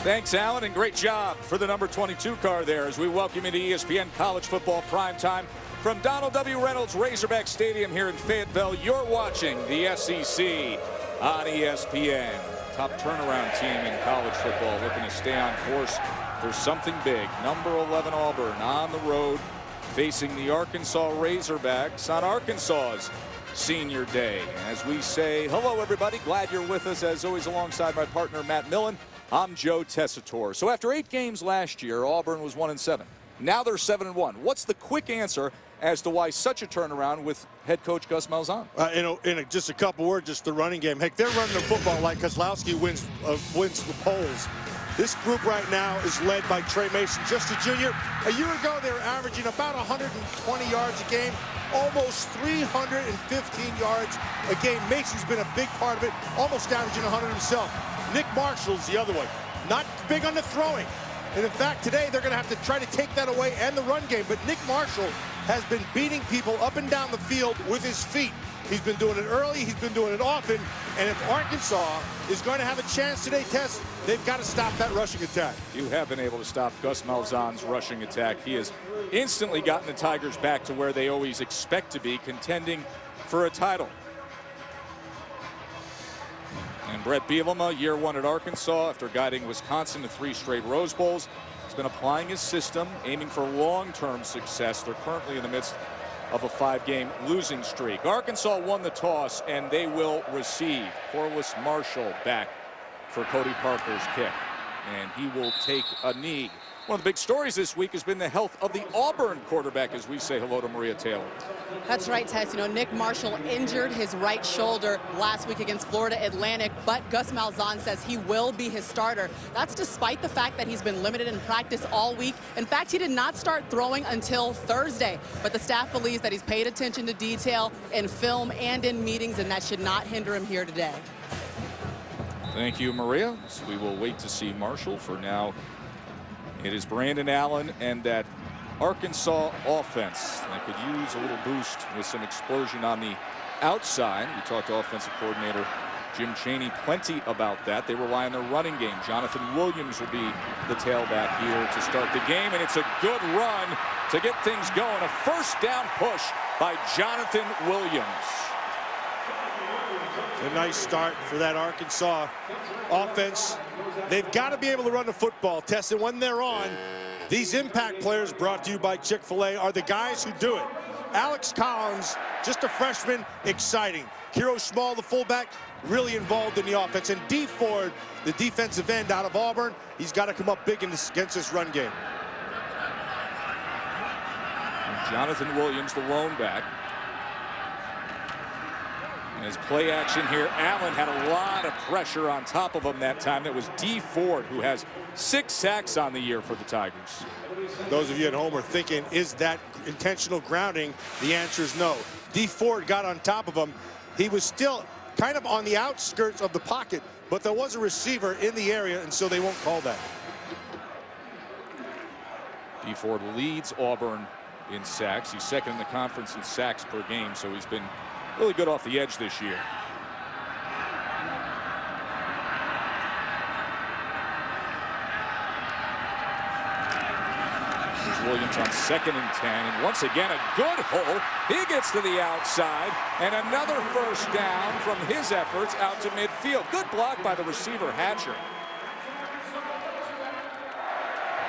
Thanks, Alan, and great job for the number 22 car there as we welcome you to ESPN College Football Primetime from Donald W. Reynolds Razorback Stadium here in Fayetteville. You're watching the SEC on ESPN. Top turnaround team in college football, looking to stay on course for something big. Number 11 Auburn on the road, facing the Arkansas Razorbacks on Arkansas's senior day. As we say, hello everybody, glad you're with us as always alongside my partner Matt Millen. I'm Joe Tessitore. So after 8 games last year, Auburn was 1-7. Now they're 7-1. What's the quick answer as to why such a turnaround with head coach Gus Malzahn? Just a couple words, just the running game. Heck, they're running the football like Kozlowski wins the polls. This group right now is led by Trey Mason, just a junior. A year ago, they were averaging about 120 yards a game, almost 315 yards a game. Mason's been a big part of it, almost averaging 100 himself. Nick Marshall's the other way. Not big on the throwing. And in fact, today they're going to have to try to take that away and the run game. But Nick Marshall has been beating people up and down the field with his feet. He's been doing it early. He's been doing it often. And if Arkansas is going to have a chance today, Tess, they've got to stop that rushing attack. You have been able to stop Gus Malzahn's rushing attack. He has instantly gotten the Tigers back to where they always expect to be, contending for a title. And Brett Bielema, year 1 at Arkansas, after guiding Wisconsin to 3 straight Rose Bowls, has been applying his system, aiming for long-term success. They're currently in the midst of a 5-game losing streak. Arkansas won the toss, and they will receive. Corliss Marshall back for Cody Parker's kick, and he will take a knee. One of the big stories this week has been the health of the Auburn quarterback as we say hello to Maria Taylor. That's right, Tess. You know, Nick Marshall injured his right shoulder last week against Florida Atlantic, but Gus Malzahn says he will be his starter. That's despite the fact that he's been limited in practice all week. In fact, he did not start throwing until Thursday, but the staff believes that he's paid attention to detail in film and in meetings, and that should not hinder him here today. Thank you, Maria. So we will wait to see Marshall. For now, it is Brandon Allen and that Arkansas offense that could use a little boost with some explosion on the outside. We talked to offensive coordinator Jim Chaney plenty about that. They rely on their running game. Jonathan Williams will be the tailback here to start the game, and it's a good run to get things going. A first down push by Jonathan Williams. A nice start for that Arkansas offense. They've got to be able to run the football, Tess, and when they're on, these impact players brought to you by Chick-fil-A are the guys who do it. Alex Collins, just a freshman, exciting. Kiro Small, the fullback, really involved in the offense. And D. Ford, the defensive end out of Auburn, he's got to come up big against this run game. And Jonathan Williams, the lone back. As play action here, Allen had a lot of pressure on top of him that time. That was D. Ford, who has 6 sacks on the year for the Tigers. Those of you at home are thinking, is that intentional grounding? The answer is no. D. Ford got on top of him. He was still kind of on the outskirts of the pocket, but there was a receiver in the area, and so they won't call that. D. Ford leads Auburn in sacks. He's second in the conference in sacks per game, so he's been really good off the edge this year. Here's Williams on 2nd and 10, and once again a good hole. He gets to the outside, and another first down from his efforts out to midfield. Good block by the receiver Hatcher.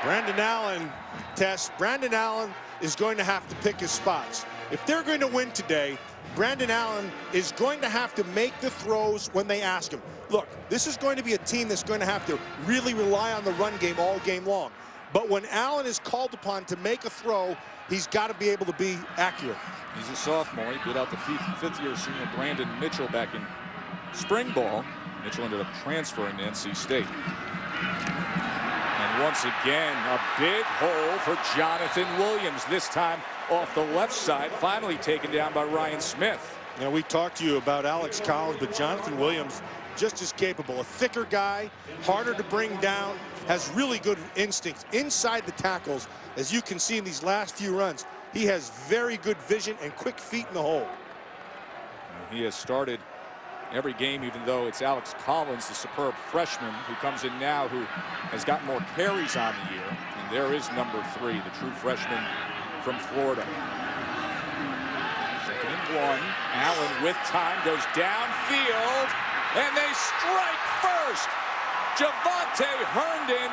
Brandon Allen, Tess, Brandon Allen is going to have to pick his spots. If they're going to win today, Brandon Allen is going to have to make the throws when they ask him. Look, this is going to be a team that's going to have to really rely on the run game all game long. But when Allen is called upon to make a throw, he's got to be able to be accurate. He's a sophomore. He beat out the fifth-year senior Brandon Mitchell back in spring ball. Mitchell ended up transferring to NC State. And once again, a big hole for Jonathan Williams, this time off the left side, finally taken down by Ryan Smith. Now, we talked to you about Alex Collins, but Jonathan Williams, just as capable. A thicker guy, harder to bring down, has really good instincts inside the tackles. As you can see in these last few runs, he has very good vision and quick feet in the hole. He has started every game, even though it's Alex Collins, the superb freshman, who comes in now, who has got more carries on the year. And there is number 3, the true freshman from Florida. 2nd and 1. Allen with time goes downfield, and they strike first. Javante Herndon.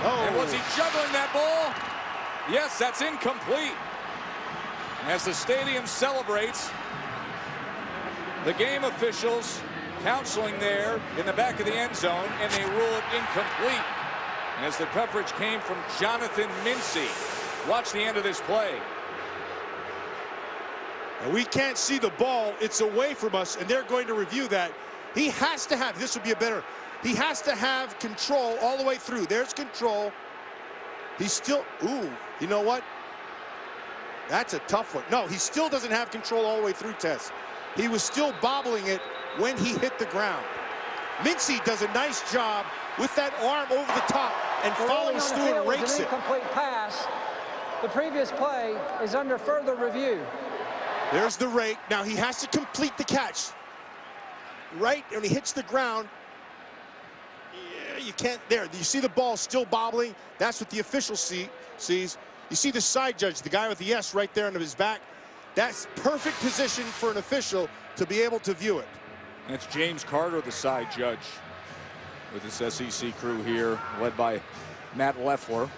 Oh. And was he juggling that ball? Yes, that's incomplete. As the stadium celebrates, the game officials counseling there in the back of the end zone, and they rule it incomplete as the coverage came from Jonathan Mincy. Watch the end of this play. We can't see the ball. It's away from us, and they're going to review that. He has to have, this would be a better, he has to have control all the way through. There's control. He's still, ooh, you know what? That's a tough one. No, he still doesn't have control all the way through, Tess. He was still bobbling it when he hit the ground. Mincy does a nice job with that arm over the top and follows through and rakes it. Incomplete pass. The previous play is under further review. There's the rake. Now he has to complete the catch. Right when he hits the ground, yeah, you can't there. You see the ball still bobbling. That's what the official sees. You see the side judge, the guy with the S right there under his back. That's perfect position for an official to be able to view it. That's James Carter, the side judge, with his SEC crew here, led by Matt Leffler.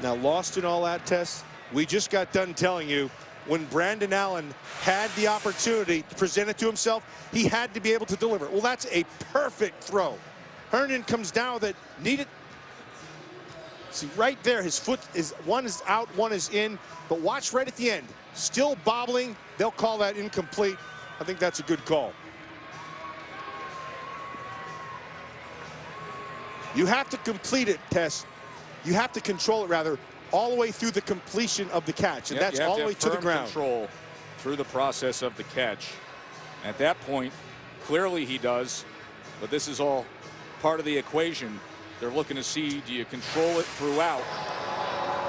Now, lost in all that, Tess, we just got done telling you when Brandon Allen had the opportunity to present it to himself, he had to be able to deliver. Well, that's a perfect throw. Herndon comes down with it, needed. See, right there, his foot is, one is out, one is in, but watch right at the end. Still bobbling, they'll call that incomplete. I think that's a good call. You have to complete it, Tess. You have to control it, rather, all the way through the completion of the catch, and that's all the way to the ground. Control through the process of the catch. At that point, clearly he does, but this is all part of the equation. They're looking to see, do you control it throughout?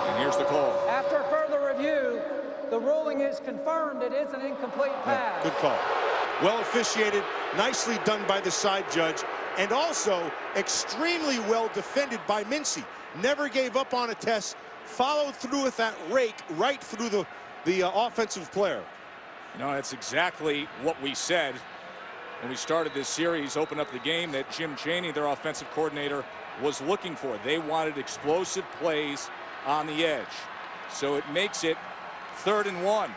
And here's the call. After further review, the ruling is confirmed. It is an incomplete pass. Yeah, good call. Well officiated, nicely done by the side judge, and also extremely well defended by Mincy. Never gave up on a test, followed through with that rake right through the offensive player. You know, that's exactly what we said when we started this series, opened up the game, that Jim Chaney, their offensive coordinator, was looking for. They wanted explosive plays on the edge. So it makes it 3rd and 1.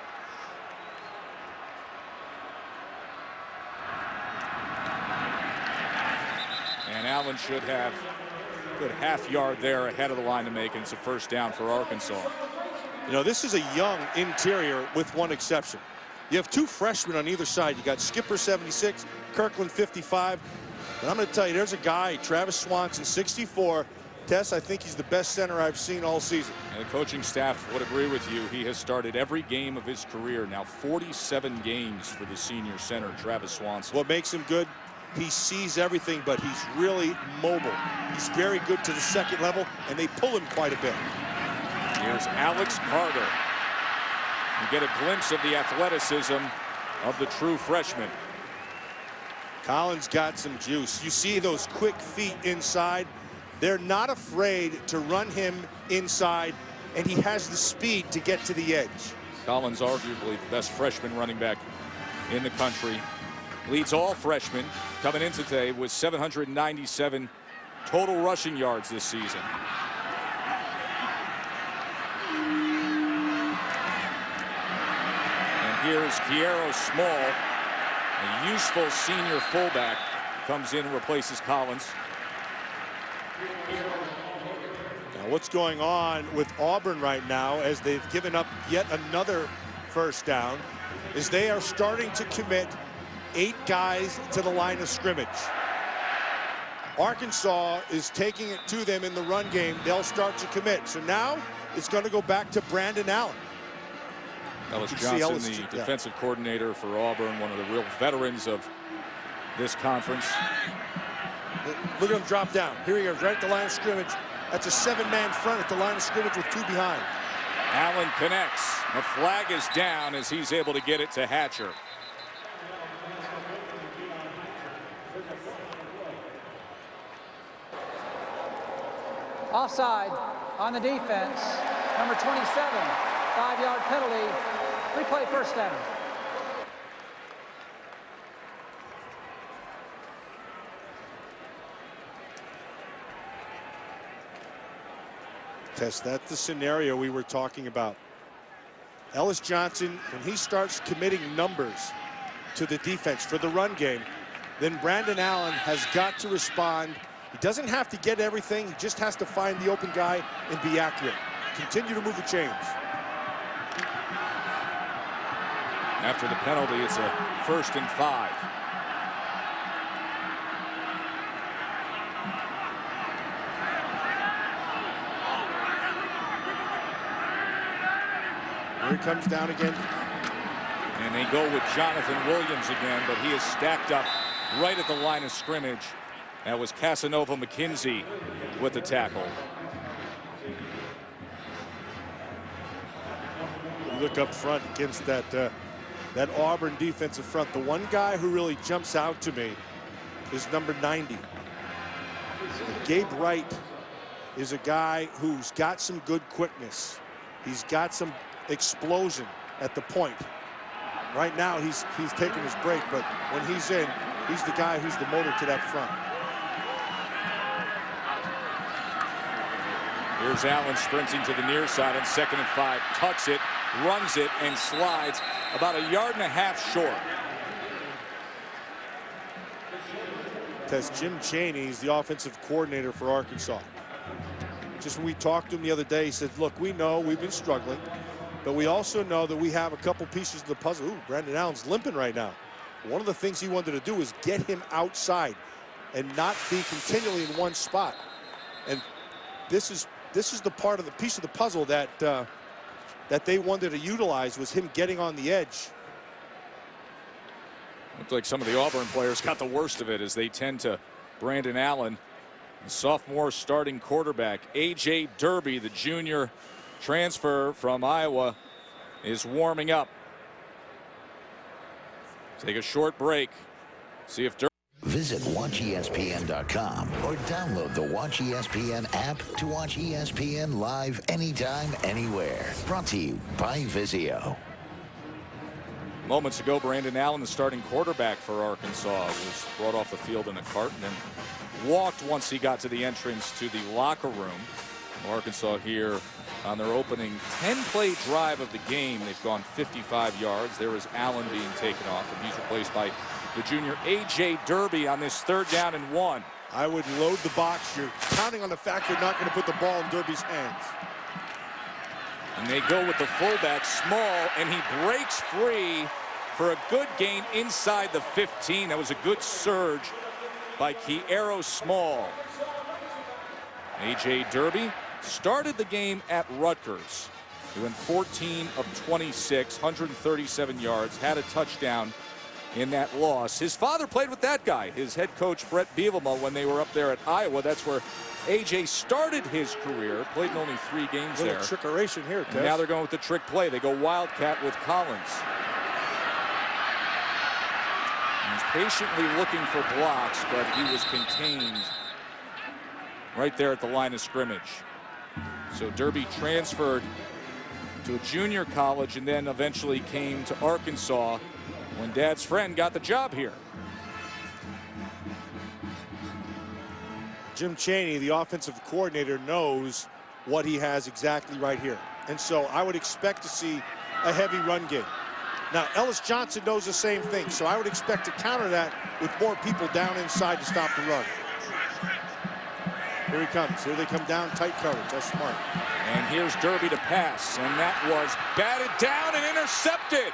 And Allen should have a good half yard there ahead of the line to make it. It's a first down for Arkansas. You know, this is a young interior with one exception. You have 2 freshmen on either side. You got Skipper 76, Kirkland 55. And I'm going to tell you, there's a guy, Travis Swanson, 64. Tess, I think he's the best center I've seen all season. And the coaching staff would agree with you. He has started every game of his career. Now 47 games for the senior center, Travis Swanson. What makes him good? He sees everything, but he's really mobile. He's very good to the second level, and they pull him quite a bit. Here's Alex Carter. You get a glimpse of the athleticism of the true freshman. Collins got some juice. You see those quick feet inside. They're not afraid to run him inside, and he has the speed to get to the edge. Collins, arguably the best freshman running back in the country. Leads all freshmen coming into today with 797 total rushing yards this season. And here's Kiero Small, a useful senior fullback, comes in and replaces Collins. Now, what's going on with Auburn right now, as they've given up yet another first down, is they are starting to commit 8 guys to the line of scrimmage. Arkansas is taking it to them in the run game. They'll start to commit. So now it's going to go back to Brandon Allen. Ellis Johnson, the defensive coordinator for Auburn, one of the real veterans of this conference. Look at him drop down. Here he goes, right at the line of scrimmage. That's a 7-man front at the line of scrimmage with 2 behind. Allen connects. The flag is down as he's able to get it to Hatcher. Offside on the defense. Number 27, 5-yard penalty. Replay first down. Tess, that's the scenario we were talking about. Ellis Johnson, when he starts committing numbers to the defense for the run game, then Brandon Allen has got to respond. He doesn't have to get everything. He just has to find the open guy and be accurate. Continue to move the chains. After the penalty, it's a 1st and 5. Here he comes down again. And they go with Jonathan Williams again, but he is stacked up right at the line of scrimmage. That was Casanova McKenzie with the tackle. You look up front against that Auburn defensive front. The one guy who really jumps out to me is number 90. Gabe Wright is a guy who's got some good quickness. He's got some explosion at the point. Right now he's taking his break, but when he's in, he's the guy who's the motor to that front. Here's Allen sprinting to the near side on 2nd and 5, tucks it, runs it, and slides about 1.5 yards short. Tess, Jim Chaney is the offensive coordinator for Arkansas. Just when we talked to him the other day, he said, look, we know we've been struggling, but we also know that we have a couple pieces of the puzzle. Ooh, Brandon Allen's limping right now. One of the things he wanted to do was get him outside and not be continually in one spot. And this is the part of the piece of the puzzle that that they wanted to utilize, was him getting on the edge. Looked like some of the Auburn players got the worst of it as they tend to Brandon Allen. The sophomore starting quarterback A.J. Derby, the junior transfer from Iowa, is warming up. Take a short break. See if Derby. Visit WatchESPN.com or download the Watch ESPN app to watch ESPN live anytime, anywhere. Brought to you by Vizio. Moments ago, Brandon Allen, the starting quarterback for Arkansas, was brought off the field in a cart and then walked once he got to the entrance to the locker room. Arkansas here on their opening 10-play drive of the game. They've gone 55 yards. There is Allen being taken off, and he's replaced by the junior A.J. Derby on this 3rd down and 1. I would load the box. You're counting on the fact they're not going to put the ball in Derby's hands. And they go with the fullback Small, and he breaks free for a good gain inside the 15. That was a good surge by Kiero Small. A.J. Derby started the game at Rutgers. He went 14 of 26, 137 yards, had a touchdown in that loss. His father played with that guy, his head coach Brett Bielema, when they were up there at Iowa. That's where A.J. started his career, played in only 3 games there. Trickeration here, Tess. And now they're going with the trick play. They go Wildcat with Collins. He's patiently looking for blocks, but he was contained right there at the line of scrimmage. So Derby transferred to a junior college and then eventually came to Arkansas when Dad's friend got the job here. Jim Chaney, the offensive coordinator, knows what he has exactly right here. And so I would expect to see a heavy run game. Now, Ellis Johnson knows the same thing, so I would expect to counter that with more people down inside to stop the run. Here he comes. Here they come down, tight coverage. That's smart. And here's Derby to pass, and that was batted down and intercepted.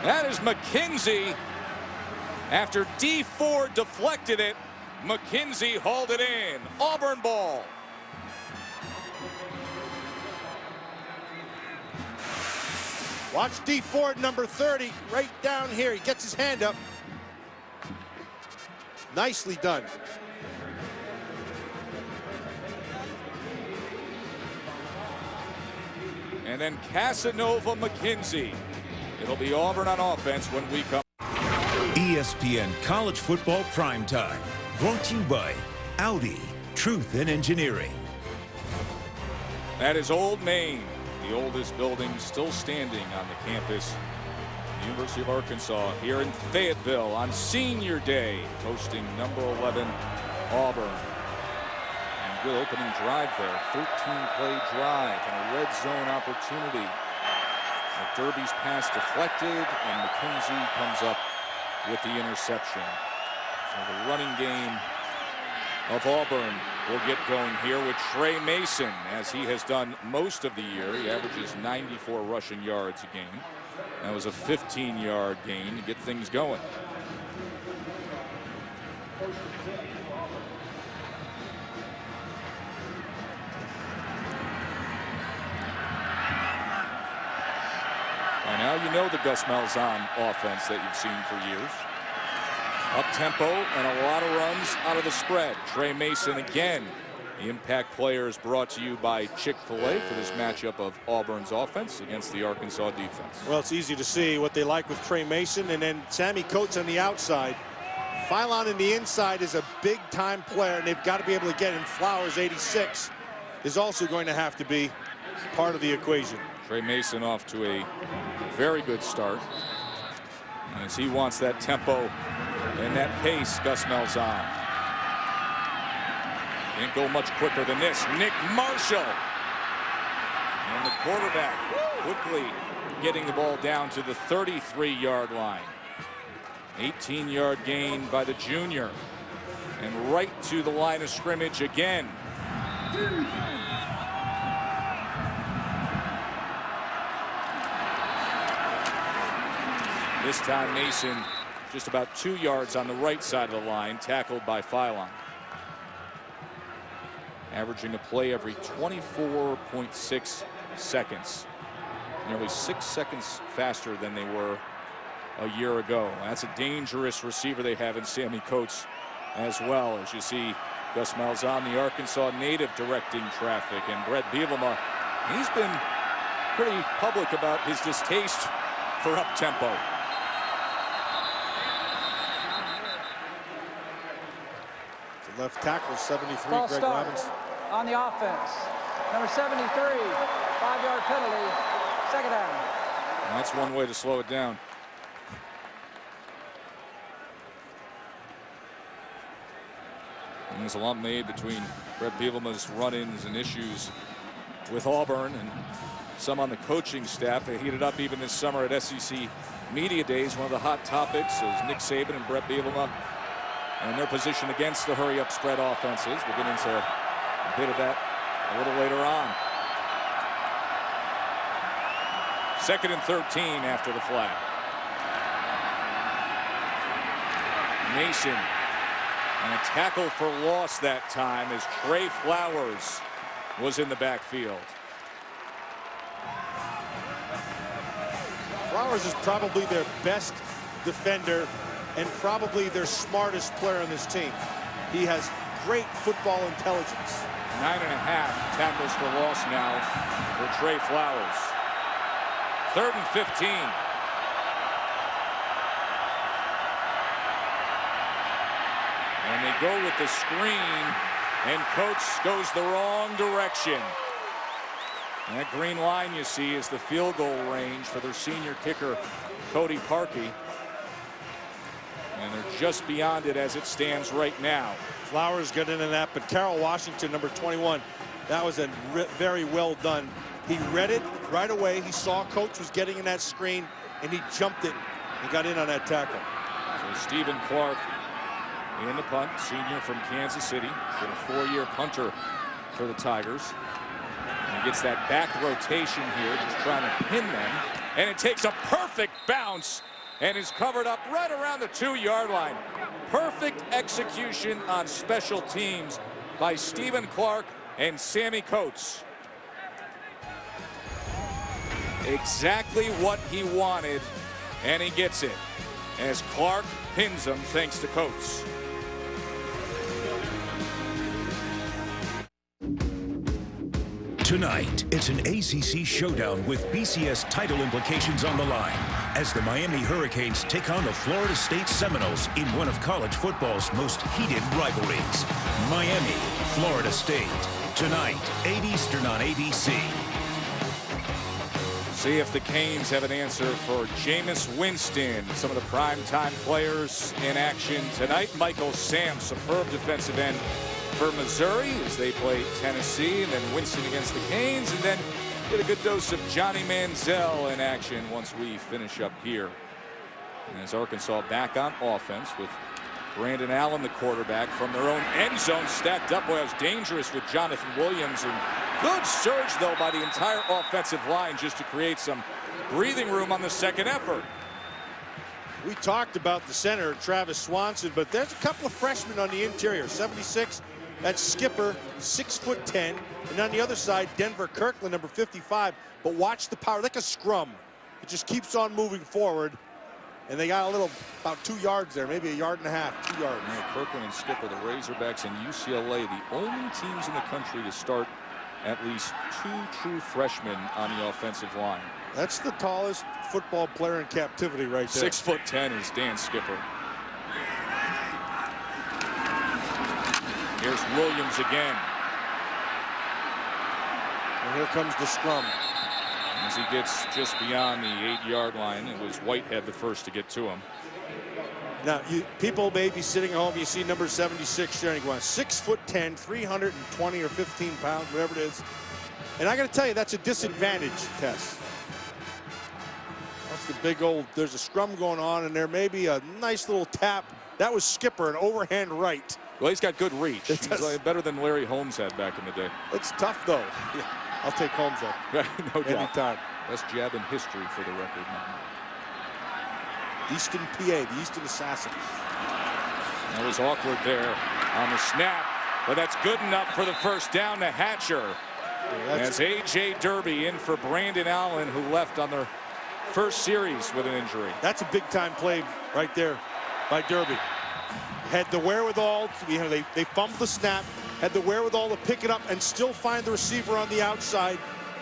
That is McKenzie. After D. Ford deflected it, McKenzie hauled it in. Auburn ball. Watch D. Ford, number 30, right down here. He gets his hand up. Nicely done. And then Casanova McKenzie. It'll be Auburn on offense when we come. ESPN College Football Primetime. Brought to you by Audi, Truth in Engineering. That is Old Main, the oldest building still standing on the campus. The University of Arkansas here in Fayetteville on Senior Day, hosting number 11 Auburn. And good opening drive there, 13-play drive and a red zone opportunity. Derby's pass deflected, and McKenzie comes up with the interception. So the running game of Auburn will get going here with Trey Mason, as he has done most of the year. He averages 94 rushing yards a game. That was a 15-yard gain to get things going. By now you know the Gus Malzahn offense that you've seen for years. Up-tempo and a lot of runs out of the spread. Trey Mason again. The impact players brought to you by Chick-fil-A for this matchup of Auburn's offense against the Arkansas defense. Well, it's easy to see what they like with Trey Mason, and then Sammy Coates on the outside. Philon in the inside is a big-time player, and they've got to be able to get in. Flowers, 86, is also going to have to be part of the equation. Trey Mason off to a very good start, as he wants that tempo and that pace. Gus Malzahn can't go much quicker than this. Nick Marshall, and the quarterback quickly getting the ball down to the 33-yard line. 18-yard gain by the junior, and right to the line of scrimmage again. This time Mason just about 2 yards on the right side of the line, tackled by Philon. Averaging a play every 24.6 seconds. Nearly 6 seconds faster than they were a year ago. That's a dangerous receiver they have in Sammy Coates as well. As you see Gus Malzahn, the Arkansas native, directing traffic. And Brett Bielema, he's been pretty public about his distaste for up-tempo. Left tackle, 73, False Greg start Robbins. on the offense. Number 73, 5-yard penalty, second down. Well, that's one way to slow it down. And there's a lot made between Brett Bielema's run-ins and issues with Auburn, and some on the coaching staff. They heated up even this summer at SEC Media Days. One of the hot topics is Nick Saban and Brett Bielema and their position against the hurry-up spread offenses. We'll get into a bit of that a little later on. 2nd and 13 after the flag. Mason, and a tackle for loss that time as Trey Flowers was in the backfield. Flowers is probably their best defender and probably their smartest player on this team. He has great football intelligence. 9.5 tackles for loss now for Trey Flowers. 3rd and 15. And they go with the screen, and Coates goes the wrong direction. And that green line you see is the field goal range for their senior kicker, Cody Parkey. And they're just beyond it as it stands right now. Flowers got into that, but Carroll Washington, number 21, that was a very well done. He read it right away. He saw Coach was getting in that screen, and he jumped it and got in on that tackle. So Stephen Clark in the punt, senior from Kansas City, been a 4-year punter for the Tigers. And he gets that back rotation here, just trying to pin them. And it takes a perfect bounce and is covered up right around the 2-yard line. Perfect execution on special teams by Stephen Clark and Sammy Coates. Exactly what he wanted, and he gets it as Clark pins him thanks to Coates. Tonight, it's an ACC showdown with BCS title implications on the line. as the Miami Hurricanes take on the Florida State Seminoles in one of college football's most heated rivalries. Miami, Florida State, tonight, 8 Eastern on ABC. See if the Canes have an answer for Jameis Winston. Some of the primetime players in action tonight. Michael Sam, superb defensive end for Missouri as they play Tennessee, and then Winston against the Canes, and then get a good dose of Johnny Manziel in action once we finish up here. And as Arkansas back on offense with Brandon Allen, the quarterback, from their own end zone, stacked up. Boy, it was dangerous with Jonathan Williams, and good surge though by the entire offensive line just to create some breathing room on the second effort. We talked about the center, Travis Swanson, but there's a couple of freshmen on the interior. 76, that's Skipper, 6'10", and on the other side, Denver Kirkland, number 55. But watch the power, like a scrum. It just keeps on moving forward, and they got a little, about 2 yards there, maybe a yard and a half, 2 yards. Yeah, Kirkland and Skipper, the Razorbacks and UCLA, the only teams in the country to start at least 2 true freshmen on the offensive line. That's the tallest football player in captivity right there. 6'10" is Dan Skipper. Here's Williams again. And here comes the scrum. As he gets just beyond the 8-yard line, it was Whitehead the first to get to him. Now, people may be sitting at home. You see number 76 sharing going 6'10", 320 or 15 pounds, whatever it is. And I got to tell you, that's a disadvantage test. That's the big old. There's a scrum going on, and there may be a nice little tap. That was Skipper, an overhand right. Well, he's got good reach. He's better than Larry Holmes had back in the day. It's tough, though. Yeah, I'll take Holmes up. No doubt. Anytime. Best jab in history for the record. Easton, PA, the Easton Assassin. That was awkward there on the snap, but that's good enough for the first down to Hatcher. Yeah, as A.J. Derby in for Brandon Allen, who left on their first series with an injury. That's a big-time play right there by Derby. Had the wherewithal, they fumbled the snap, had the wherewithal to pick it up and still find the receiver on the outside.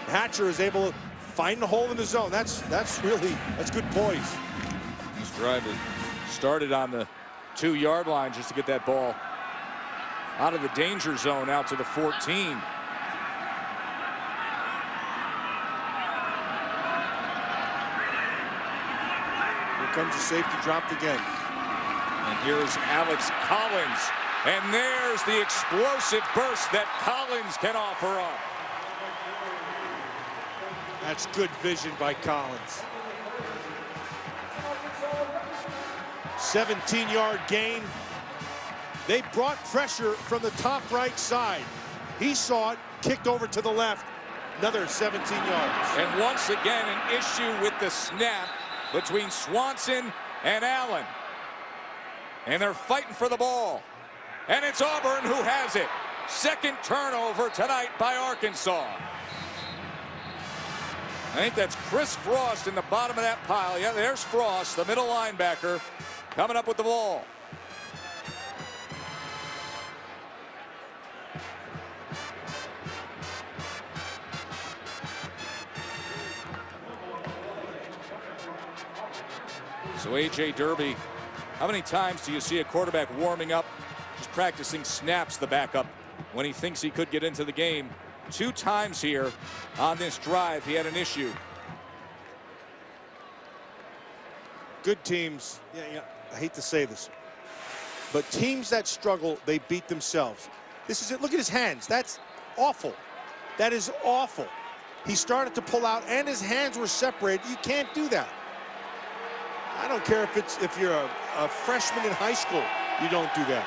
Hatcher is able to find the hole in the zone. That's good poise. This drive has started on the 2-yard line just to get that ball out of the danger zone out to the 14. Here comes the safety, dropped again. And here's Alex Collins. And there's the explosive burst that Collins can offer up. That's good vision by Collins. 17-yard gain. They brought pressure from the top right side. He saw it, kicked over to the left. Another 17 yards. And once again, an issue with the snap between Swanson and Allen. And they're fighting for the ball. And it's Auburn who has it. Second turnover tonight by Arkansas. I think that's Chris Frost in the bottom of that pile. Yeah, there's Frost, the middle linebacker, coming up with the ball. So A.J. Derby, how many times do you see a quarterback warming up, just practicing snaps, the backup, when he thinks he could get into the game? 2 times here on this drive, he had an issue. Good teams, yeah, I hate to say this, but teams that struggle, they beat themselves. This is it. Look at his hands. That's awful. That is awful. He started to pull out, and his hands were separated. You can't do that. I don't care if you're a freshman in high school, you don't do that.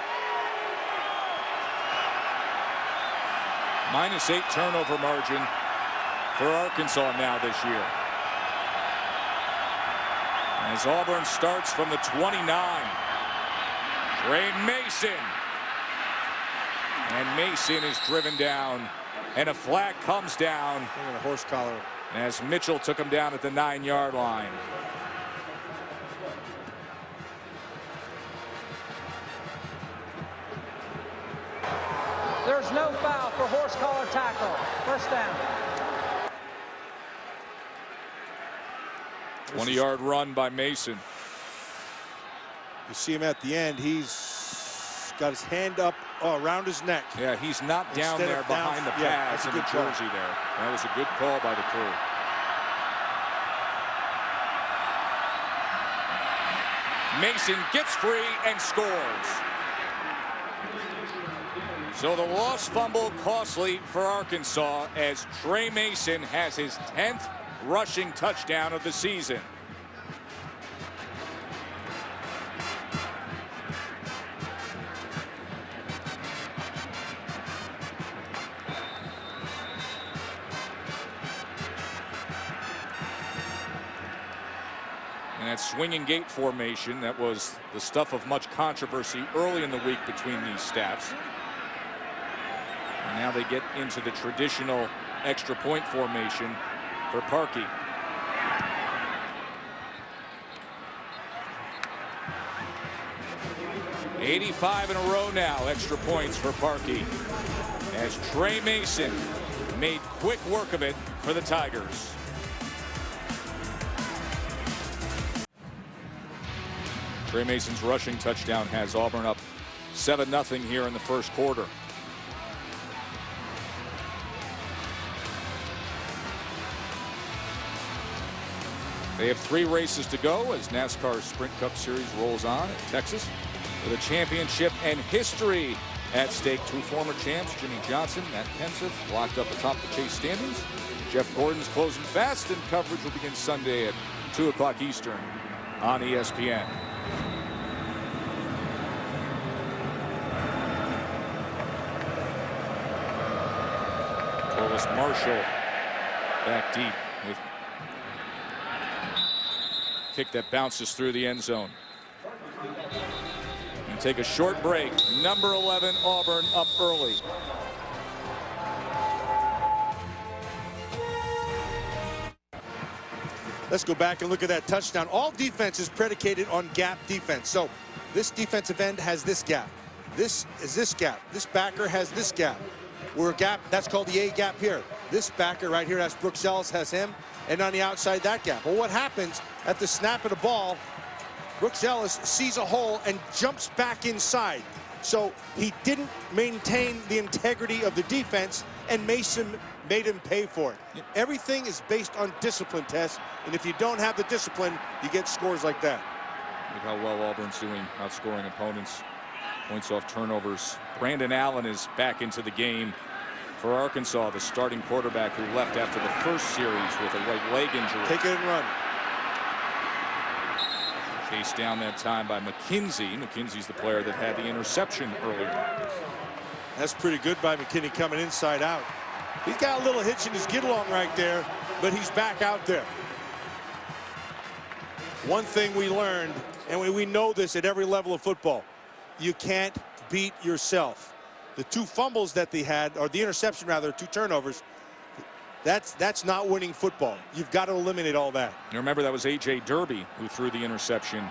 -8 turnover margin for Arkansas now this year. As Auburn starts from the 29. Trey Mason. And Mason is driven down. And a flag comes down. A horse collar. As Mitchell took him down at the 9-yard line. There's no foul for horse collar tackle. First down. 20-yard run by Mason. You see him at the end. He's got his hand up around his neck. Yeah, he's not down there behind the pads in the jersey there. That was a good call by the crew. Mason gets free and scores. So the lost fumble costly for Arkansas as Trey Mason has his 10th rushing touchdown of the season. And that swinging gate formation, that was the stuff of much controversy early in the week between these staffs. And now they get into the traditional extra point formation for Parkey. '85 in a row now, extra points for Parkey, as Trey Mason made quick work of it for the Tigers. Trey Mason's rushing touchdown has Auburn up 7-0 here in the first quarter. They have 3 races to go as NASCAR's Sprint Cup Series rolls on at Texas with a championship and history at stake. 2 former champs, Jimmy Johnson, Matt Kenseth, locked up atop the chase standings. Jeff Gordon's closing fast, and coverage will begin Sunday at 2 o'clock Eastern on ESPN. Marshall back deep with kick that bounces through the end zone. And take a short break. Number 11 Auburn up early. Let's go back and look at that touchdown. All defense is predicated on gap defense. So this defensive end has this gap. This is this gap. This backer has this gap. We're a gap, that's called the A gap here. This backer right here, that's Brooks Ellis, has him, and on the outside that gap. Well, what happens at the snap of the ball, Brooks Ellis sees a hole and jumps back inside. So he didn't maintain the integrity of the defense, and Mason made him pay for it. Yep. Everything is based on discipline, Tess, and if you don't have the discipline, you get scores like that. Look how well Auburn's doing, outscoring opponents. Points off turnovers. Brandon Allen is back into the game for Arkansas, the starting quarterback who left after the first series with a right leg injury. Take it and run. Chased down that time by McKenzie. McKenzie's the player that had the interception earlier. That's pretty good by McKinney coming inside out. He's got a little hitch in his get-along right there, but he's back out there. One thing we learned, and we know this at every level of football, you can't beat yourself. The 2 fumbles that they had, or the interception rather, 2 turnovers, that's not winning football. You've got to eliminate all that. You remember that was A.J. Derby who threw the interception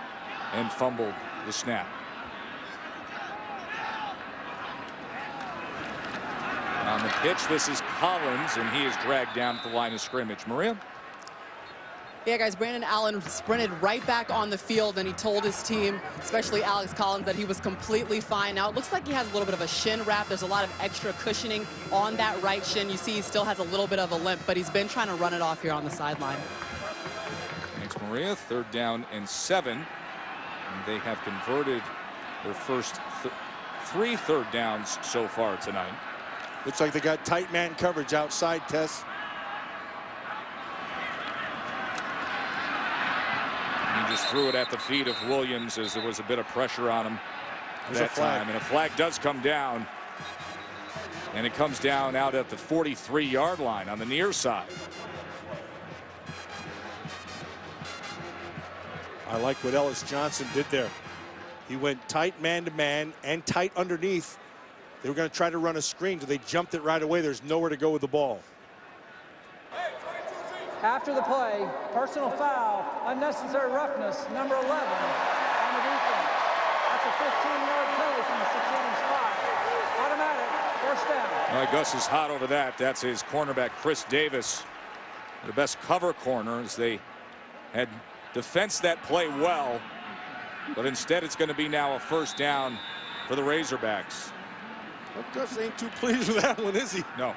and fumbled the snap. On the pitch, this is Collins, and he is dragged down at the line of scrimmage. Maria? Yeah, guys, Brandon Allen sprinted right back on the field, and he told his team, especially Alex Collins, that he was completely fine. Now, it looks like he has a little bit of a shin wrap. There's a lot of extra cushioning on that right shin. You see he still has a little bit of a limp, but he's been trying to run it off here on the sideline. Thanks, Maria. 3rd down and 7. And they have converted their first 3 third downs so far tonight. Looks like they got tight man coverage outside, Tess. He just threw it at the feet of Williams as there was a bit of pressure on him that time. And a flag does come down. And it comes down out at the 43-yard line on the near side. I like what Ellis Johnson did there. He went tight man-to-man and tight underneath. They were going to try to run a screen, so they jumped it right away. There's nowhere to go with the ball. After the play, personal foul, unnecessary roughness, number 11 on the defense. That's a 15-yard penalty from the 6-yard spot. Automatic, first down. All right, Gus is hot over that. That's his cornerback, Chris Davis. The best cover corner, as they had defense that play well, but instead it's going to be now a first down for the Razorbacks. Well, Gus ain't too pleased with that one, is he? No.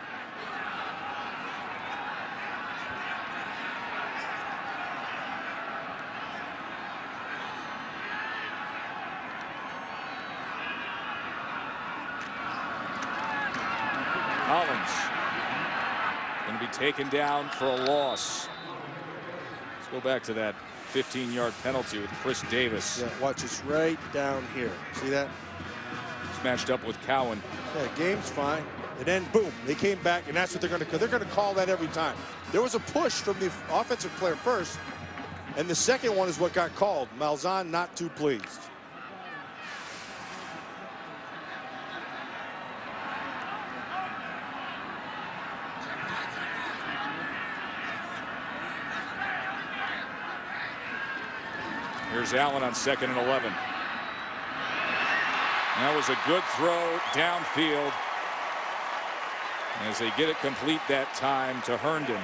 Collins going to be taken down for a loss. Let's go back to that 15-yard penalty with Chris Davis. Yeah, watch, it's right down here. See that? Smashed up with Cowan. Yeah, game's fine. And then, boom, they came back, and that's what they're going to call. They're going to call that every time. There was a push from the offensive player first, and the second one is what got called. Malzahn not too pleased. Here's Allen on 2nd and 11. That was a good throw downfield as they get it complete that time to Herndon.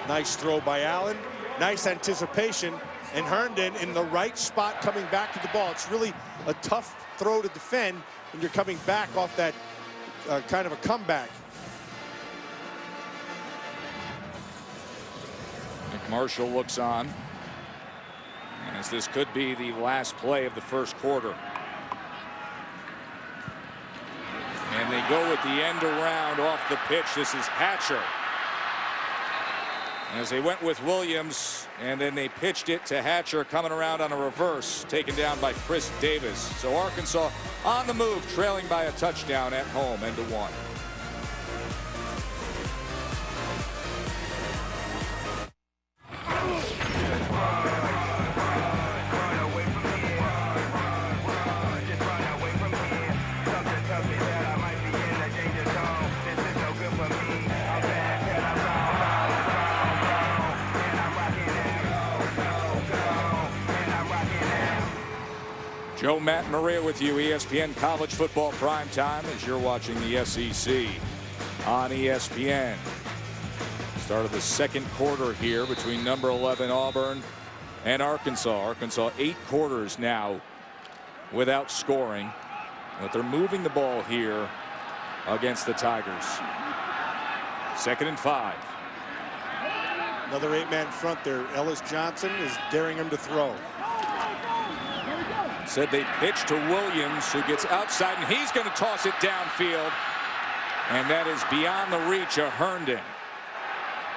Nice throw by Allen. Nice anticipation. And Herndon in the right spot coming back to the ball. It's really a tough throw to defend when you're coming back off that kind of a comeback. Marshall looks on as this could be the last play of the first quarter. And they go with the end around off the pitch. This is Hatcher. As they went with Williams, and then they pitched it to Hatcher coming around on a reverse, taken down by Chris Davis. So Arkansas on the move, trailing by a touchdown at home, end of 1. Joe, Matt, and Maria with you, ESPN College Football Primetime, as you're watching the SEC on ESPN. Start of the second quarter here between number 11 Auburn and Arkansas. Arkansas 8 quarters now without scoring, but they're moving the ball here against the Tigers. 2nd and 5. Another 8-man front there. Ellis Johnson is daring him to throw. Said they pitch to Williams, who gets outside, and he's going to toss it downfield. And that is beyond the reach of Herndon.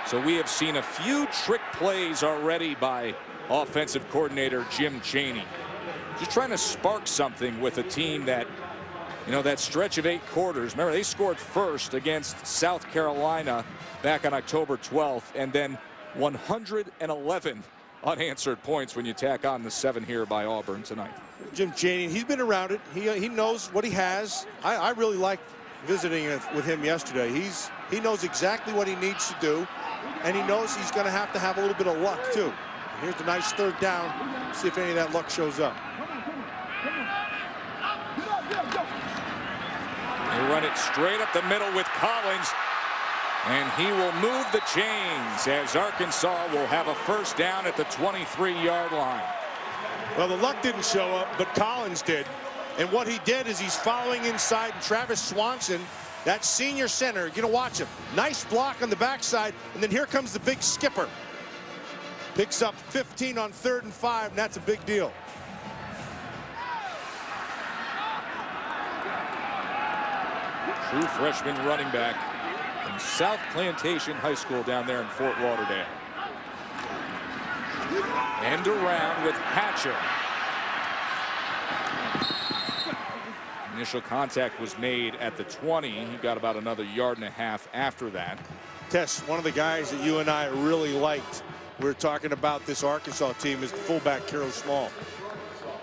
So we have seen a few trick plays already by offensive coordinator Jim Chaney. Just trying to spark something with a team that, you know, that stretch of 8 quarters. Remember, they scored first against South Carolina back on October 12th, and then 111 unanswered points when you tack on the 7 here by Auburn tonight. Jim Chaney, he's been around it. He knows what he has. I really liked visiting with him yesterday. He knows exactly what he needs to do, and he knows he's going to have a little bit of luck too. And here's the nice 3rd down. See if any of that luck shows up. They run it straight up the middle with Collins, and he will move the chains as Arkansas will have a first down at the 23-yard line. Well, the luck didn't show up, but Collins did. And what he did is he's following inside Travis Swanson, that senior center. You're going to watch him. Nice block on the backside, and then here comes the big skipper. Picks up 15 on 3rd and 5, and that's a big deal. True freshman running back from South Plantation High School down there in Fort Lauderdale. End around with Hatcher. Initial contact was made at the 20. He got about another 1.5 yards after that. Tess, one of the guys that you and I really liked, we were talking about this Arkansas team, is the fullback Kiro Small.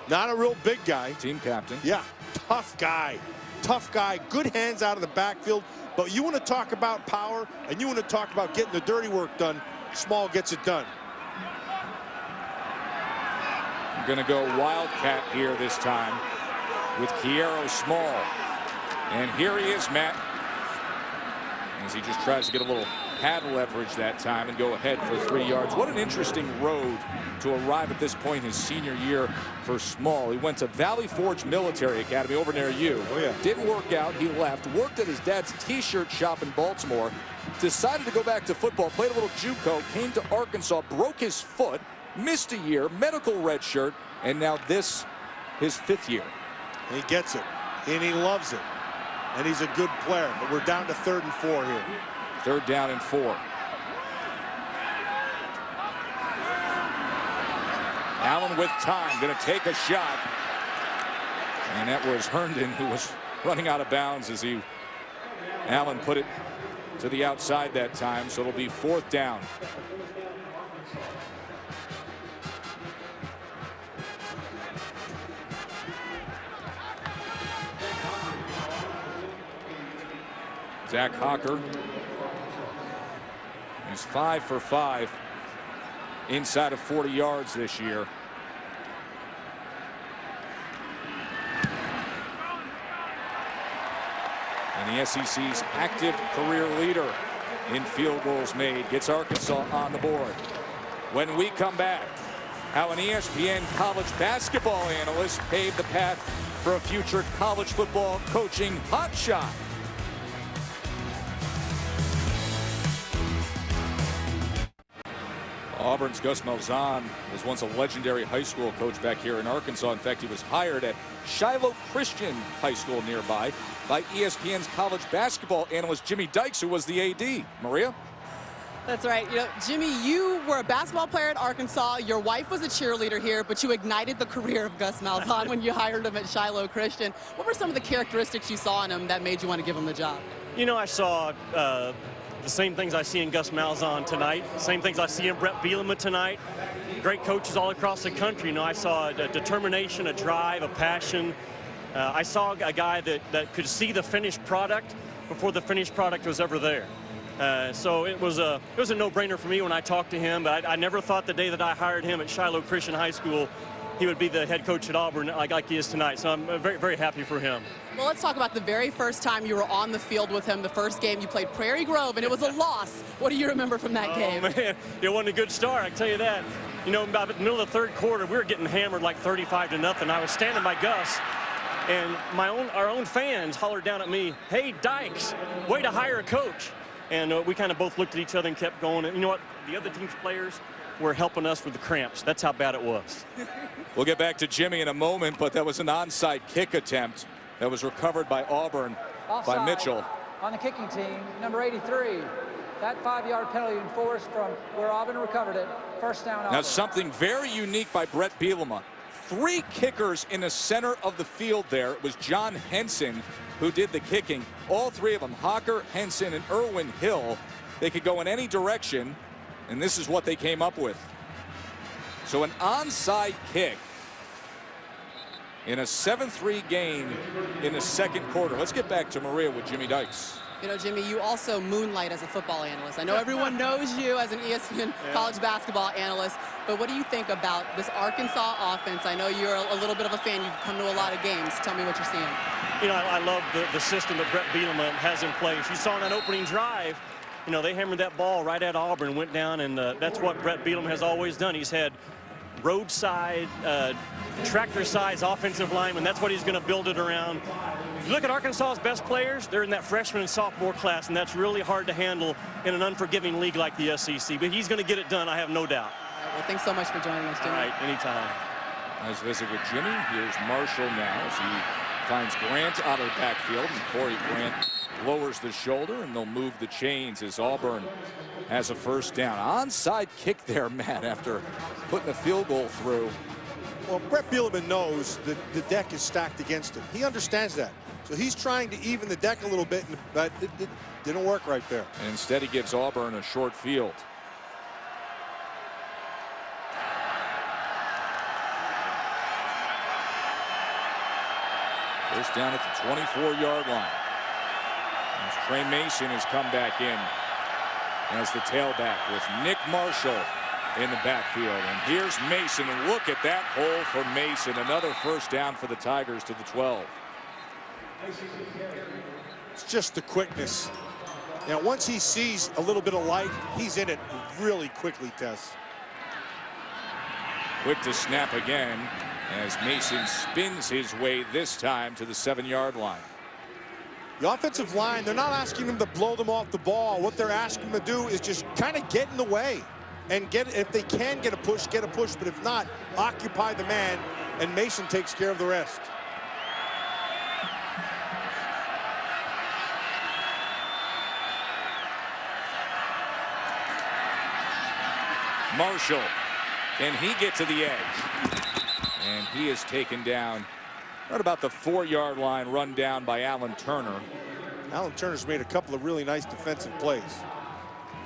Not a real big guy. Team captain. Yeah, tough guy. Tough guy, good hands out of the backfield. But you want to talk about power, and you want to talk about getting the dirty work done, Small gets it done. Going to go Wildcat here this time with Kiro Small. And here he is, Matt, as he just tries to get a little had leverage that time and go ahead for 3 yards. What an interesting road to arrive at this point his senior year for Small. He went to Valley Forge Military Academy over near you. Oh, yeah. Didn't work out. He left. Worked at his dad's t-shirt shop in Baltimore. Decided to go back to football. Played a little JUCO. Came to Arkansas. Broke his foot. Missed a year. Medical red shirt. And now this, his 5th year. And he gets it. And he loves it. And he's a good player. But we're down to 3rd and 4 here. 3rd down and 4. Allen with time, going to take a shot. And that was Herndon who was running out of bounds as Allen put it to the outside that time. So it'll be 4th down. Zach Hocker. He's 5 for 5 inside of 40 yards this year. And the SEC's active career leader in field goals made gets Arkansas on the board. When we come back, how an ESPN college basketball analyst paved the path for a future college football coaching hotshot. Auburn's Gus Malzahn was once a legendary high school coach back here in Arkansas. In fact, he was hired at Shiloh Christian High School nearby by ESPN's college basketball analyst Jimmy Dykes, who was the AD. Maria? That's right. You know, Jimmy, you were a basketball player at Arkansas. Your wife was a cheerleader here, but you ignited the career of Gus Malzahn when you hired him at Shiloh Christian. What were some of the characteristics you saw in him that made you want to give him the job? You know, I saw the same things I see in Gus Malzahn tonight, same things I see in Brett Bielema tonight. Great coaches all across the country. You know, I saw a determination, a drive, a passion. I saw a guy that could see the finished product before the finished product was ever there. So it was a no-brainer for me when I talked to him, but I never thought the day that I hired him at Shiloh Christian High School he would be the head coach at Auburn like he is tonight. So I'm very, very happy for him. Well, let's talk about the very first time you were on the field with him. The first game you played Prairie Grove, and it was a loss. What do you remember from that game? Oh, man, it wasn't a good start, I can tell you that. You know, about the middle of the 3rd quarter, we were getting hammered like 35-0. I was standing by Gus, and our own fans hollered down at me, "Hey, Dykes, way to hire a coach." And we kind of both looked at each other and kept going. And you know what? The other team's players were helping us with the cramps. That's how bad it was. We'll get back to Jimmy in a moment, but that was an onside kick attempt that was recovered by Auburn Offside by Mitchell. On the kicking team, number 83. That 5-yard penalty enforced from where Auburn recovered it. First down. Auburn. Now something very unique by Brett Bielema. 3 kickers in the center of the field there. It was John Henson who did the kicking. All 3 of them, Hocker, Henson, and Irwin Hill. They could go in any direction, and this is what they came up with. So an onside kick in a 7-3 game in the 2nd quarter. Let's get back to Maria with Jimmy Dykes. You know, Jimmy, you also moonlight as a football analyst. I know everyone knows you as an ESPN college basketball analyst, but what do you think about this Arkansas offense? I know you're a little bit of a fan. You've come to a lot of games. Tell me what you're seeing. You know, I love the system that Brett Bielema has in place. You saw in that opening drive, you know, they hammered that ball right at Auburn, went down, and that's what Brett Bielema has always done. He's had roadside, tractor-size offensive linemen. That's what he's going to build it around. If you look at Arkansas's best players, they're in that freshman and sophomore class, and that's really hard to handle in an unforgiving league like the SEC. But he's going to get it done, I have no doubt. All right, well, thanks so much for joining us, Jimmy. All right, anytime. Nice visit with Jimmy. Here's Marshall now as he finds Grant out of the backfield, and Corey Grant lowers the shoulder, and they'll move the chains as Auburn has a first down. Onside kick there, Matt, after putting a field goal through. Well, Brett Bielema knows that the deck is stacked against him. He understands that. So he's trying to even the deck a little bit, but it didn't work right there. And instead, he gives Auburn a short field. First down at the 24-yard line. As Trey Mason has come back in as the tailback with Nick Marshall in the backfield. And here's Mason, and look at that hole for Mason. Another first down for the Tigers to the 12. It's just the quickness Now, once he sees a little bit of light, he's in it really quickly, Tess. Quick to snap again as Mason spins his way this time to the 7-yard line. The offensive line, they're not asking him to blow them off the ball. What they're asking him to do is just kind of get in the way and get, if they can get a push, get a push. But if not, occupy the man, and Mason takes care of the rest. Marshall, can he get to the edge? And he is taken down right about the 4-yard line, run down by Alan Turner. Alan Turner's made a couple of really nice defensive plays.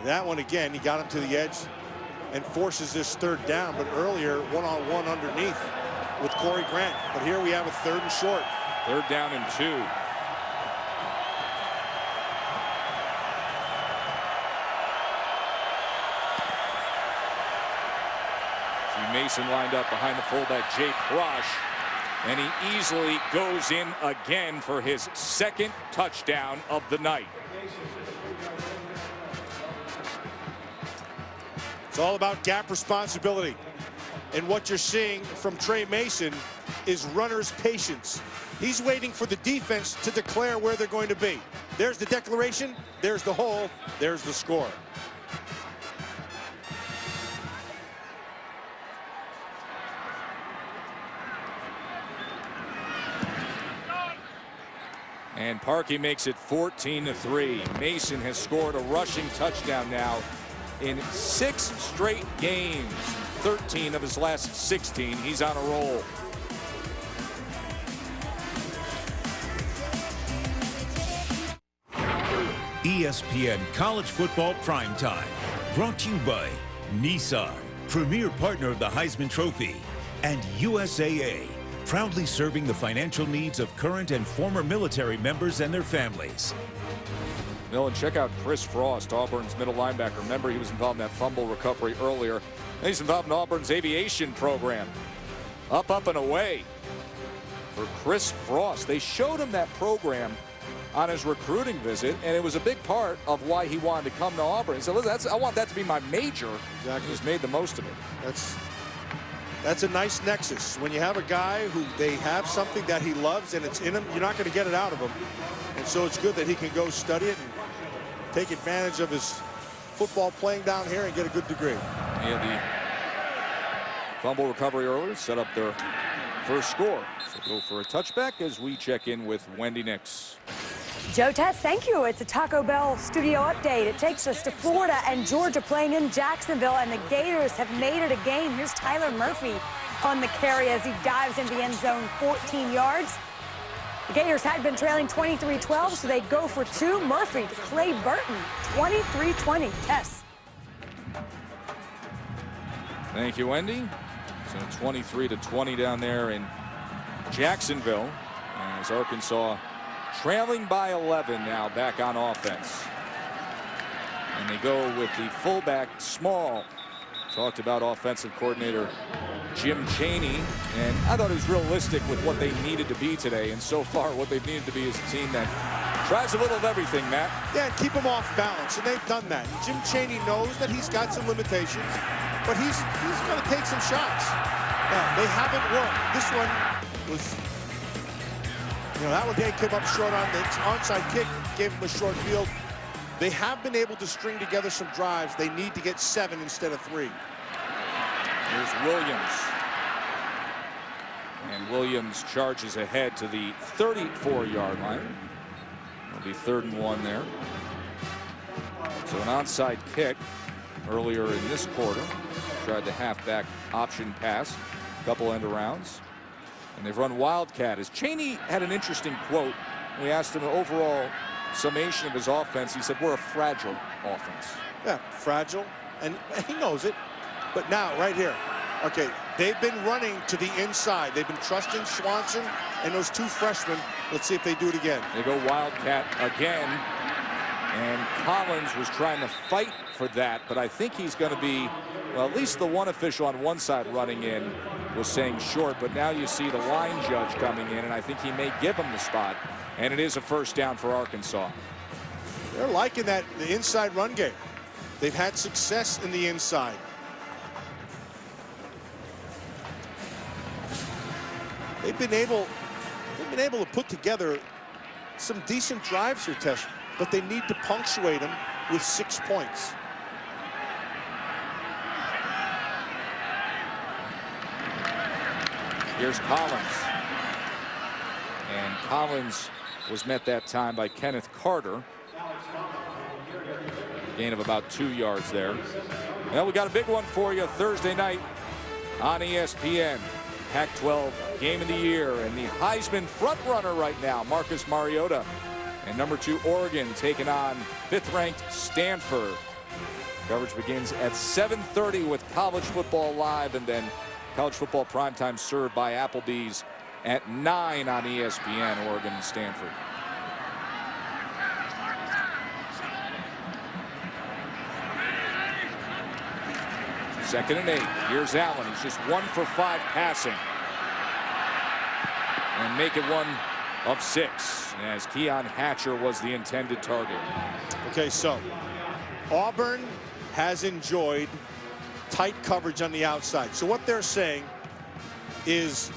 That one again, he got him to the edge and forces this 3rd down, but earlier one-on-one underneath with Corey Grant. But here we have a 3rd and short. 3rd down and 2. Mason lined up behind the fullback Jay Prosh, and he easily goes in again for his 2nd touchdown of the night. It's all about gap responsibility, and what you're seeing from Trey Mason is runner's patience. He's waiting for the defense to declare where they're going to be. There's the declaration, there's the hole, there's the score. And Parkey makes it 14-3. Mason has scored a rushing touchdown now in 6 straight games. 13 of his last 16. He's on a roll. ESPN College Football Primetime. Brought to you by Nissan, premier partner of the Heisman Trophy, and USAA, proudly serving the financial needs of current and former military members and their families. Millen, check out Chris Frost, Auburn's middle linebacker. Remember, he was involved in that fumble recovery earlier. And he's involved in Auburn's aviation program. Up, and away for Chris Frost. They showed him that program on his recruiting visit, and it was a big part of why he wanted to come to Auburn. He said, listen, I want that to be my major. Exactly. He's made the most of it. That's a nice nexus. When you have a guy who they have something that he loves and it's in him, you're not going to get it out of him. And so it's good that he can go study it and take advantage of his football playing down here and get a good degree. He had the fumble recovery earlier, set up their first score. So go for a touchback as we check in with Wendy Nix. Joe Tess, thank you. It's a Taco Bell studio update. It takes us to Florida and Georgia playing in Jacksonville, and the Gators have made it a game. Here's Tyler Murphy on the carry as he dives into the end zone, 14 yards. The Gators had been trailing 23-12, so they go for 2. Murphy to Clay Burton, 23-20. Tess. Thank you, Wendy. So 23-20 down there in Jacksonville as Arkansas trailing by 11 now, back on offense. And they go with the fullback Small. Talked about offensive coordinator Jim Chaney, and I thought it was realistic with what they needed to be today. And so far, what they've needed to be is a team that tries a little of everything, Matt. Yeah, and keep them off balance, and they've done that. And Jim Chaney knows that he's got some limitations, but he's going to take some shots. They haven't worked. This one was, that one came up short on the onside kick, gave him a short field. They have been able to string together some drives. They need to get 7 instead of 3. Here's Williams. And Williams charges ahead to the 34-yard line. It'll be 3rd and 1 there. So an onside kick earlier in this quarter. Tried the halfback option pass, a couple end arounds. And they've run Wildcat. As Chaney had an interesting quote. We asked him an overall summation of his offense. He said, we're a fragile offense. Yeah, fragile, and he knows it. But now, right here, okay, they've been running to the inside. They've been trusting Swanson and those 2 freshmen. Let's see if they do it again. They go Wildcat again, and Collins was trying to fight for that, but I think he's going to be, well, at least the one official on one side running in was saying short, but now you see the line judge coming in, and I think he may give him the spot, and it is a 1st down for Arkansas. They're liking the inside run game. They've had success in the inside. They've been able to put together some decent drives here, Tesh, but they need to punctuate them with 6 points. Here's Collins. And Collins was met that time by Kenneth Carter. Gain of about 2 yards there. Well, we got a big one for you Thursday night on ESPN. Pac-12 game of the year, and the Heisman frontrunner right now, Marcus Mariota, and number 2 Oregon taking on 5th-ranked Stanford. Coverage begins at 7:30 with College Football Live, and then College Football Primetime served by Applebee's at 9 on ESPN, Oregon and Stanford. Second and 8. Here's Allen. He's just 1 for 5 passing. And make it 1 of 6, as Keon Hatcher was the intended target. Okay, so Auburn has enjoyed tight coverage on the outside. So what they're saying is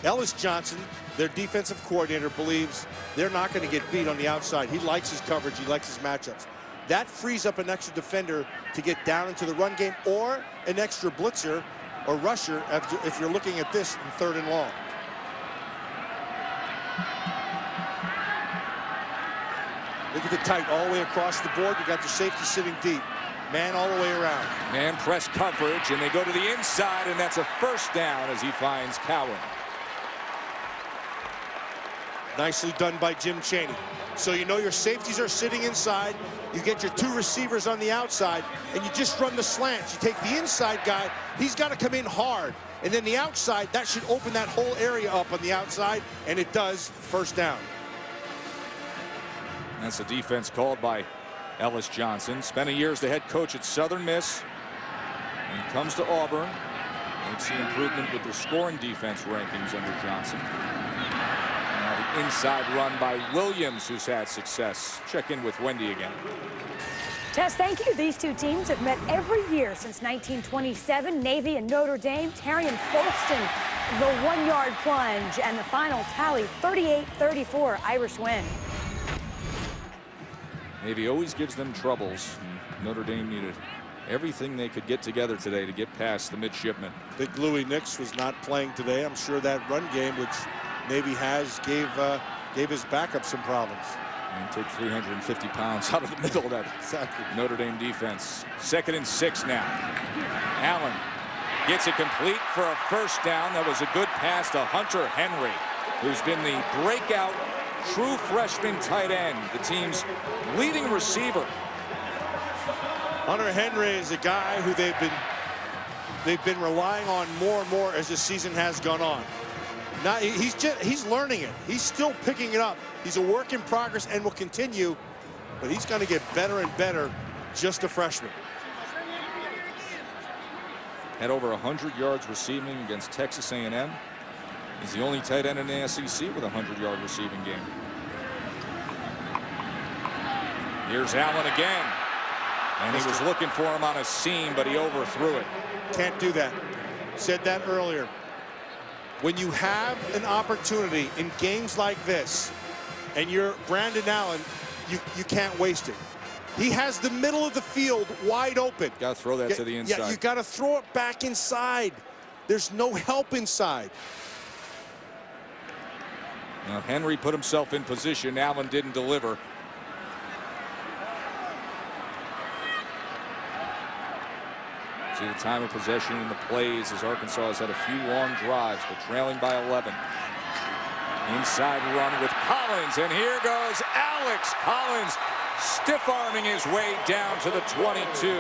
Ellis Johnson, their defensive coordinator, believes they're not going to get beat on the outside. He likes his coverage. He likes his matchups. That frees up an extra defender to get down into the run game, or an extra blitzer or rusher if you're looking at this in 3rd and long. Look at the tight all the way across the board. You got your safety sitting deep. Man all the way around. Man press coverage, and they go to the inside, and that's a first down as he finds Cowan. Nicely done by Jim Chaney. So you know your safeties are sitting inside. You get your 2 receivers on the outside, and you just run the slants. You take the inside guy. He's got to come in hard. And then the outside, that should open that whole area up on the outside, and it does. First down. That's a defense called by Ellis Johnson. Spent a year as the head coach at Southern Miss, and comes to Auburn. They've seen improvement with their scoring defense rankings under Johnson. Now the inside run by Williams, who's had success. Check in with Wendy again. Tess, thank you. These two teams have met every year since 1927. Navy and Notre Dame. Terry and Folston, the 1-yard plunge, and the final tally, 38-34, Irish win. Navy always gives them troubles. Notre Dame needed everything they could get together today to get past the midshipmen. Big Louis Nix was not playing today. I'm sure that run game, which Navy has, gave his backup some problems. And take 350 pounds out of the middle of that Notre Dame defense. 2nd and 6 now. Allen gets it complete for a first down. That was a good pass to Hunter Henry, who's been the breakout true freshman tight end, the team's leading receiver. Hunter Henry is a guy who they've been relying on more and more as the season has gone on. Now he's learning it. He's still picking it up. He's a work in progress and will continue, but he's going to get better and better. Just a freshman. Had over 100 yards receiving against Texas A&M. He's the only tight end in the SEC with a 100-yard receiving game. Here's Allen again. And he was looking for him on a seam, but he overthrew it. Can't do that. Said that earlier. When you have an opportunity in games like this, and you're Brandon Allen, you can't waste it. He has the middle of the field wide open. Got to throw that to the inside. Yeah, you got to throw it back inside. There's no help inside. Now Henry put himself in position. Allen didn't deliver. See the time of possession in the plays as Arkansas has had a few long drives, but trailing by 11. Inside run with Collins, and here goes Alex Collins, stiff-arming his way down to the 22.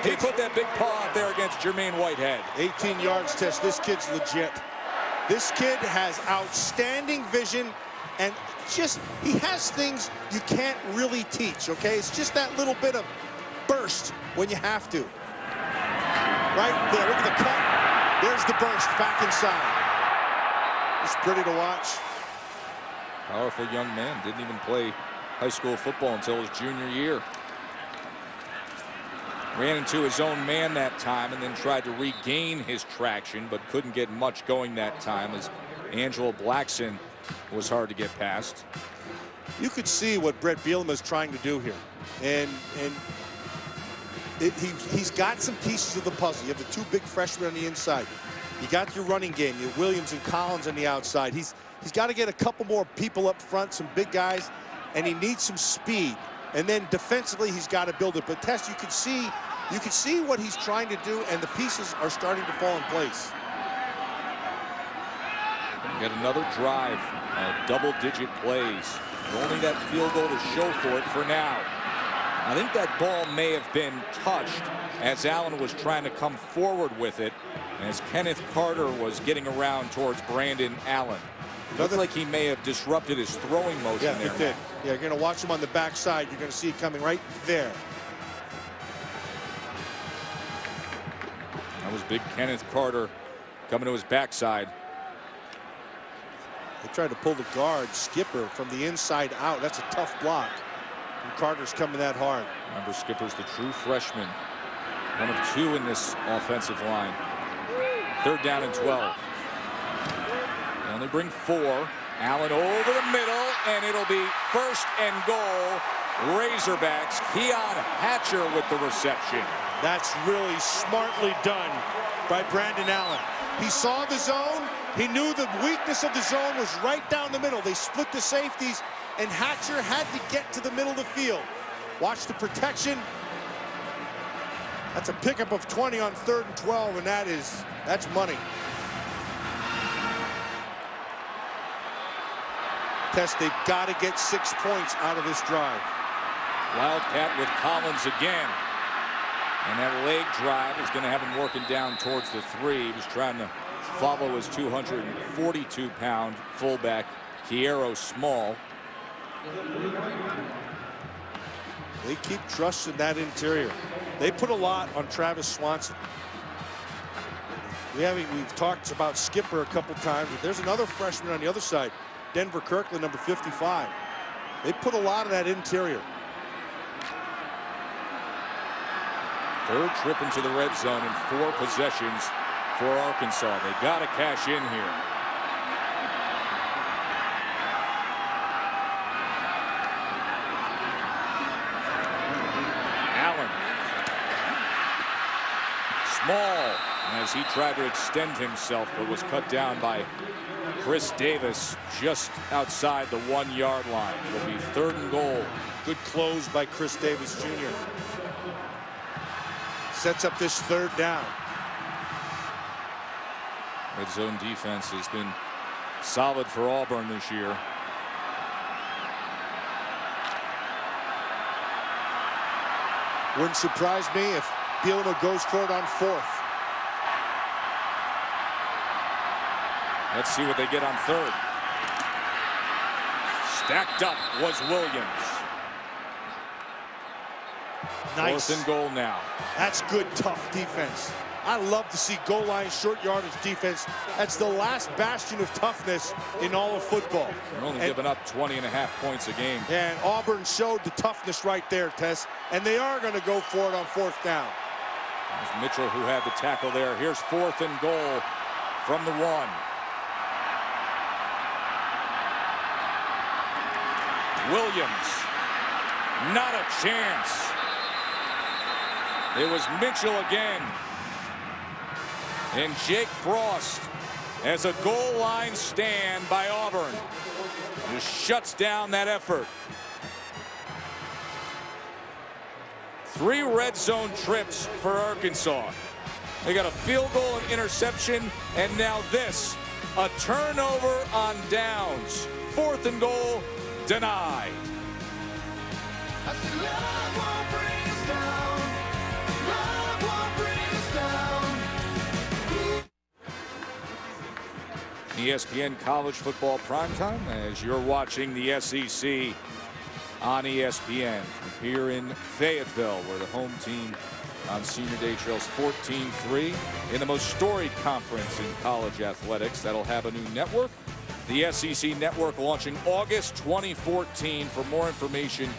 He put that big paw out there against Jermaine Whitehead. 18 yards test. This kid's legit. This kid has outstanding vision, and he has things you can't really teach, okay? It's just that little bit of burst when you have to. Right there, look at the cut. There's the burst back inside. It's pretty to watch. Powerful young man. Didn't even play high school football until his junior year. Ran into his own man that time and then tried to regain his traction, but couldn't get much going that time as Angelo Blackson was hard to get past. You could see what Brett Bielema is trying to do here. And he's got some pieces of the puzzle. You have the two big freshmen on the inside. You got your running game. You have Williams and Collins on the outside. He's got to get a couple more people up front, some big guys, and he needs some speed. And then defensively, he's got to build it. But Tess, you can see what he's trying to do, and the pieces are starting to fall in place. Get another drive of double-digit plays. Only that field goal to show for it for now. I think that ball may have been touched as Allen was trying to come forward with it, as Kenneth Carter was getting around towards Brandon Allen. It looked like he may have disrupted his throwing motion there. Yeah, it did. Yeah, you're going to watch him on the backside. You're going to see it coming right there. That was big Kenneth Carter coming to his backside. They tried to pull the guard, Skipper, from the inside out. That's a tough block. And Carter's coming that hard. Remember, Skipper's the true freshman. One of two in this offensive line. 3rd down and 12. They only bring 4. Allen over the middle, and it'll be 1st and goal. Razorbacks. Keon Hatcher with the reception. That's really smartly done by Brandon Allen. He saw the zone. He knew the weakness of the zone was right down the middle. They split the safeties, and Hatcher had to get to the middle of the field. Watch the protection. That's a pickup of 20 on 3rd and 12, and that's money. Tess, they've got to get 6 points out of this drive. Wildcat with Collins again. And that leg drive is going to have him working down towards the 3. He was trying to follow his 242-pound fullback, Kiero Small. They keep trusting that interior. They put a lot on Travis Swanson. We've talked about Skipper a couple times, but there's another freshman on the other side, Denver Kirkland, number 55. They put a lot of that interior. 3rd trip into the red zone in 4 possessions for Arkansas. They got to cash in here. Allen. Small as he tried to extend himself, but was cut down by Chris Davis just outside the 1-yard line. It'll be 3rd and goal. Good close by Chris Davis Jr. Sets up this 3rd down. Red zone defense has been solid for Auburn this year. Wouldn't surprise me if Bielema goes for it on 4th. Let's see what they get on 3rd. Stacked up was Williams. Nice. 4th and goal now. That's good, tough defense. I love to see goal line short yardage defense. That's the last bastion of toughness in all of football. They're only giving up 20.5 points a game. And Auburn showed the toughness right there, Tess. And they are going to go for it on 4th down. There's Mitchell who had the tackle there. Here's 4th and goal from the 1. Williams. Not a chance. It was Mitchell again. And Jake Frost has a goal line stand by Auburn. Just shuts down that effort. 3 red zone trips for Arkansas. They got a field goal, an interception, and now this, a turnover on downs. 4th and goal, denied. ESPN College Football Primetime as you're watching the SEC on ESPN from here in Fayetteville, where the home team on Senior Day trails 14-3 in the most storied conference in college athletics. That'll have a new network The SEC Network launching August 2014. For more information,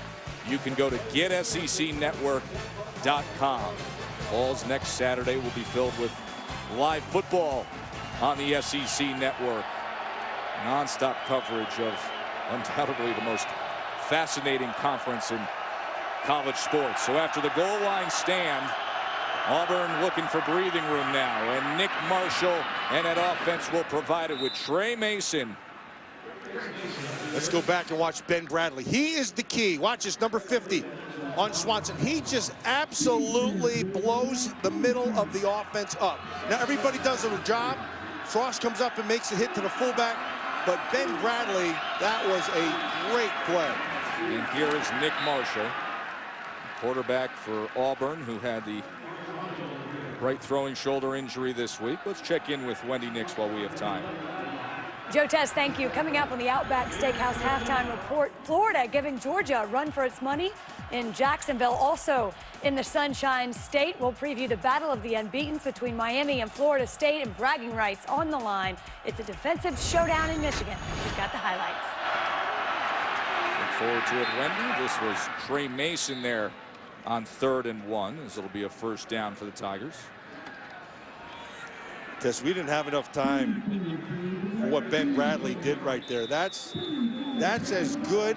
you can go to getsecnetwork.com. Fall's next Saturday will be filled with live football on the SEC Network. Non-stop coverage of undoubtedly the most fascinating conference in college sports. So after the goal line stand, Auburn looking for breathing room now, and Nick Marshall and that offense will provide it with Trey Mason. Let's go back and watch Ben Bradley. He is the key. Watch this, number 50 on Swanson. He just absolutely blows the middle of the offense up. Now everybody does their job. Frost comes up and makes a hit to the fullback, but Ben Bradley, that was a great play. And here is Nick Marshall, quarterback for Auburn, who had the right throwing shoulder injury this week. Let's check in with Wendy Nix while we have time. Joe Tess, thank you. Coming up on the Outback Steakhouse halftime report, Florida giving Georgia a run for its money in Jacksonville. Also in the Sunshine State, we'll preview the battle of the unbeatens between Miami and Florida State, and bragging rights on the line. It's a defensive showdown in Michigan. We've got the highlights. Look forward to it, Wendy. This was Trey Mason there on 3rd and 1, as it'll be a first down for the Tigers. Tess, we didn't have enough time for what Ben Bradley did right there. That's as good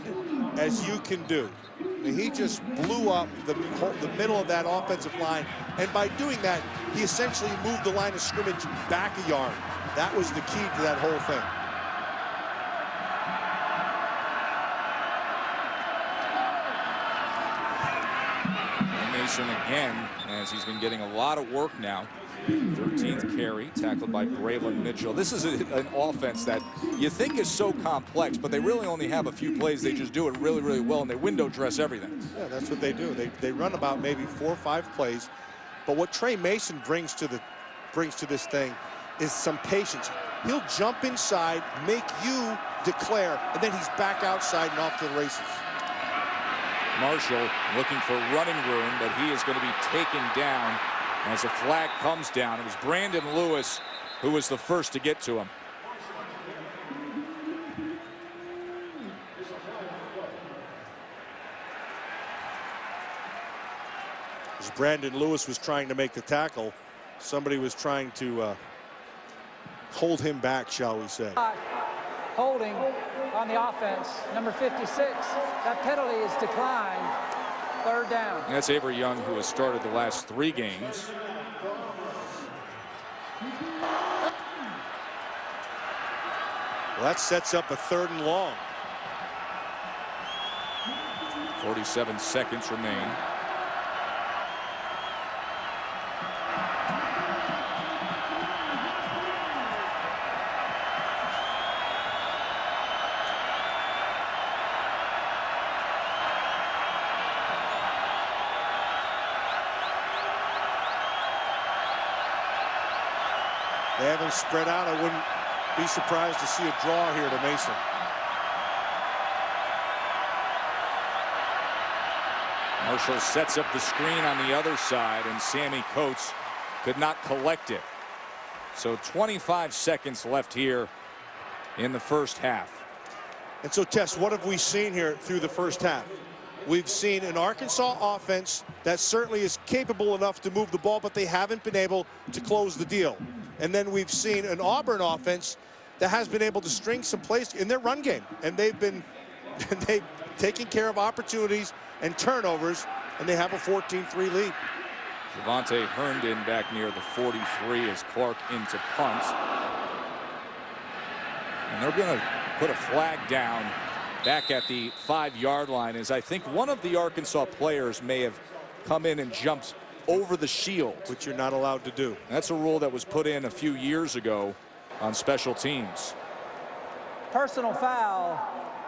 as you can do. I mean, he just blew up the middle of that offensive line, and by doing that, he essentially moved the line of scrimmage back a yard. That was the key to that whole thing. Mason again, as he's been getting a lot of work now. 13th carry, tackled by Braylon Mitchell. This is an offense that you think is so complex, but they really only have a few plays. They just do it really, really well, and they window dress everything. Yeah, that's what they do. They run about maybe 4 or 5 plays, but what Trey Mason brings to this thing is some patience. He'll jump inside, make you declare, and then he's back outside and off to the races. Marshall looking for running room, but he is going to be taken down as a flag comes down. It was Brandon Lewis who was the first to get to him. As Brandon Lewis was trying to make the tackle, somebody was trying to hold him back, shall we say. Holding on the offense, number 56. That penalty is declined. 3rd down. And that's Avery Young, who has started the last 3 games. Well, that sets up a 3rd and long. 47 seconds remain. They have him spread out. I wouldn't be surprised to see a draw here to Mason. Marshall sets up the screen on the other side, and Sammy Coates could not collect it. So 25 seconds left here in the first half. And so, Tess, what have we seen here through the first half? We've seen an Arkansas offense that certainly is capable enough to move the ball, but they haven't been able to close the deal. And then we've seen an Auburn offense that has been able to string some plays in their run game. And they've taken care of opportunities and turnovers, and they have a 14-3 lead. Javonte Herndon back near the 43 as Clark into punt. And they're going to put a flag down back at the 5-yard line, as I think one of the Arkansas players may have come in and jumped over the shield, which you're not allowed to do. That's a rule that was put in a few years ago on special teams. Personal foul,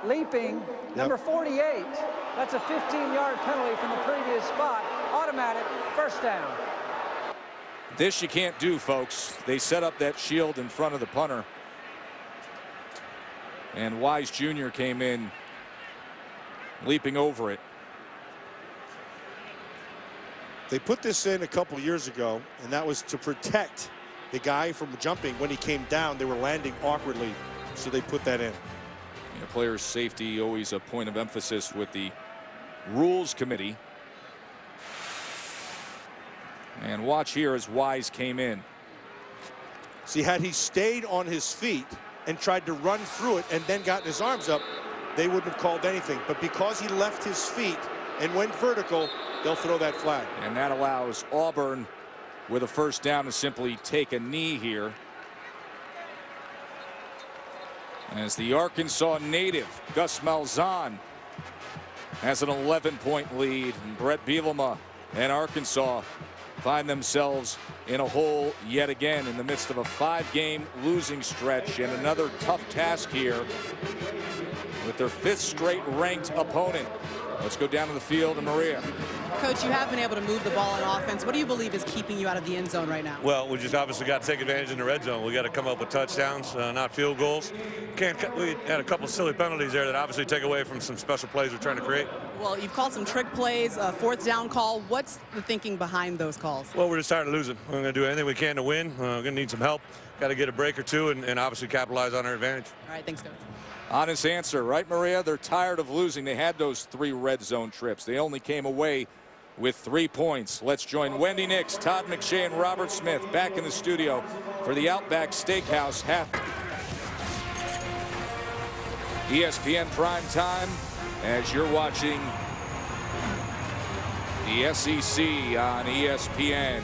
leaping, number 48. That's a 15-yard penalty from the previous spot. Automatic, 1st down. This you can't do, folks. They set up that shield in front of the punter. And Wise Jr. came in leaping over it. They put this in a couple years ago, and that was to protect the guy from jumping. When he came down, they were landing awkwardly so they put that in. Yeah, players' safety always a point of emphasis with the rules committee. And watch here as Wise came in. See, had he stayed on his feet and tried to run through it and then gotten his arms up, they wouldn't have called anything. But because he left his feet and went vertical, they'll throw that flag. And that allows Auburn with a first down to simply take a knee here. As the Arkansas native, Gus Malzahn, has an 11-point lead. And Brett Bielema and Arkansas find themselves in a hole yet again in the midst of a 5-game losing stretch and another tough task here with their 5th straight ranked opponent. Let's go down to the field and Maria. Coach, you have been able to move the ball on offense. What do you believe is keeping you out of the end zone right now? Well, we just obviously got to take advantage in the red zone. We got to come up with touchdowns, not field goals. We had a couple silly penalties there that obviously take away from some special plays we're trying to create. Well, you've called some trick plays, a 4th down call. What's the thinking behind those calls? Well, we're just tired of losing. We're going to do anything we can to win. We're going to need some help. Got to get a break or two and obviously capitalize on our advantage. All right, thanks, Coach. Honest answer, right, Maria? They're tired of losing. They had those 3 red zone trips. They only came away with 3 points. Let's join Wendy Nix, Todd McShay, and Robert Smith back in the studio for the Outback Steakhouse half. ESPN Prime Time as you're watching the SEC on ESPN.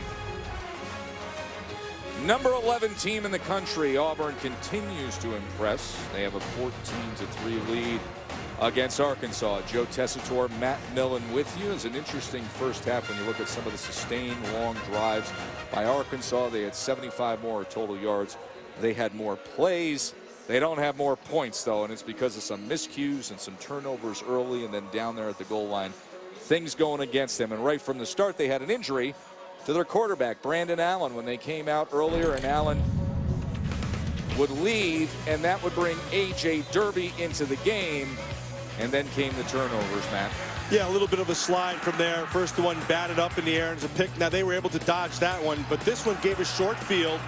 Number 11 team in the country, Auburn, continues to impress. They have a 14-3 lead against Arkansas. Joe Tessitore, Matt Millen with you. It's an interesting first half when you look at some of the sustained long drives by Arkansas. They had 75 more total yards. They had more plays. They don't have more points, though, and it's because of some miscues and some turnovers early and then down there at the goal line. Things going against them. And right from the start, they had an injury to their quarterback, Brandon Allen, when they came out earlier, and Allen would leave, and that would bring A.J. Derby into the game. And then came the turnovers, Matt. Yeah, a little bit of a slide from there. First one batted up in the air as a pick. Now they were able to dodge that one, but this one gave a short field,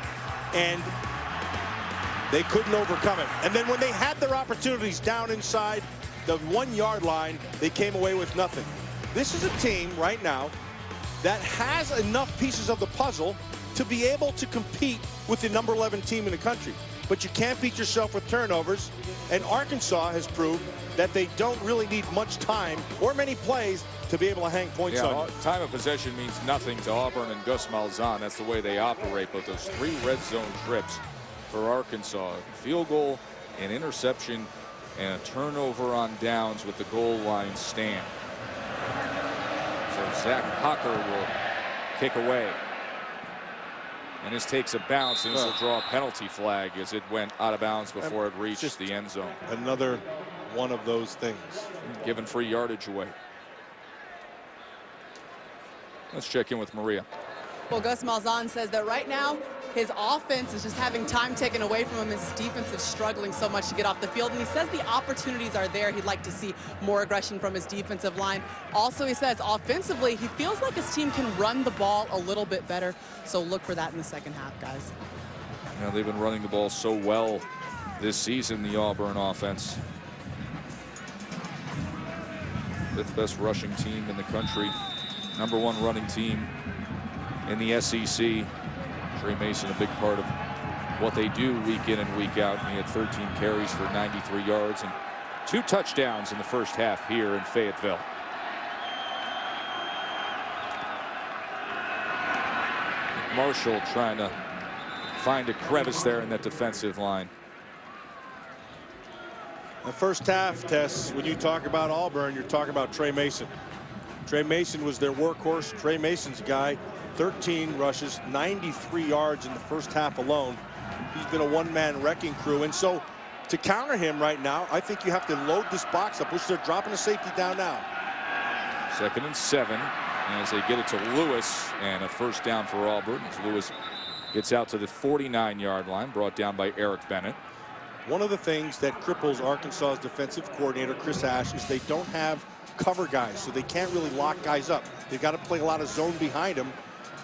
and they couldn't overcome it. And then when they had their opportunities down inside the 1-yard line, they came away with nothing. This is a team right now that has enough pieces of the puzzle to be able to compete with the number 11 team in the country. But you can't beat yourself with turnovers, and Arkansas has proved that they don't really need much time or many plays to be able to hang points on you. Time of possession means nothing to Auburn and Gus Malzahn. That's the way they operate. But those 3 red zone trips for Arkansas, field goal, an interception, and a turnover on downs with the goal line stand. So Zach Hocker will kick away. And this takes a bounce, and this will draw a penalty flag as it went out of bounds before it reached the end zone. Another one of those things. Giving free yardage away. Let's check in with Maria. Well, Gus Malzahn says that right now his offense is just having time taken away from him. His defense is struggling so much to get off the field, and he says the opportunities are there. He'd like to see more aggression from his defensive line. Also, he says offensively he feels like his team can run the ball a little bit better, so look for that in the second half, guys. Yeah, they've been running the ball so well this season, the Auburn offense. 5th best rushing team in the country. Number 1 running team in the SEC. Trey Mason, a big part of what they do week in and week out. He had 13 carries for 93 yards and 2 touchdowns in the first half here in Fayetteville. Marshall trying to find a crevice there in that defensive line. The first half, Tess, when you talk about Auburn, you're talking about Trey Mason. Trey Mason was their workhorse. Trey Mason's a guy, 13 rushes, 93 yards in the first half alone. He's been a one-man wrecking crew. And so to counter him right now, I think you have to load this box up, which they're dropping the safety down now. 2nd and 7 as they get it to Lewis, and a first down for Auburn as Lewis gets out to the 49-yard line, brought down by Eric Bennett. One of the things that cripples Arkansas's defensive coordinator, Chris Ash, is they don't have cover guys, so they can't really lock guys up. They've got to play a lot of zone behind them,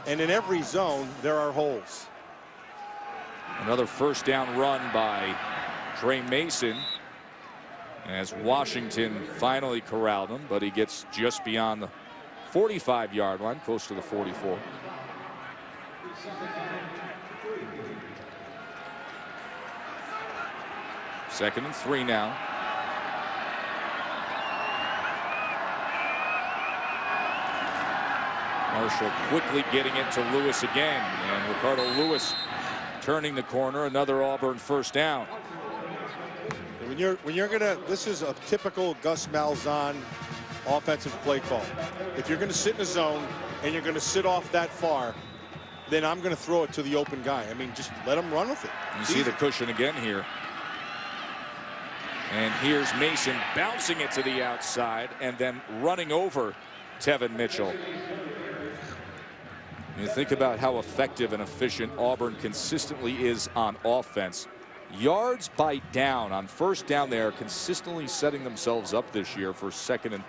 and in every zone there are holes. Another first down run by Trey Mason, as Washington finally corralled him, but he gets just beyond the 45-yard line, close to the 44. Second and 3 now. Marshall quickly getting it to Lewis again, and Ricardo Lewis turning the corner. Another Auburn first down. When you're gonna, this is a typical Gus Malzahn offensive play call. If you're gonna sit in a zone and you're gonna sit off that far, then I'm gonna throw it to the open guy. I mean, just let him run with it. You see the cushion again here. And here's Mason bouncing it to the outside and then running over Tevin Mitchell. You think about how effective and efficient Auburn consistently is on offense. Yards by down on first down, they are consistently setting themselves up this year for 2nd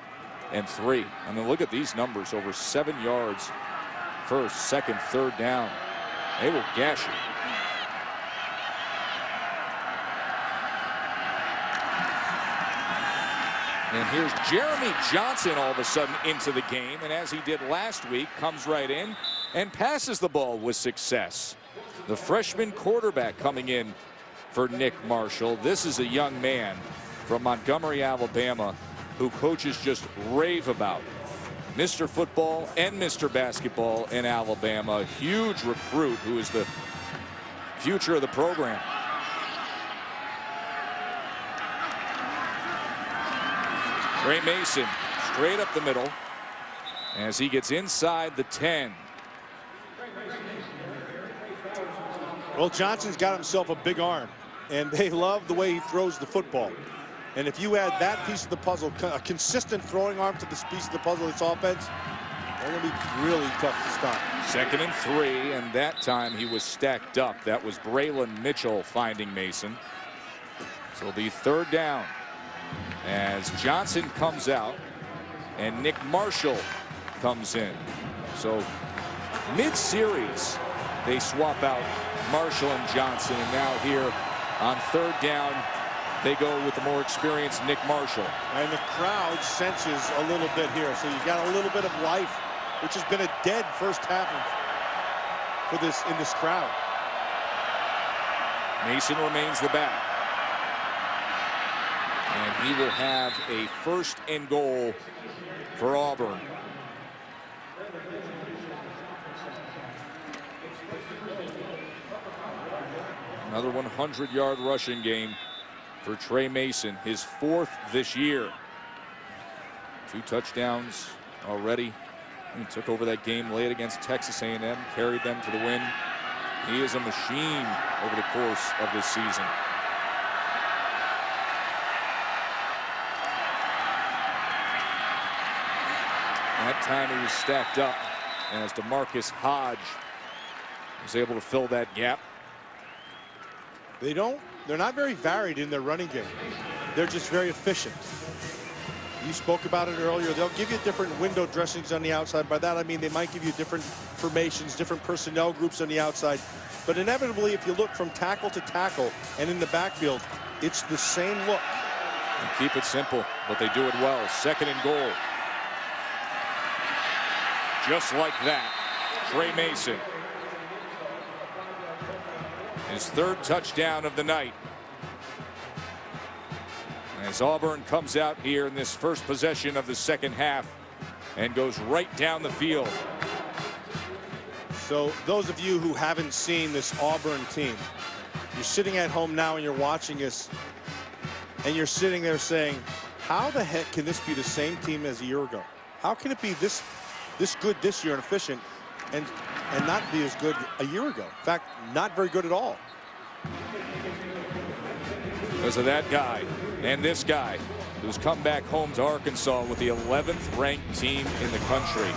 and 3. I mean, look at these numbers, over 7 yards first, 2nd, 3rd down. They will gash you. And here's Jeremy Johnson all of a sudden into the game, and as he did last week, comes right in and passes the ball with success. The freshman quarterback coming in for Nick Marshall. This is a young man from Montgomery, Alabama, who coaches just rave about. Mr. Football and Mr. Basketball in Alabama. A huge recruit who is the future of the program. Trey Mason straight up the middle as he gets inside the 10. Well, Johnson's got himself a big arm, and they love the way he throws the football. And if you add that piece of the puzzle, a consistent throwing arm to this piece of the puzzle, this offense, they're going to be really tough to stop. 2nd and 3, and that time he was stacked up. That was Braylon Mitchell finding Mason. So it'll be 3rd down as Johnson comes out and Nick Marshall comes in. So mid-series, they swap out Marshall and Johnson, and now here on 3rd down, they go with the more experienced Nick Marshall. And the crowd senses a little bit here, so you got a little bit of life, which has been a dead first half in this crowd. Mason remains the back, and he will have a 1st and goal for Auburn. Another 100-yard rushing game for Trey Mason, his 4th this year. 2 touchdowns already. He took over that game late against Texas A&M, carried them to the win. He is a machine over the course of this season. That time he was stacked up as DeMarcus Hodge was able to fill that gap. They're not very varied in their running game. They're just very efficient. You spoke about it earlier. They'll give you different window dressings on the outside. By that I mean they might give you different formations, different personnel groups on the outside. But inevitably, if you look from tackle to tackle and in the backfield, it's the same look. And keep it simple, but they do it well. 2nd and goal. Just like that, Trey Mason. His 3rd touchdown of the night. As Auburn comes out here in this first possession of the 2nd half and goes right down the field. So those of you who haven't seen this Auburn team, you're sitting at home now and you're watching this, and you're sitting there saying, how the heck can this be the same team as a year ago? How can it be this good this year and efficient and not be as good a year ago? In fact, not very good at all. Because of that guy and this guy who's come back home to Arkansas with the 11th ranked team in the country.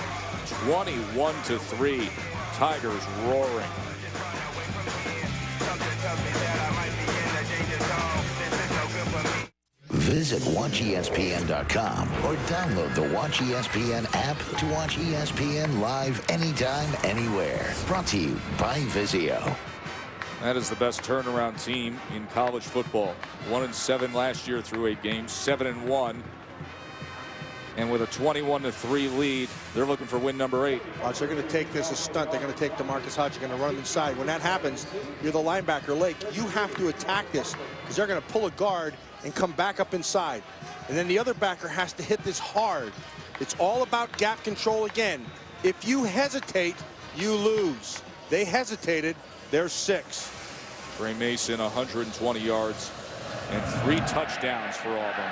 21-3. Tigers roaring. Visit WatchESPN.com or download the Watch ESPN app to watch ESPN live anytime, anywhere. Brought to you by Vizio. That is the best turnaround team in college football. 1-7 last year through 8 games, 7-1. And with a 21-3 lead, they're looking for win number 8. Watch, they're going to take this as a stunt. They're going to take DeMarcus Hodge. They're going to run inside. When that happens, you're the linebacker, Lake. You have to attack this because they're going to pull a guard and come back up inside. And then the other backer has to hit this hard. It's all about gap control again. If you hesitate, you lose. They hesitated. There's 6. Trey Mason, 120 yards and 3 touchdowns for Auburn.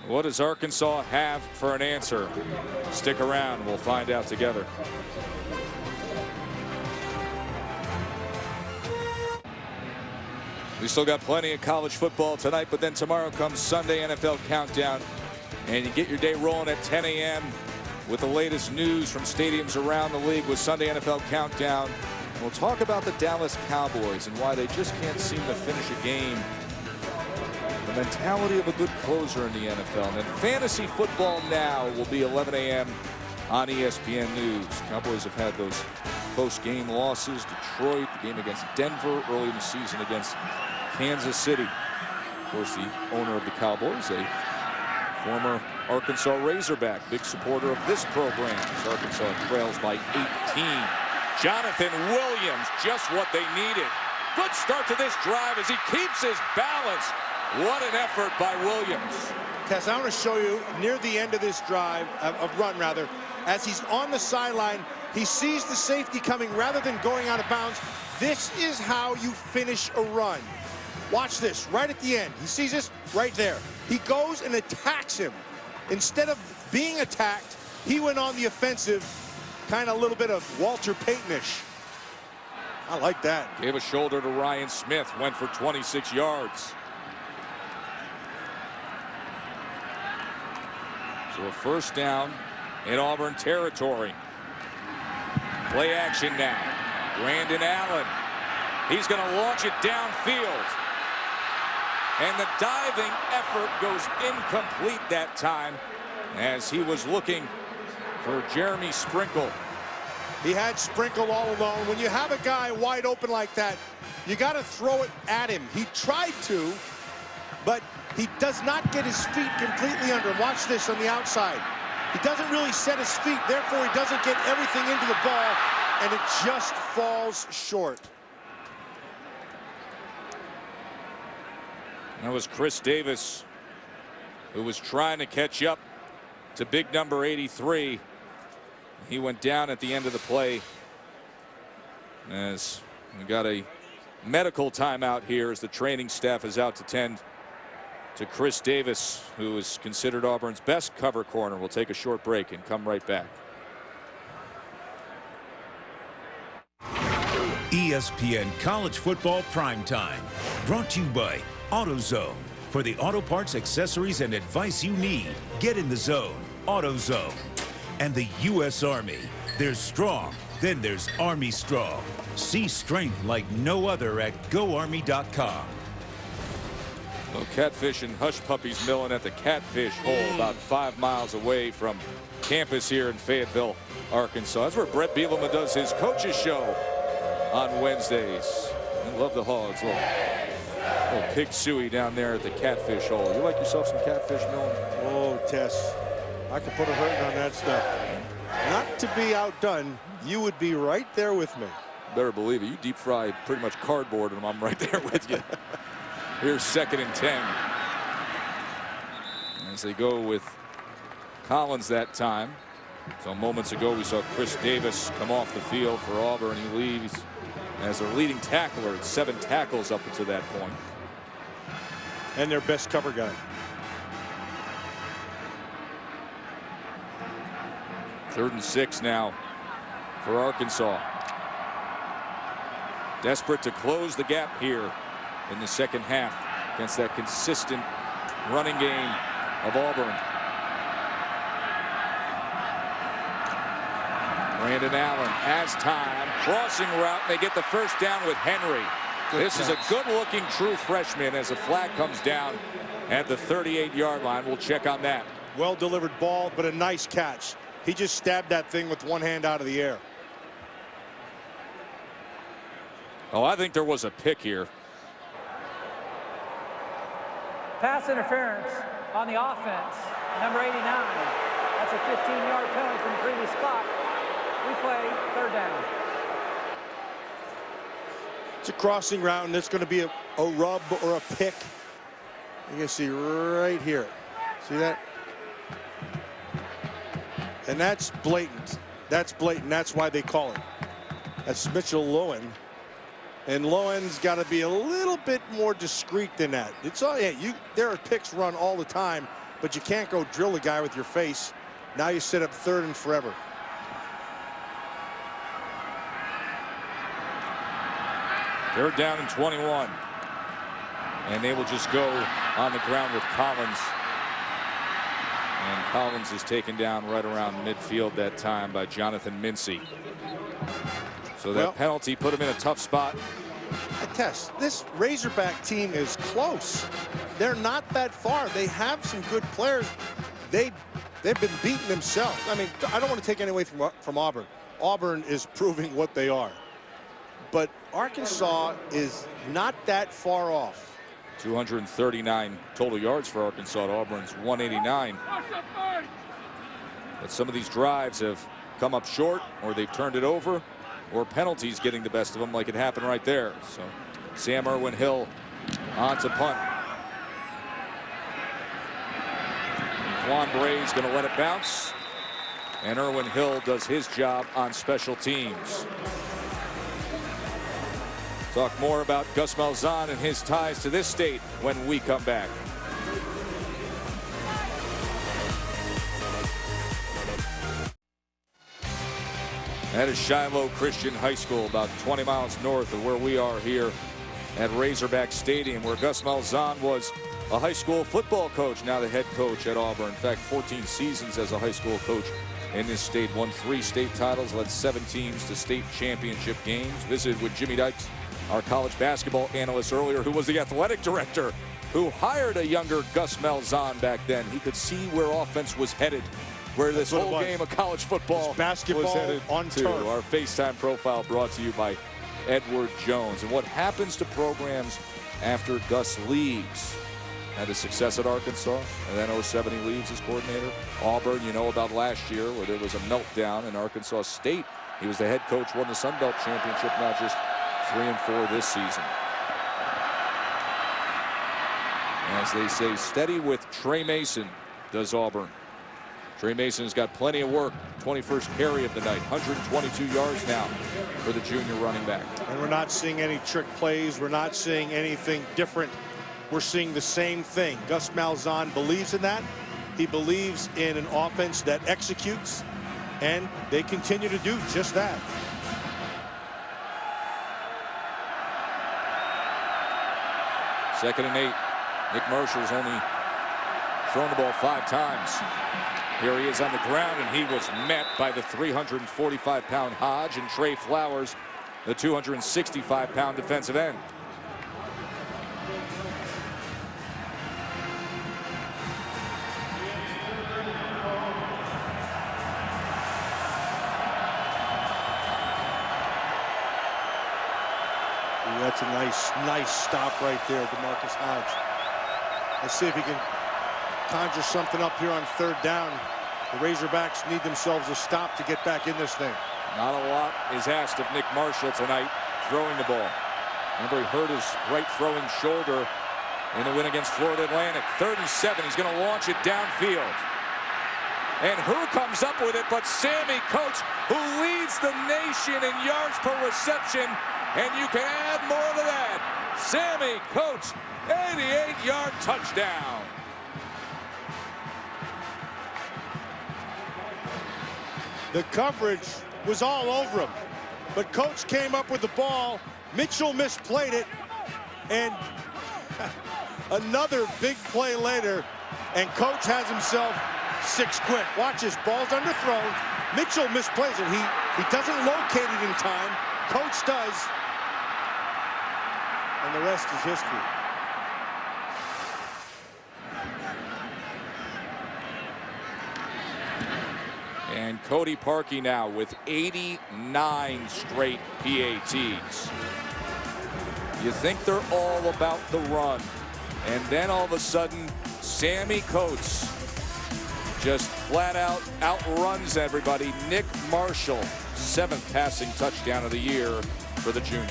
What does Arkansas have for an answer? Stick around. We'll find out together. We still got plenty of college football tonight, but then tomorrow comes Sunday NFL Countdown. And you get your day rolling at 10 a.m. with the latest news from stadiums around the league with Sunday NFL Countdown. We'll talk about the Dallas Cowboys and why they just can't seem to finish a game. The mentality of a good closer in the NFL. And then Fantasy Football Now will be 11 a.m. on ESPN News. Cowboys have had those post-game losses. Detroit, the game against Denver early in the season against Kansas City. Of course, the owner of the Cowboys, a former Arkansas Razorback, big supporter of this program. As Arkansas trails by 18. Jonathan Williams, just what they needed. Good start to this drive as he keeps his balance. What an effort by Williams. Tess, I want to show you near the end of this drive, run rather, as he's on the sideline, he sees the safety coming rather than going out of bounds. This is how you finish a run. Watch this, right at the end. He sees this right there. He goes and attacks him. Instead of being attacked, he went on the offensive, kind of a little bit of Walter Payton-ish. I like that. Gave a shoulder to Ryan Smith, went for 26 yards. So a first down in Auburn territory. Play action now. Brandon Allen. He's going to launch it downfield. And the diving effort goes incomplete that time as he was looking for Jeremy Sprinkle. He had Sprinkle all alone. When you have a guy wide open like that, you got to throw it at him. He tried to, but he does not get his feet completely under him. Watch this on the outside. He doesn't really set his feet, therefore he doesn't get everything into the ball, and it just falls short. That was Chris Davis, who was trying to catch up to big number 83. He went down at the end of the play as we got a medical timeout here as the training staff is out to tend to Chris Davis, who is considered Auburn's best cover corner. We'll take a short break and come right back. ESPN College Football Primetime, brought to you by AutoZone. For the auto parts, accessories, and advice you need, get in the zone. AutoZone. And the U.S. Army. There's strong, then there's Army Strong. See strength like no other at GoArmy.com. Well, catfish and hush puppies milling at the Catfish Hole about 5 miles away from campus here in Fayetteville, Arkansas. That's where Brett Bielema does his coaches show on Wednesdays. I love the hogs. Little pig suey down there at the Catfish Hole. You like yourself some catfish milling? Oh, Tess, I could put a hurting on that stuff. Not to be outdone, you would be right there with me. Better believe it. You deep fry pretty much cardboard and I'm right there with you. Here's 2nd and 10. As they go with Collins that time. So moments ago we saw Chris Davis come off the field for Auburn. He leaves as their leading tackler at 7 tackles up until that point. And their best cover guy. 3rd and 6 now for Arkansas. Desperate to close the gap here in the second half against that consistent running game of Auburn. Brandon Allen has time, crossing route, and they get the first down with Henry. This is a good-looking true freshman as a flag comes down at the 38-yard line. We'll check on that. Well-delivered ball, but a nice catch. He just stabbed that thing with one hand out of the air. Oh, I think there was a pick here. Pass interference on the offense, number 89. That's a 15-yard penalty from the previous spot. We play third down. It's a crossing route, and it's going to be a rub or a pick. You can see right here. See that? And that's blatant. That's blatant. That's why they call it. That's Mitchell Lowen. And Lowen's got to be a little bit more discreet than that. It's all, yeah, there are picks run all the time, but you can't go drill a guy with your face. Now you set up third and forever. They're down in 21. And they will just go on the ground with Collins. And Collins is taken down right around midfield that time by Jonathan Mincy. So that penalty put him in a tough spot. Tess, this Razorback team is close. They're not that far. They have some good players. They've been beating themselves. I mean, I don't want to take any away from Auburn. Auburn is proving what they are. But Arkansas is not that far off. 239 total yards for Arkansas. Auburn's 189. But some of these drives have come up short, or they've turned it over, or penalties getting the best of them, like it happened right there. So Sam Irwin-Hill on to punt. Quan Bray's going to let it bounce, and Irwin-Hill does his job on special teams. Talk more about Gus Malzahn and his ties to this state when we come back. That is Shiloh Christian High School, about 20 miles north of where we are here at Razorback Stadium, where Gus Malzahn was a high school football coach, now the head coach at Auburn. In fact, 14 seasons as a high school coach in this state, won 3 state titles, led 7 teams to state championship games. Visited with Jimmy Dykes, our college basketball analyst earlier, who was the athletic director, who hired a younger Gus Malzahn back then. He could see where offense was headed, where this whole game of college football basketball was headed on to. turf. Our FaceTime profile brought to you by Edward Jones. And what happens to programs after Gus leaves? Had his success at Arkansas, and then 07 he leaves as coordinator. Auburn, you know about last year, where there was a meltdown in Arkansas State. He was the head coach, won the Sun Belt Championship, now just 3-4 this season. As they say, steady with Trey Mason, does Auburn. Trey Mason's got plenty of work. 21st carry of the night, 122 yards now for the junior running back. And we're not seeing any trick plays. We're not seeing anything different. We're seeing the same thing. Gus Malzahn believes in that. He believes in an offense that executes, and they continue to do just that. Second and 8. Nick Marshall's only thrown the ball 5 times. Here he is on the ground, and he was met by the 345-pound Hodge and Trey Flowers, the 265-pound defensive end. That's a nice stop right there, DeMarcus Hodge. Let's see if he can conjure something up here on third down. The Razorbacks need themselves a stop to get back in this thing. Not a lot is asked of Nick Marshall tonight throwing the ball. Remember, he hurt his right throwing shoulder in the win against Florida Atlantic. 37, he's going to launch it downfield. And who comes up with it but Sammy Coates, who leads the nation in yards per reception. And you can add more to that. Sammy Coates, 88-yard touchdown. The coverage was all over him, but Coates came up with the ball. Mitchell misplayed it, and another big play later, and Coates has himself 6 quick. Watch this, ball's underthrown. Mitchell misplays it. He doesn't locate it in time. Coates does. And the rest is history. And Cody Parkey now with 89 straight PATs. You think they're all about the run. And then all of a sudden, Sammy Coates just flat out outruns everybody. Nick Marshall, 7th passing touchdown of the year for the junior.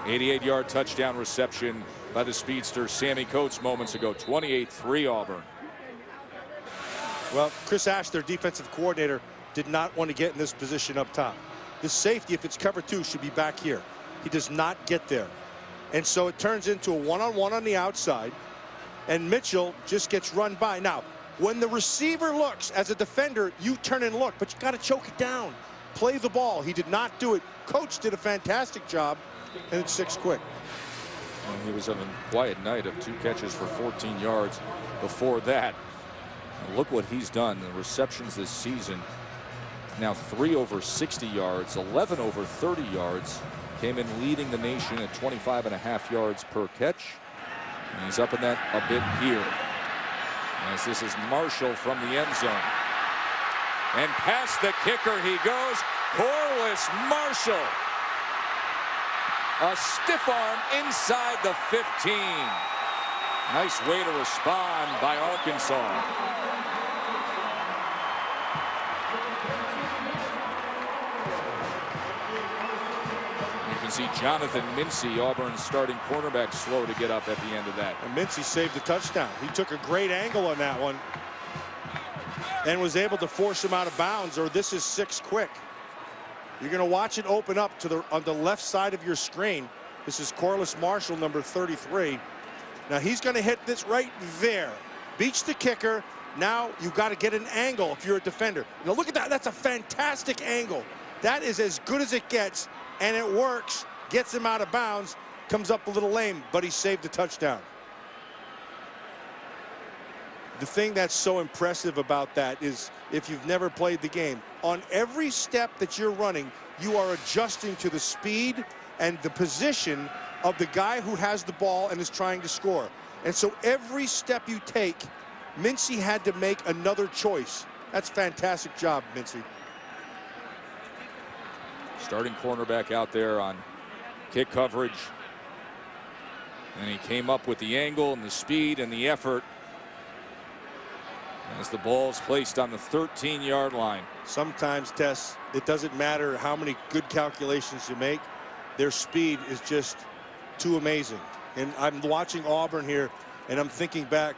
'88-yard touchdown reception by the speedster Sammy Coates moments ago. 28-3 Auburn. Well, Chris Ash, their defensive coordinator, did not want to get in this position up top. The safety, if it's cover 2, should be back here. He does not get there. And so it turns into a one-on-one on the outside, and Mitchell just gets run by. Now, when the receiver looks, as a defender, you turn and look, but you got to choke it down. Play the ball. He did not do it. Coach did a fantastic job, and it's 6 quick. And he was having a quiet night of 2 catches for 14 yards before that. And look what he's done. The receptions this season, now 3 over 60 yards, 11 over 30 yards. Came in leading the nation at 25.5 yards per catch. And he's up in that a bit here. As this is Marshall from the end zone. And past the kicker he goes. Corliss Marshall. A stiff arm inside the 15. Nice way to respond by Arkansas. See Jonathan Mincy, Auburn's starting cornerback, slow to get up at the end of that. And Mincy saved the touchdown. He took a great angle on that one and was able to force him out of bounds, or this is 6 quick. You're going to watch it open up to on the left side of your screen. This is Corliss Marshall, number 33. Now he's going to hit this right there. Beats the kicker. Now you've got to get an angle if you're a defender. Now look at that. That's a fantastic angle. That is as good as it gets. And it works, gets him out of bounds, comes up a little lame, but he saved the touchdown. The thing that's so impressive about that is, if you've never played the game, on every step that you're running, you are adjusting to the speed and the position of the guy who has the ball and is trying to score. And so every step you take, Mincy had to make another choice. That's a fantastic job, Mincy. Starting cornerback out there on kick coverage. And he came up with the angle and the speed and the effort as the ball is placed on the 13-yard line. Sometimes, Tess, it doesn't matter how many good calculations you make. Their speed is just too amazing. And I'm watching Auburn here, and I'm thinking back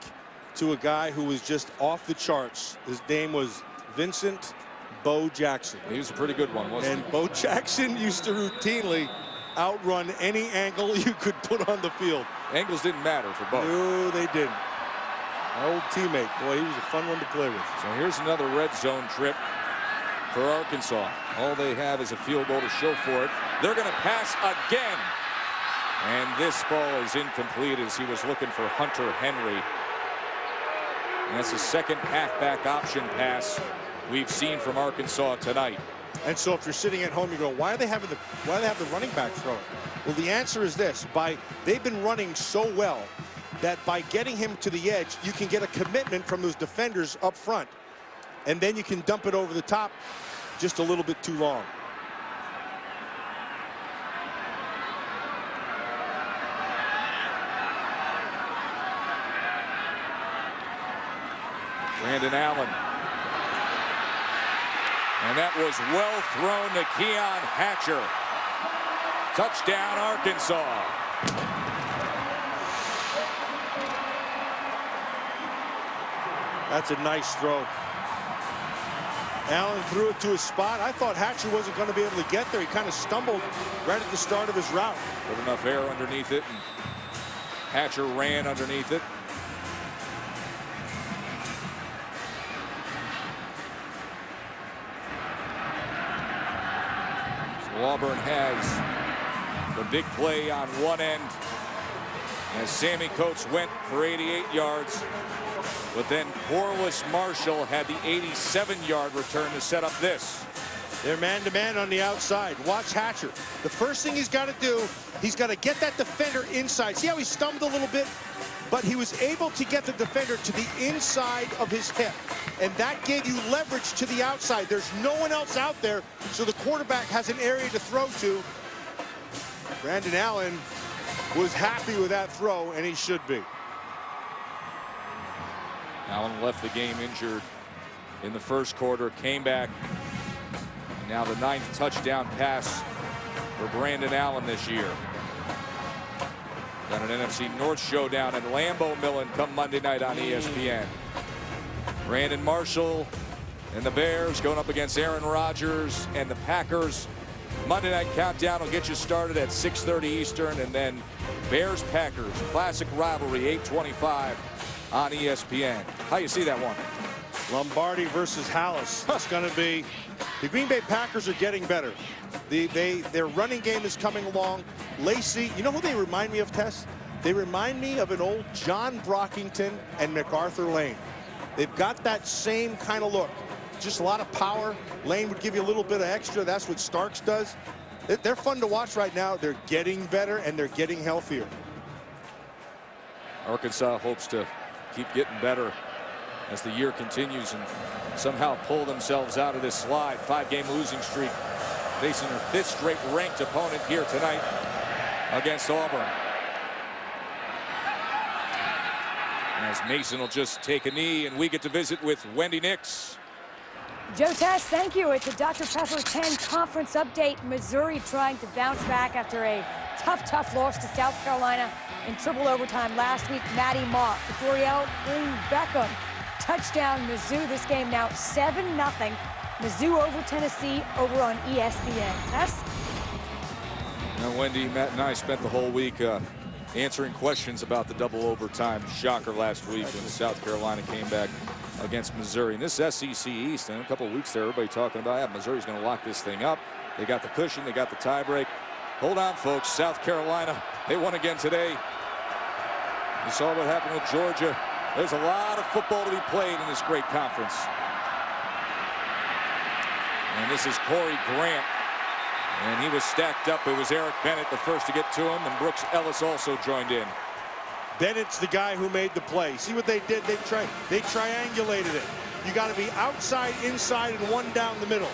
to a guy who was just off the charts. His name was Vincent Bo Jackson. He was a pretty good one, wasn't he? And Bo Jackson used to routinely outrun any angle you could put on the field. Angles didn't matter for Bo. No, they didn't. My old teammate, boy, he was a fun one to play with. So here's another red zone trip for Arkansas. All they have is a field goal to show for it. They're going to pass again. And this ball is incomplete as he was looking for Hunter Henry. And that's the second halfback option pass we've seen from Arkansas tonight. And so if you're sitting at home, you go, why do they have the running back throw it? Well, the answer is this: they've been running so well that by getting him to the edge, you can get a commitment from those defenders up front, and then you can dump it over the top just a little bit too long. Brandon Allen. And that was well thrown to Keon Hatcher. Touchdown, Arkansas. That's a nice throw. Allen threw it to a spot. I thought Hatcher wasn't going to be able to get there. He kind of stumbled right at the start of his route. Put enough air underneath it, and Hatcher ran underneath it. Auburn has the big play on one end as Sammy Coates went for 88 yards. But then Corliss Marshall had the 87-yard return to set up this. They're man-to-man on the outside. Watch Hatcher. The first thing he's got to do, he's got to get that defender inside. See how he stumbled a little bit? but he was able to get the defender to the inside of his hip, and that gave you leverage to the outside. There's no one else out there, so the quarterback has an area to throw to. Brandon Allen was happy with that throw, and he should be. Allen left the game injured in the first quarter, came back, and now the 9th touchdown pass for Brandon Allen this year. Got an NFC North showdown at Lambeau Millen come Monday night on ESPN. Brandon Marshall and the Bears going up against Aaron Rodgers and the Packers. Monday night countdown will get you started at 6:30 Eastern, and then Bears-Packers, classic rivalry, 8:25 on ESPN. How you see that one? Lombardi versus Hallis. It's going to be, the Green Bay Packers are getting better. Their running game is coming along. Lacey, you know who they remind me of, Tess? They remind me of an old John Brockington and MacArthur Lane. They've got that same kind of look. Just a lot of power. Lane would give you a little bit of extra. That's what Starks does. They're fun to watch right now. They're getting better, and they're getting healthier. Arkansas hopes to keep getting better as the year continues and somehow pull themselves out of this slide. 5-game losing streak, facing their 5th straight ranked opponent here tonight against Auburn. As Mason will just take a knee, and we get to visit with Wendy Nix. Joe Tess, thank you. It's a Dr. Pepper 10 conference update. Missouri trying to bounce back after a tough loss to South Carolina in triple overtime last week. Maddie Mock, Doriel Green Beckham, touchdown Mizzou. This game now 7-0. Mizzou over Tennessee over on ESPN. Tess? Now, Wendy, Matt and I spent the whole week answering questions about the double overtime shocker last week when South Carolina came back against Missouri. And this SEC East, and a couple of weeks there, everybody talking about, yeah, Missouri's going to lock this thing up. They got the cushion, they got the tiebreak. Hold on, folks. South Carolina, they won again today. You saw what happened with Georgia. There's a lot of football to be played in this great conference. And this is Corey Grant. And he was stacked up. It was Eric Bennett the first to get to him, and Brooks Ellis also joined in. Bennett's the guy who made the play. See what they did? They triangulated it. You got to be outside, inside, and one down the middle.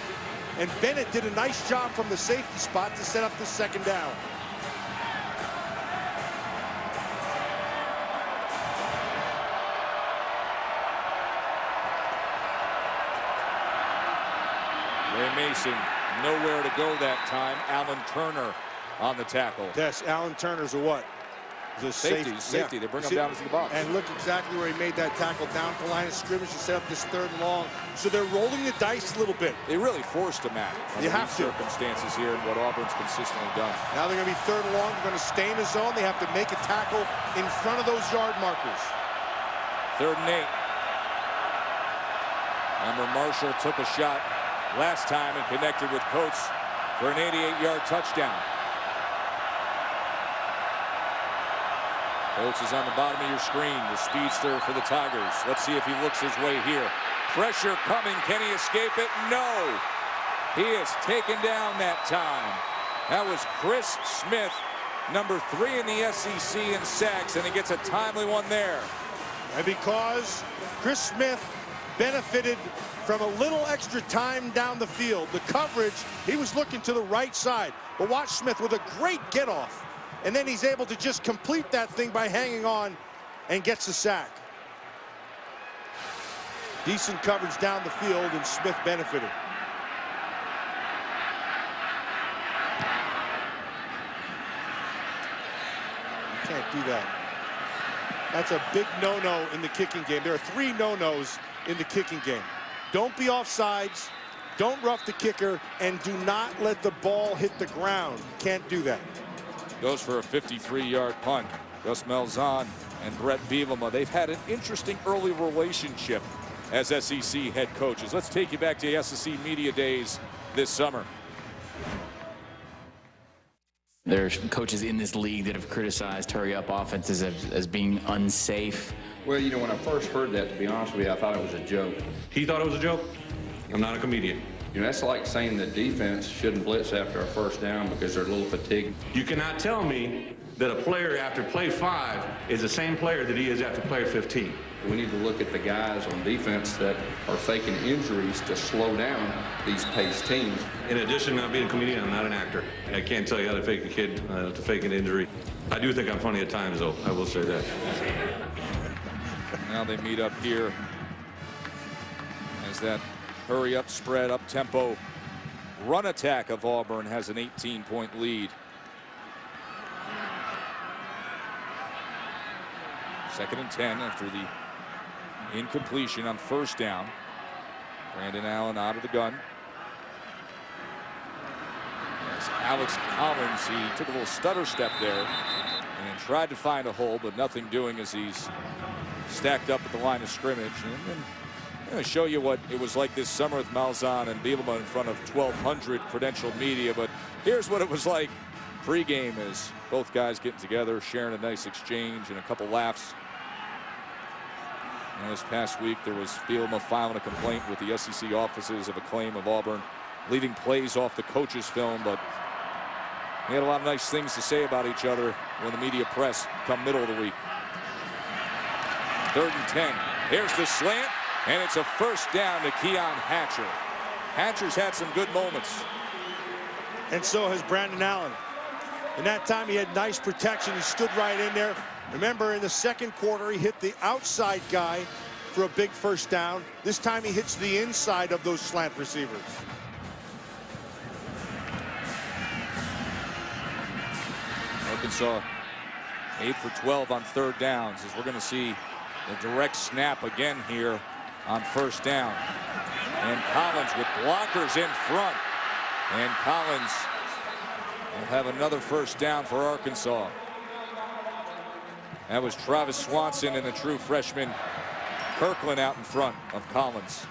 And Bennett did a nice job from the safety spot to set up the second down. Ray Mason nowhere to go that time. Alan Turner on the tackle. Yes, Alan Turner's a what? The safety. Yeah. They bring him down to the box. And look exactly where he made that tackle, down to the line of scrimmage to set up this 3rd and long. So they're rolling the dice a little bit. They really forced him out. You have to. Circumstances here and what Auburn's consistently done. Now they're going to be 3rd and long. They're going to stay in the zone. They have to make a tackle in front of those yard markers. 3rd and 8. Remember, Marshall took a shot last time and connected with Coates for an 88-yard touchdown. Coates is on the bottom of your screen, the speedster for the Tigers. Let's see if he looks his way here. Pressure coming. Can he escape it? No. He is taken down that time. That was Chris Smith, number 3 in the SEC in sacks, and he gets a timely one there. And because Chris Smith benefited from a little extra time down the field, the coverage, he was looking to the right side. But watch Smith with a great get-off. And then he's able to just complete that thing by hanging on and gets the sack. Decent coverage down the field, and Smith benefited. You can't do that. That's a big no-no in the kicking game. There are 3 no-nos in the kicking game. Don't be offsides, don't rough the kicker, and do not let the ball hit the ground. You can't do that. Goes for a 53-yard punt. Gus Malzahn and Brett Bielema, they've had an interesting early relationship as SEC head coaches. Let's take you back to SEC Media Days this summer. There's coaches in this league that have criticized hurry-up offenses as being unsafe. Well, you know, when I first heard that, to be honest with you, I thought it was a joke. He thought it was a joke? I'm not a comedian. You know, that's like saying the defense shouldn't blitz after a first down because they're a little fatigued. You cannot tell me that a player after play 5 is the same player that he is after play 15. We need to look at the guys on defense that are faking injuries to slow down these pace teams. In addition to not being a comedian, I'm not an actor. I can't tell you how to fake a kid to fake an injury. I do think I'm funny at times, though. I will say that. Now they meet up here as that hurry-up, spread, up-tempo run attack of Auburn has an 18-point lead. Second and 10 after the incompletion on first down. Brandon Allen out of the gun. As Alex Collins, he took a little stutter step there and then tried to find a hole, but nothing doing as he's stacked up at the line of scrimmage. And I'm going to show you what it was like this summer with Malzahn and Bielema in front of 1,200 credentialed media, but here's what it was like pregame as both guys getting together, sharing a nice exchange and a couple laughs. And this past week, there was Bielema filing a complaint with the SEC offices of a claim of Auburn leaving plays off the coach's film, but they had a lot of nice things to say about each other when the media press come middle of the week. 3rd and 10. Here's the slant, and it's a first down to Keon Hatcher. Hatcher's had some good moments. And so has Brandon Allen. In that time, he had nice protection. He stood right in there. Remember, in the second quarter, he hit the outside guy for a big first down. This time, he hits the inside of those slant receivers. Arkansas 8 for 12 on 3rd downs as we're going to see the direct snap again here on first down. And Collins with blockers in front. And Collins will have another first down for Arkansas. That was Travis Swanson and the true freshman Kirkland out in front of Collins.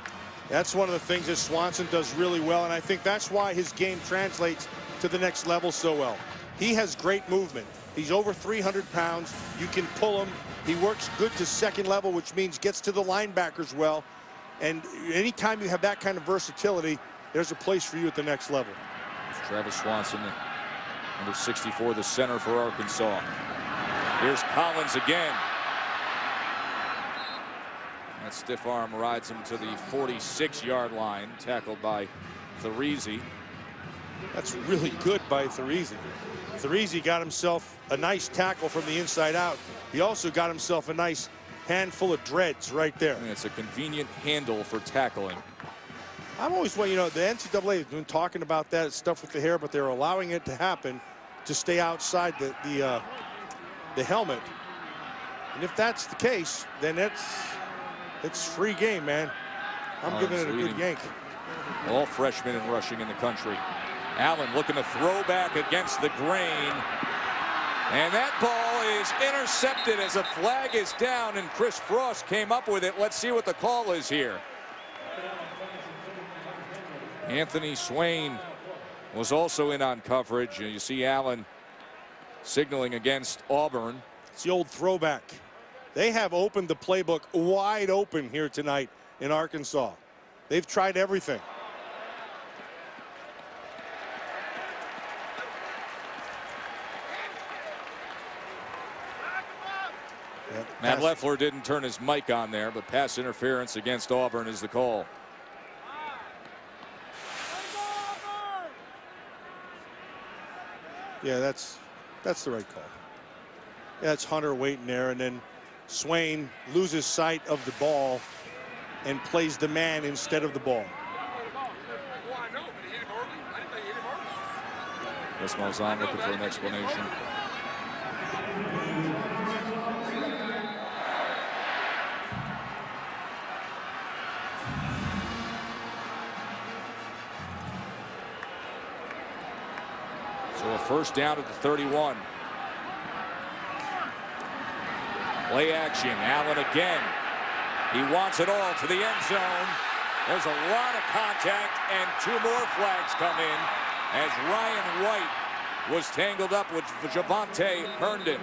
That's one of the things that Swanson does really well, and I think that's why his game translates to the next level so well. He has great movement. He's over 300 pounds. You can pull him. He works good to second level, which means gets to the linebackers well. And anytime you have that kind of versatility, there's a place for you at the next level. It's Travis Swanson, number 64, the center for Arkansas. Here's Collins again. That stiff arm rides him to the 46-yard line, tackled by Therizi. That's really good by Therizi. Therizi got himself a nice tackle from the inside out. He also got himself a nice handful of dreads right there. And it's a convenient handle for tackling. I'm always, well, you know, the NCAA has been talking about that stuff with the hair, but they're allowing it to happen to stay outside the helmet. And if that's the case, then it's free game, man. I'm giving it a good yank. All freshmen in rushing in the country. Allen looking to throw back against the grain. And that ball is intercepted as a flag is down, and Chris Frost came up with it. Let's see what the call is here. Anthony Swain was also in on coverage. And you see Allen signaling against Auburn. It's the old throwback. They have opened the playbook wide open here tonight in Arkansas. They've tried everything. Matt Leffler didn't turn his mic on there, but pass interference against Auburn is the call. Yeah, that's the right call. Yeah, it's Hunter waiting there, and then Swain loses sight of the ball and plays the man instead of the ball. Gus Malzahn looking for an explanation. So a first down at the 31. Play action. Allen again. He wants it all to the end zone. There's a lot of contact, and 2 more flags come in as Ryan White was tangled up with Javonte Herndon.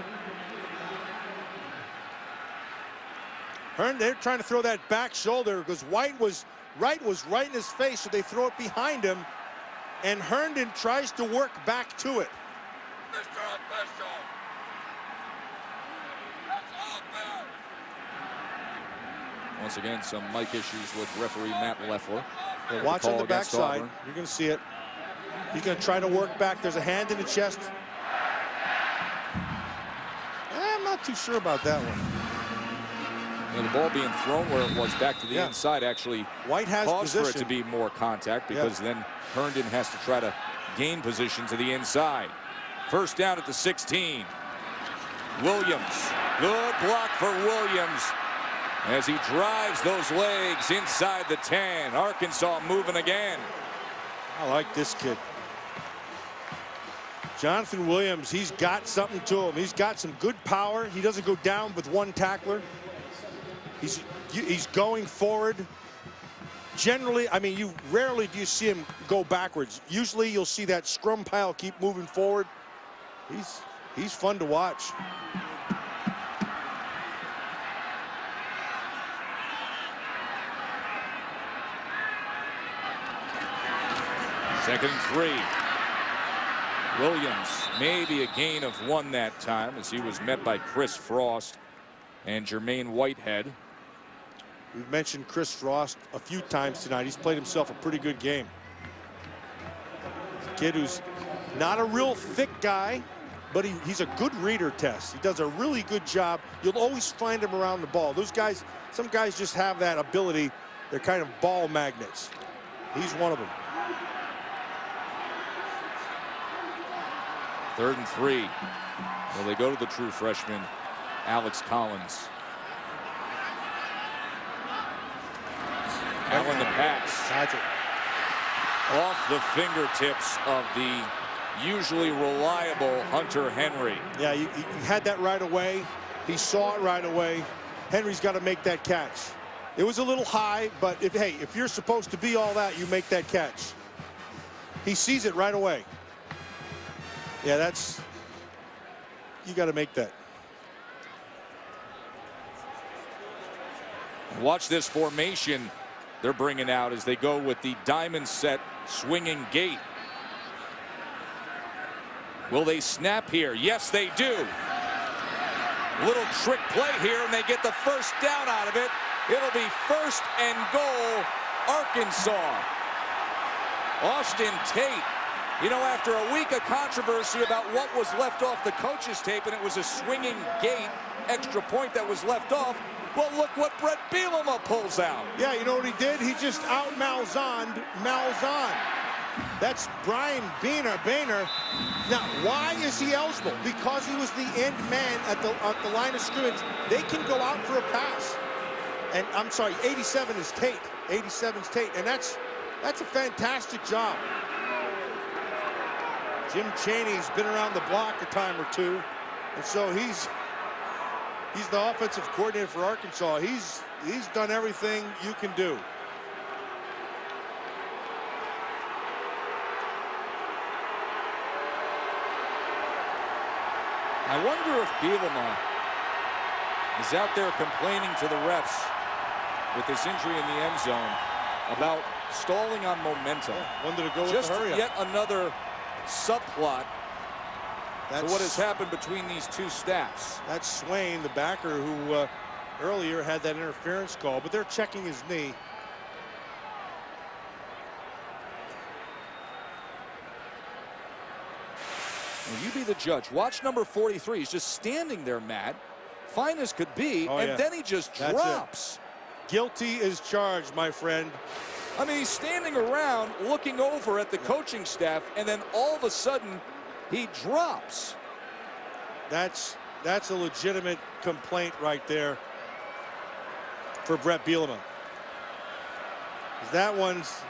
They're trying to throw that back shoulder because White was Wright was right in his face, so they throw it behind him, and Herndon tries to work back to it. Once again, some mic issues with referee Matt Leffler. Watch on the backside. You're going to see it. He's going to try to work back. There's a hand in the chest. I'm not too sure about that one. And the ball being thrown where it was back to the inside actually White has caused position for it to be more contact, because then Herndon has to try to gain position to the inside. First down at the 16. Williams. Good block for Williams as he drives those legs inside the 10. Arkansas moving again. I like this kid. Jonathan Williams, he's got something to him. He's got some good power. He doesn't go down with one tackler. He's going forward. Generally, I mean, you rarely do you see him go backwards. Usually you'll see that scrum pile keep moving forward. He's fun to watch. Second and 3. Williams, maybe a gain of 1 that time, as he was met by Chris Frost and Jermaine Whitehead. We've mentioned Chris Frost a few times tonight. He's played himself a pretty good game. He's a kid who's not a real thick guy, but he's a good reader test. He does a really good job. You'll always find him around the ball. Those guys, some guys just have that ability. They're kind of ball magnets. He's one of them. Third and 3. Well, they go to the true freshman, Alex Collins. Allen the pass. Off the fingertips of the usually reliable Hunter Henry. Yeah, he had that right away. He saw it right away. Henry's got to make that catch. It was a little high, but if you're supposed to be all that, you make that catch. He sees it right away. Yeah, you got to make that. Watch this formation they're bringing out as they go with the diamond set swinging gate. Will they snap here? Yes, they do. Little trick play here, and they get the first down out of it. It'll be 1st and goal, Arkansas. Austin Tate. You know, after a week of controversy about what was left off the coach's tape, and it was a swinging gate extra point that was left off, well, look what Brett Bielema pulls out. Yeah, you know what he did? He just out-Malzoned Malzahn. That's Brian Boehner. Now, why is he eligible? Because he was the end man at the line of scrimmage. They can go out for a pass. And I'm sorry, 87 is Tate. 87's Tate, and that's a fantastic job. Jim Chaney's been around the block a time or two, and so he's the offensive coordinator for Arkansas. He's done everything you can do. I wonder if Bielema is out there complaining to the refs with this injury in the end zone about stalling on momentum. Yeah, wanted to go just with the hurry up. Yet another subplot to what has happened between these two staffs. That's Swain, the backer, who earlier had that interference call, but they're checking his knee. Well, you be the judge. Watch number 43. He's just standing there, Matt, fine as could be, and then he just drops. Guilty is charged, my friend. I mean, he's standing around looking over at the coaching staff, and then all of a sudden he drops. That's a legitimate complaint right there for Brett Bielema. That one's...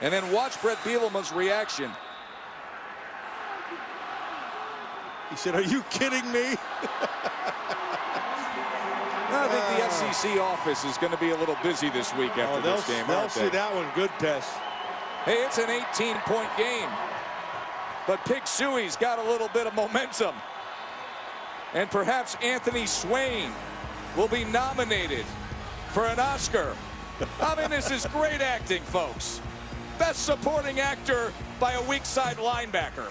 And then watch Brett Bielema's reaction. He said, "Are you kidding me?" I think the SEC office is going to be a little busy this week after this game. They'll see that one. Good test. Hey, it's an 18-point game. But Pig Suey's got a little bit of momentum. And perhaps Anthony Swain will be nominated for an Oscar I mean, this is great acting, folks. Best supporting actor by a weak side linebacker.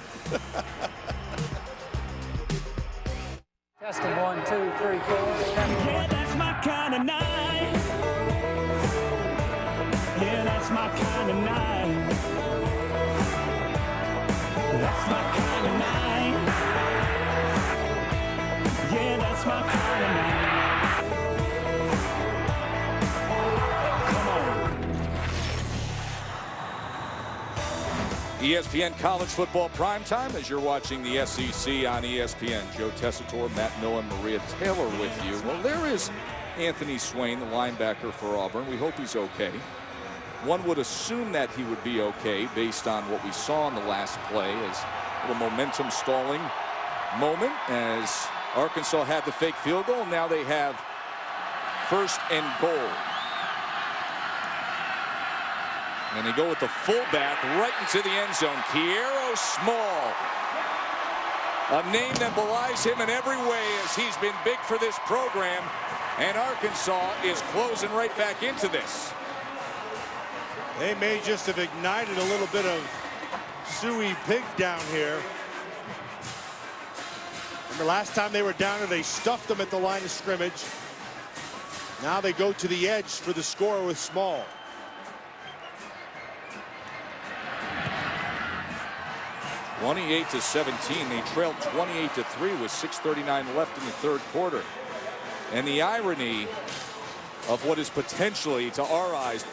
Testing 1, 2, 3, 4. Yeah, that's my kind of night. Yeah, that's my kind of night. That's my kind of night. Yeah, that's my kind of night. Come on. ESPN College Football Primetime as you're watching the SEC on ESPN. Joe Tessitore, Matt Millen, Maria Taylor with you. Well, there is Anthony Swain, the linebacker for Auburn. We hope he's okay. One would assume that he would be okay based on what we saw in the last play, as a little momentum stalling moment as Arkansas had the fake field goal. Now they have 1st and goal. And they go with the fullback right into the end zone. Kiero Small. A name that belies him in every way as he's been big for this program. And Arkansas is closing right back into this. They may just have ignited a little bit of suey pig down here. Remember last time they were down there, they stuffed them at the line of scrimmage. Now they go to the edge for the score with Small. (28-17). They trailed 28-3 with 6:39 left in the 3rd quarter. And the irony of what is potentially, to our eyes,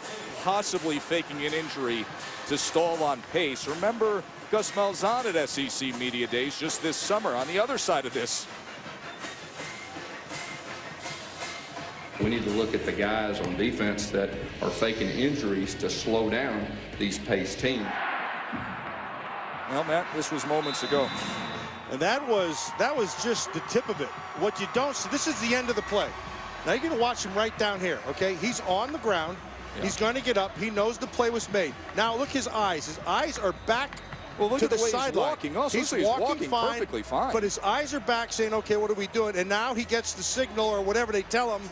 possibly faking an injury to stall on pace. Remember Gus Malzahn at SEC Media Days just this summer on the other side of this. We need to look at the guys on defense that are faking injuries to slow down these pace teams. Well, Matt, this was moments ago. And that was just the tip of it. What you don't see, this is the end of the play. Now you're going to watch him right down here, okay? He's on the ground. Yeah. He's going to get up. He knows the play was made. Now look his eyes. His eyes are back look to at the the way sideline. He's walking. Also, he's walking fine, perfectly fine. But his eyes are back saying, okay, what are we doing? And now he gets the signal or whatever they tell him.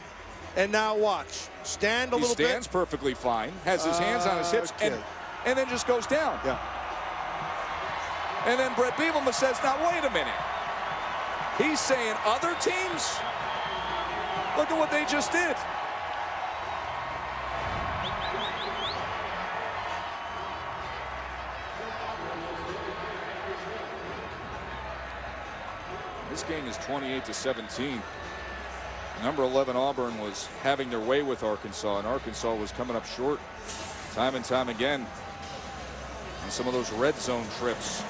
And now watch. Stand a little bit. He stands perfectly fine. Has his hands on his hips. Okay. And then just goes down. Yeah. And then Brett Bielema says, now wait a minute. He's saying other teams? Look at what they just did. This game is 28-17. Number 11 Auburn was having their way with Arkansas, and Arkansas was coming up short time and time again on some of those red zone trips.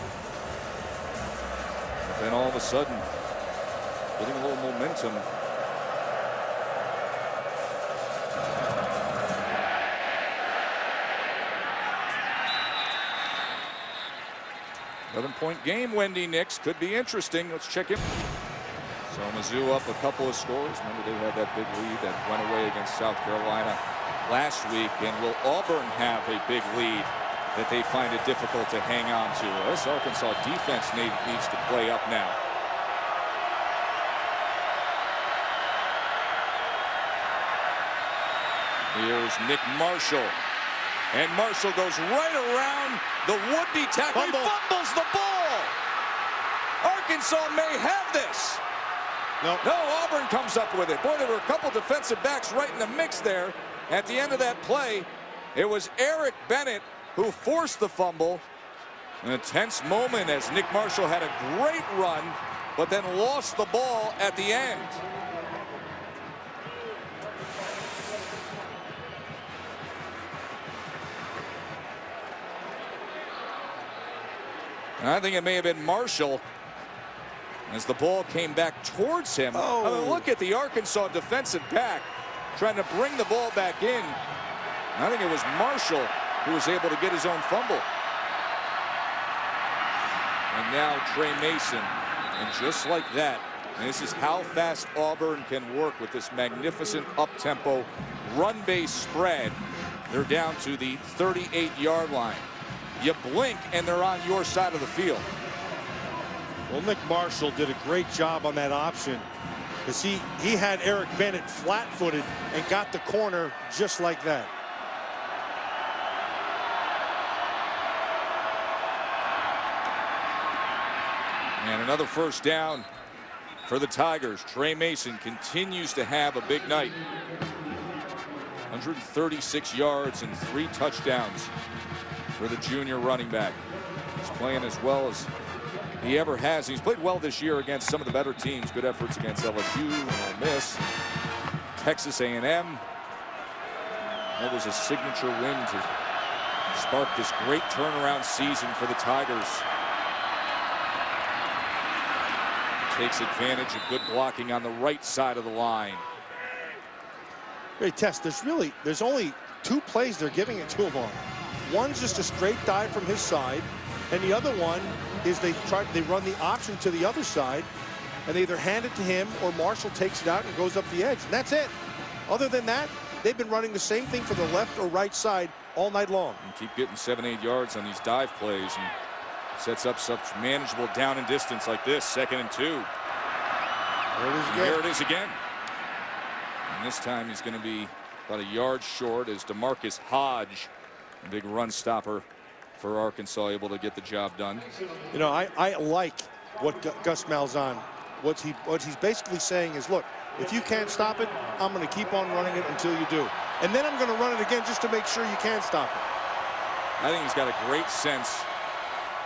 But then all of a sudden, getting a little momentum. Point game. Wendy Nix could be interesting. Let's check him. So Mizzou up a couple of scores. Remember they had that big lead that went away against South Carolina last week. And will Auburn have a big lead that they find it difficult to hang on to? This Arkansas defense needs to play up now. Here's Nick Marshall. And Marshall goes right around the would-be tackle. He fumbles the ball. Arkansas may have this. No, Auburn comes up with it. Boy, there were a couple defensive backs right in the mix there. At the end of that play, it was Eric Bennett who forced the fumble. An intense moment as Nick Marshall had a great run, but then lost the ball at the end. I think it may have been Marshall as the ball came back towards him. Oh. I mean, look at the Arkansas defensive back trying to bring the ball back in. I think it was Marshall who was able to get his own fumble. And now Trey Mason. And just like that, and this is how fast Auburn can work with this magnificent up-tempo run-based spread. They're down to the 38-yard line. You blink and they're on your side of the field. Well, Nick Marshall did a great job on that option because he had Eric Bennett flat-footed and got the corner just like that. And another first down for the Tigers. Trey Mason continues to have a big night. 136 yards and 3 touchdowns for the junior running back. He's playing as well as he ever has. He's played well this year against some of the better teams. Good efforts against LSU and Ole Miss, Texas A&M. That was a signature win to spark this great turnaround season for the Tigers. Takes advantage of good blocking on the right side of the line. Great test. There's only 2 plays they're giving it to him on. One's just a straight dive from his side, and the other one is they run the option to the other side, and they either hand it to him or Marshall takes it out and goes up the edge, and that's it. Other than that, they've been running the same thing for the left or right side all night long. And keep getting 7-8 yards on these dive plays, and sets up such manageable down and distance like this. 2nd and 2. There it is again. And this time he's going to be about a yard short as DeMarcus Hodge, a big run stopper for Arkansas, able to get the job done. You know, I like what Gus Malzahn, what he's basically saying is, look, if you can't stop it, I'm going to keep on running it until you do. And then I'm going to run it again just to make sure you can't stop it. I think he's got a great sense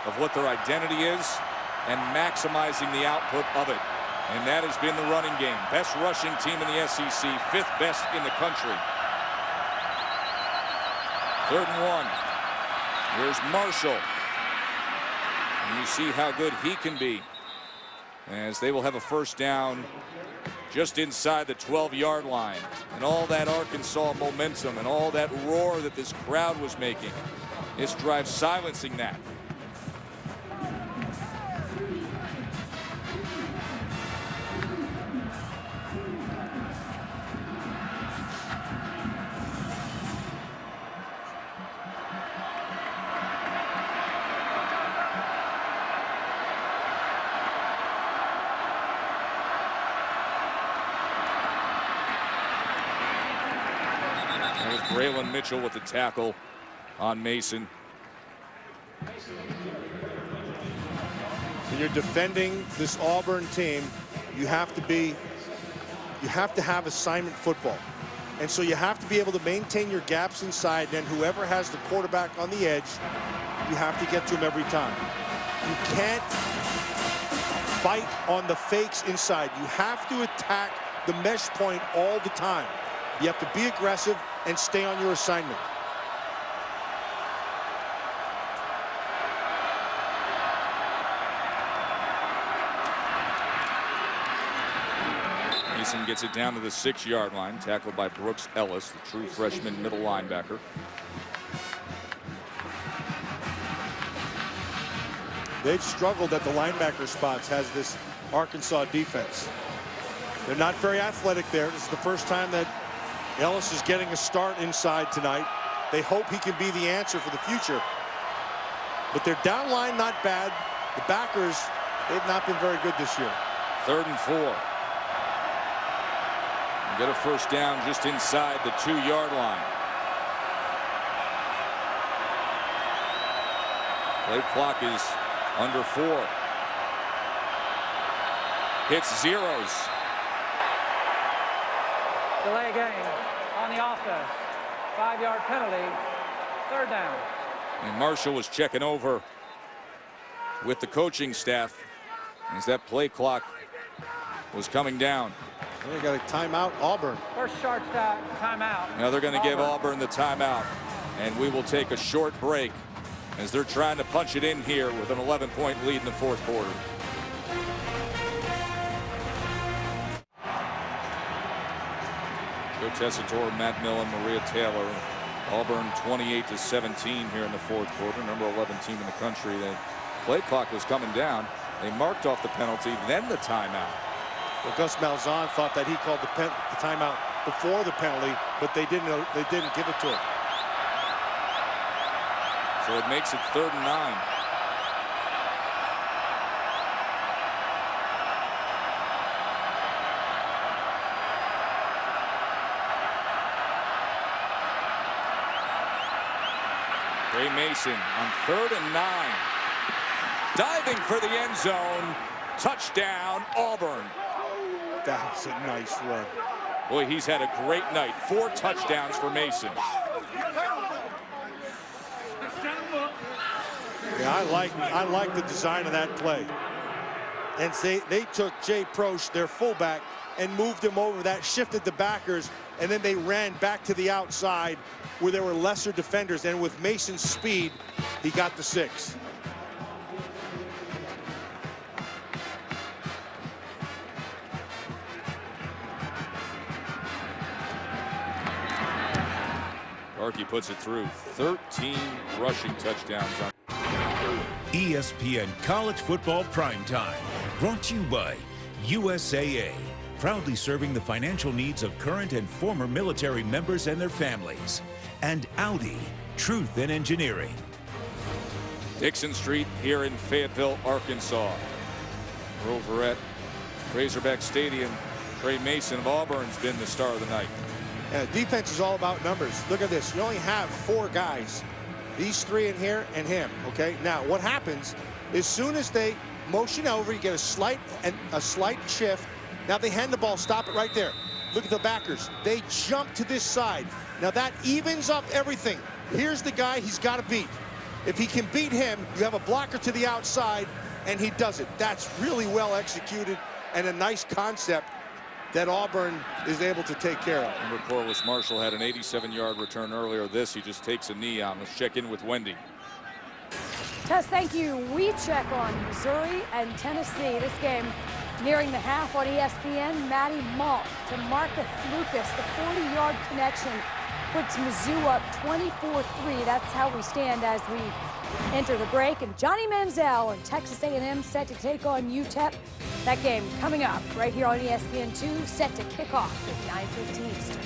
of what their identity is and maximizing the output of it. And that has been the running game. Best rushing team in the SEC, 5th best in the country. 3rd and 1. Here's Marshall. And you see how good he can be, as they will have a first down just inside the 12-yard line. And all that Arkansas momentum and all that roar that this crowd was making. This drive silencing that. Braylon Mitchell with the tackle on Mason. When you're defending this Auburn team, you have to have assignment football. And so you have to be able to maintain your gaps inside, and then whoever has the quarterback on the edge, you have to get to him every time. You can't fight on the fakes inside. You have to attack the mesh point all the time. You have to be aggressive and stay on your assignment. Mason gets it down to the 6-yard line, tackled by Brooks Ellis, the true freshman middle linebacker. They've struggled at the linebacker spots, has this Arkansas defense. They're not very athletic there. This is the first time that Ellis is getting a start inside tonight. They hope he can be the answer for the future. But their down line not bad. The backers, they've not been very good this year. 3rd and 4. Get a first down just inside the 2-yard line. Play clock is under 4. Hits zeros. Delay game on the offense. 5-yard penalty. 3rd down. And Marshall was checking over with the coaching staff as that play clock was coming down. They got a timeout, Auburn. First short timeout. Now they're going to give Auburn the timeout, and we will take a short break as they're trying to punch it in here with an 11-point lead in the 4th quarter. Joe Tessitore, Matt Millen, Maria Taylor. Auburn 28-17 here in the 4th quarter. Number 11 team in the country. The play clock was coming down. They marked off the penalty, then the timeout. Well, Gus Malzahn thought that he called the timeout before the penalty, but they didn't give it to him. So it makes it 3rd and 9. Trey Mason on 3rd and 9. Diving for the end zone Touchdown, Auburn. That was a nice run. Boy, he's had a great night. 4 touchdowns for Mason. Yeah, I like the design of that play. And they took Jay Prosch, their fullback, and moved him over. That shifted the backers, and then they ran back to the outside where there were lesser defenders. And with Mason's speed, he got the 6. Archie puts it through. 13 rushing touchdowns on ESPN College Football Primetime, brought to you by USAA, proudly serving the financial needs of current and former military members and their families, and Audi, truth in engineering. Dixon Street here in Fayetteville, Arkansas. We're over at Razorback Stadium. Trey Mason of Auburn's been the star of the night. Yeah, defense is all about numbers. Look at this. You only have 4 guys. These 3 in here and him, okay? Now, what happens, as soon as they motion over, you get a slight shift. Now they hand the ball, stop it right there. Look at the backers. They jump to this side. Now that evens up everything. Here's the guy he's got to beat. If he can beat him, you have a blocker to the outside, and he does it. That's really well executed and a nice concept that Auburn is able to take care of. Remember, Corliss Marshall had an 87-yard return earlier. He just takes a knee on. Let's check in with Wendy. Tess, thank you. We check on Missouri and Tennessee. This game nearing the half on ESPN. Maddie Malk to Marcus Lucas. The 40-yard connection puts Mizzou up 24-3. That's how we stand as we enter the break. And Johnny Manziel and Texas A&M set to take on UTEP. That game coming up right here on ESPN2, set to kick off at 9:15 Eastern.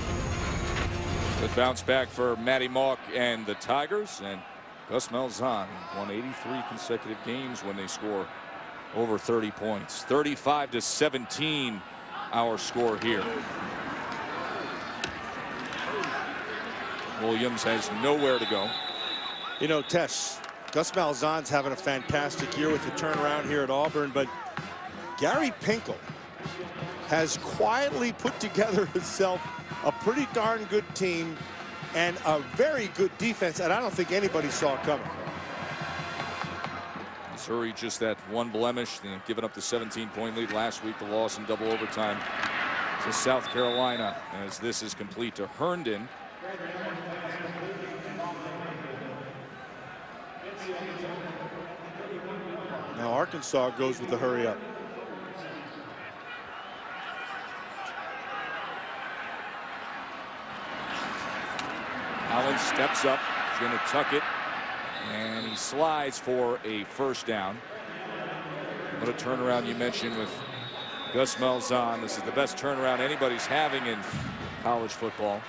Good bounce back for Maddie Malk and the Tigers. And Gus Malzahn won 83 consecutive games when they score over 30 points. 35-17 our score here. Williams has nowhere to go. You know, Tess, Gus Malzahn's having a fantastic year with the turnaround here at Auburn, but Gary Pinkel has quietly put together himself a pretty darn good team and a very good defense, and I don't think anybody saw coming. Missouri just that one blemish, giving up the 17-point lead last week, the loss in double overtime to South Carolina, as this is complete to Herndon. Now Arkansas goes with the hurry up. Allen steps up, he's going to tuck it, and he slides for a first down. What a turnaround you mentioned with Gus Malzahn. This is the best turnaround anybody's having in college football.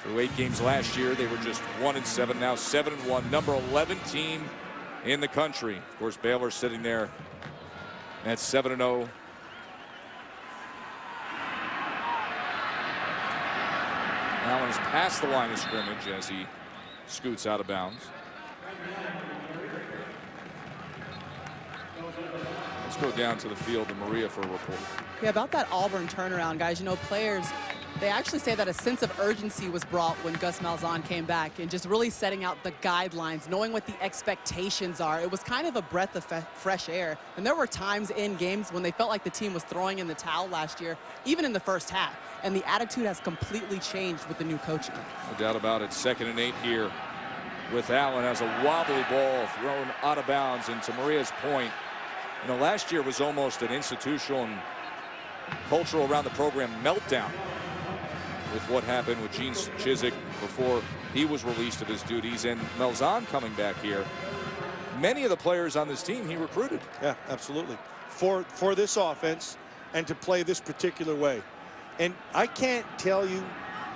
Through 8 games last year, they were just 1-7, now 7-1, number 11 team in the country. Of course, Baylor sitting there at 7-0. Allen is past the line of scrimmage as he scoots out of bounds. Let's go down to the field to Maria for a report. Yeah, about that Auburn turnaround, guys, you know, players, they actually say that a sense of urgency was brought when Gus Malzahn came back, and just really setting out the guidelines, knowing what the expectations are. It was kind of a breath of fresh air. And there were times in games when they felt like the team was throwing in the towel last year, even in the first half. And the attitude has completely changed with the new coaching. No doubt about it. 2nd and 8 here with Allen as a wobbly ball thrown out of bounds. And to Maria's point, you know, last year was almost an institutional and cultural around the program meltdown with what happened with Gene Chizik before he was released of his duties, and Malzahn coming back here. Many of the players on this team he recruited. Yeah, absolutely. For this offense and to play this particular way. And I can't tell you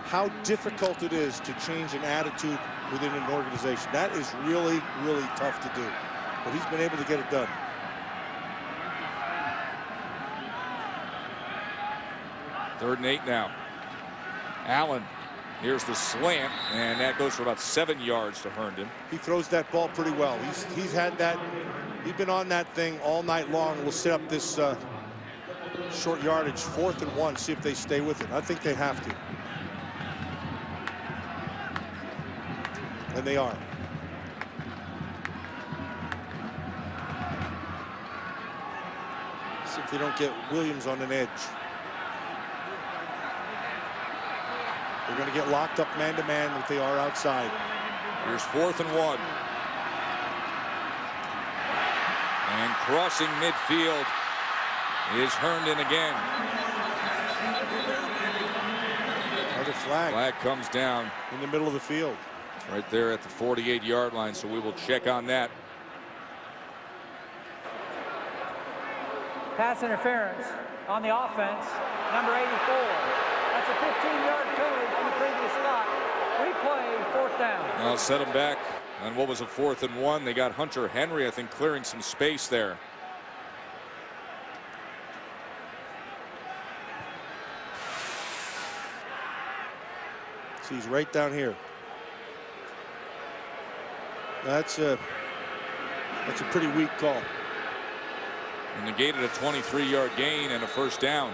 how difficult it is to change an attitude within an organization. That is really, really tough to do. But he's been able to get it done. Third and 8 now. Allen Here's the slant, and that goes for about 7 yards to Herndon. He throws that ball pretty well. He's had that. He's been on that thing all night long. We'll set up this short yardage, 4th and 1. See if they stay with it. I think they have to. And they are. See if they don't get Williams on an edge. They're going to get locked up man-to-man if they are outside. Here's 4th and 1. And crossing midfield is Herndon again. Another flag. Flag comes down in the middle of the field. Right there at the 48-yard line, so we will check on that. Pass interference on the offense, number 84. That's a 15-yard penalty from the previous spot. Replay, 4th down. I'll set them back on what was a 4th and 1. They got Hunter Henry, I think, clearing some space there. See, he's right down here. That's a pretty weak call. And negated a 23-yard gain and a 1st down.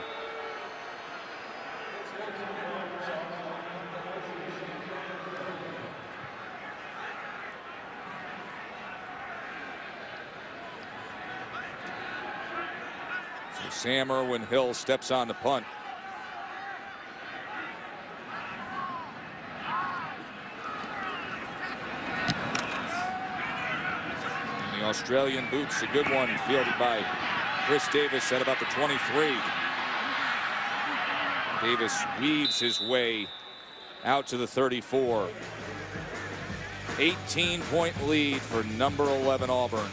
So Sam Irwin Hill steps on the punt. Australian boots, a good one, fielded by Chris Davis at about the 23. Davis weaves his way out to the 34. 18-point lead for number 11 Auburn.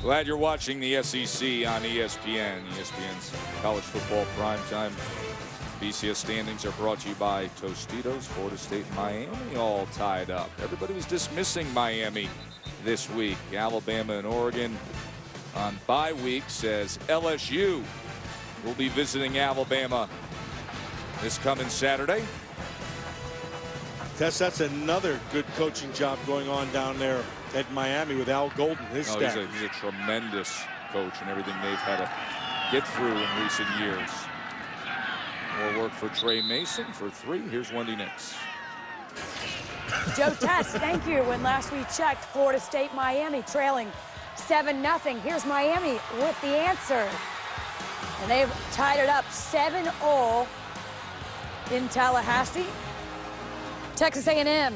Glad you're watching the SEC on ESPN. ESPN's college football primetime. BCS standings are brought to you by Tostitos, Florida State, Miami, all tied up. Everybody was dismissing Miami this week. Alabama and Oregon on bye week, says LSU will be visiting Alabama this coming Saturday. That's another good coaching job going on down there at Miami with Al Golden, his staff. He's a tremendous coach and everything they've had to get through in recent years. More work for Trey Mason for 3. Here's Wendy Nix. Joe Tess, thank you. When last we checked, Florida State, Miami trailing 7-0. Here's Miami with the answer. And they've tied it up 7-all in Tallahassee. Texas A&M,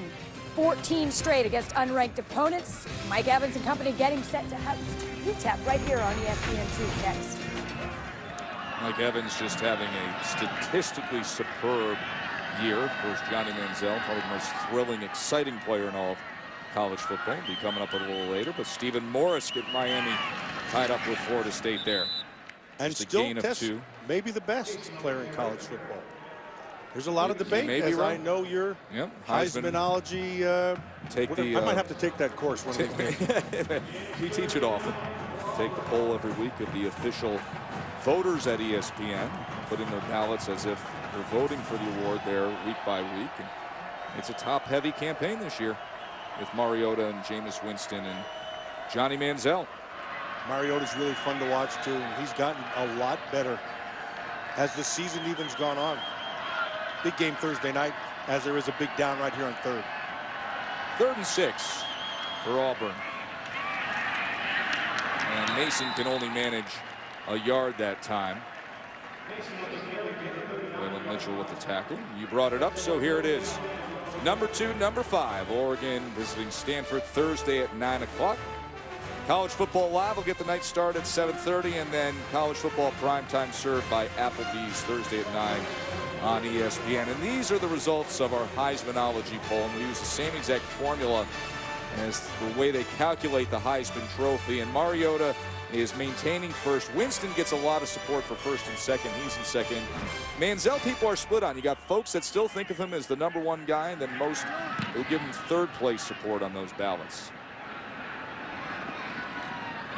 14 straight against unranked opponents. Mike Evans and company getting set to host UTEP right here on ESPN2 next. Mike Evans just having a statistically superb year. Of course, Johnny Manziel, probably the most thrilling, exciting player in all of college football. Will be coming up a little later. But Stephen Morris get Miami tied up with Florida State there. And just still a gain of 2. Maybe the best player in college football. There's a lot of debate, as right. I know your Heismanology. I might have to take that course one of these days. We teach it often. Take the poll every week of the official voters at ESPN, put in their ballots as if they're voting for the award there week by week. And it's a top-heavy campaign this year with Mariota and Jameis Winston and Johnny Manziel. Mariota's really fun to watch, too. He's gotten a lot better as the season even's gone on. Big game Thursday night, as there is a big down right here on 3rd. 3rd and 6 for Auburn. And Mason can only manage a yard that time. Waylon Mitchell with the tackle. You brought it up, so here it is. Number 2, number 5. Oregon visiting Stanford Thursday at 9 o'clock. College Football Live will get the night start at 7:30, and then College Football Primetime served by Applebee's Thursday at 9 on ESPN. And these are the results of our Heismanology poll. And we use the same exact formula as the way they calculate the Heisman Trophy. And Mariota is maintaining first. Winston gets a lot of support for first and second. He's in second. Manziel, people are split on. You got folks that still think of him as the number 1 guy, and then most who give him 3rd place support on those ballots.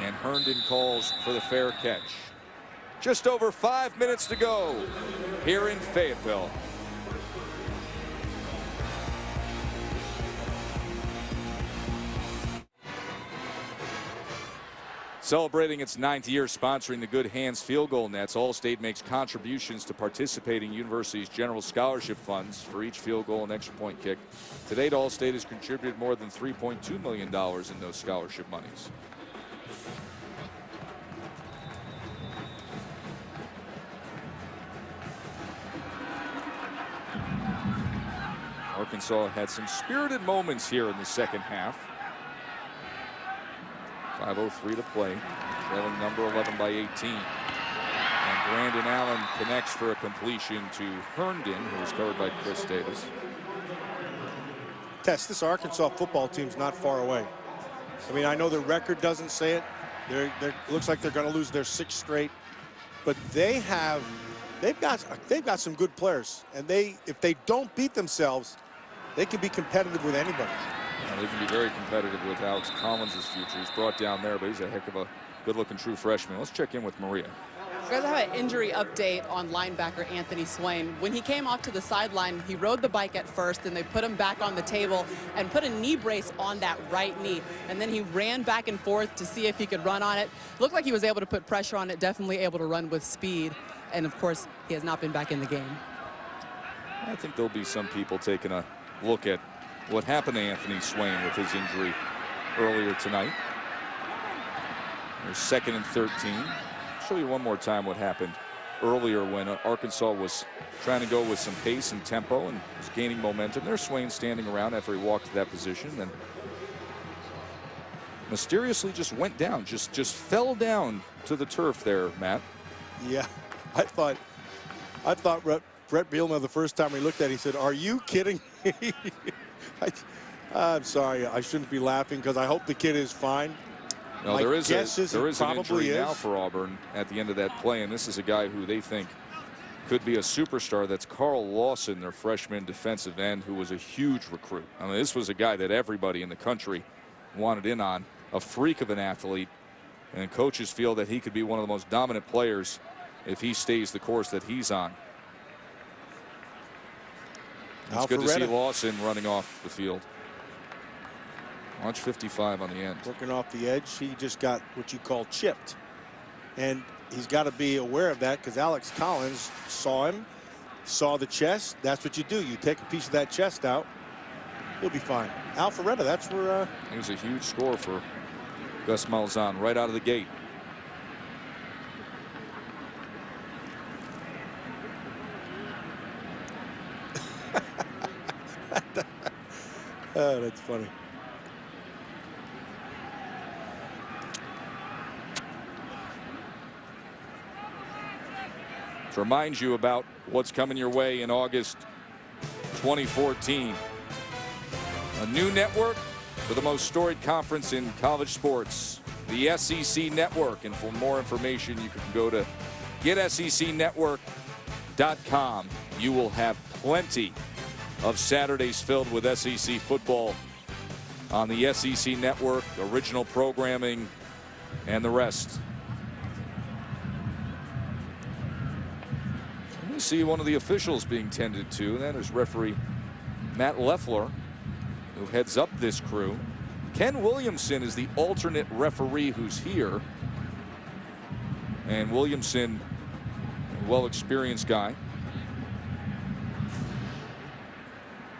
And Herndon calls for the fair catch. Just over 5 minutes to go here in Fayetteville. Celebrating its 9th year sponsoring the Good Hands Field Goal Nets, Allstate makes contributions to participating universities' general scholarship funds for each field goal and extra point kick. To date, Allstate has contributed more than $3.2 million in those scholarship monies. Arkansas had some spirited moments here in the second half. 5:03 to play, trailing number 11 by 18. And Brandon Allen connects for a completion to Herndon, who was covered by Chris Davis. Tess, this Arkansas football team's not far away. I mean, I know the record doesn't say it. It looks like they're going to lose their 6th straight, but they've got some good players, and if they don't beat themselves, they can be competitive with anybody. They can be very competitive with Alex Collins' future. He's brought down there, but he's a heck of a good-looking true freshman. Let's check in with Maria. We're going to have an injury update on linebacker Anthony Swain. When he came off to the sideline, he rode the bike at first, and they put him back on the table and put a knee brace on that right knee. And then he ran back and forth to see if he could run on it. Looked like he was able to put pressure on it, definitely able to run with speed. And, of course, he has not been back in the game. I think there'll be some people taking a look at what happened to Anthony Swain with his injury earlier tonight. There's 2nd and 13. I'll show you one more time what happened earlier when Arkansas was trying to go with some pace and tempo and was gaining momentum. There's Swain standing around after he walked to that position and mysteriously just went down, just fell down to the turf there, Matt. Yeah, I thought Brett Bielema, the first time he looked at it, he said, "Are you kidding me?" I'm sorry, I shouldn't be laughing because I hope the kid is fine. No, there is an injury now for Auburn at the end of that play, and this is a guy who they think could be a superstar. That's Carl Lawson, their freshman defensive end, who was a huge recruit. I mean, this was a guy that everybody in the country wanted in on, a freak of an athlete, and coaches feel that he could be one of the most dominant players if he stays the course that he's on. It's good to see Lawson running off the field. Watch 55 on the end. Working off the edge, he just got what you call chipped. And he's got to be aware of that because Alex Collins saw him, saw the chest. That's what you do. You take a piece of that chest out, he'll be fine. Alpharetta, that's where... It was a huge score for Gus Malzahn right out of the gate. Oh, that's funny. To remind you about what's coming your way in August 2014. A new network for the most storied conference in college sports, the SEC Network. And for more information, you can go to getsecnetwork.com. You will have plenty of Saturdays filled with SEC football on the SEC Network, original programming, and the rest. We see one of the officials being tended to, and that is referee Matt Leffler, who heads up this crew. Ken Williamson is the alternate referee who's here. And Williamson, a well-experienced guy.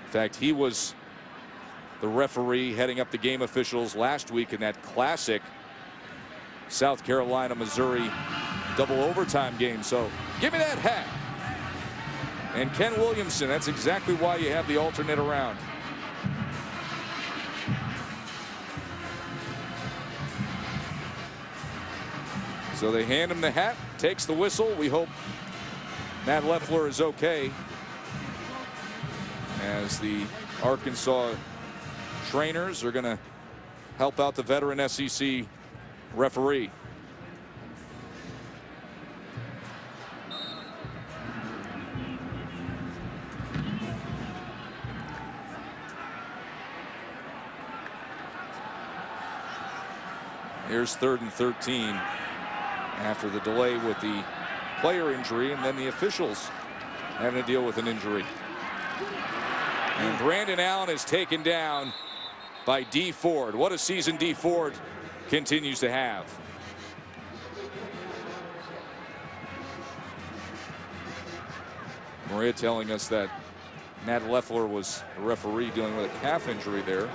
In fact, he was the referee heading up the game officials last week in that classic South Carolina-Missouri double overtime game. So give me that hat. And Ken Williamson, that's exactly why you have the alternate around. So they hand him the hat, takes the whistle. We hope Matt Leffler is okay, as the Arkansas trainers are going to help out the veteran SEC referee. Here's 3rd and 13 after the delay with the player injury, and then the officials having to deal with an injury. And Brandon Allen is taken down by D. Ford. What a season D. Ford continues to have. Maria telling us that Matt Leffler was a referee dealing with a calf injury there.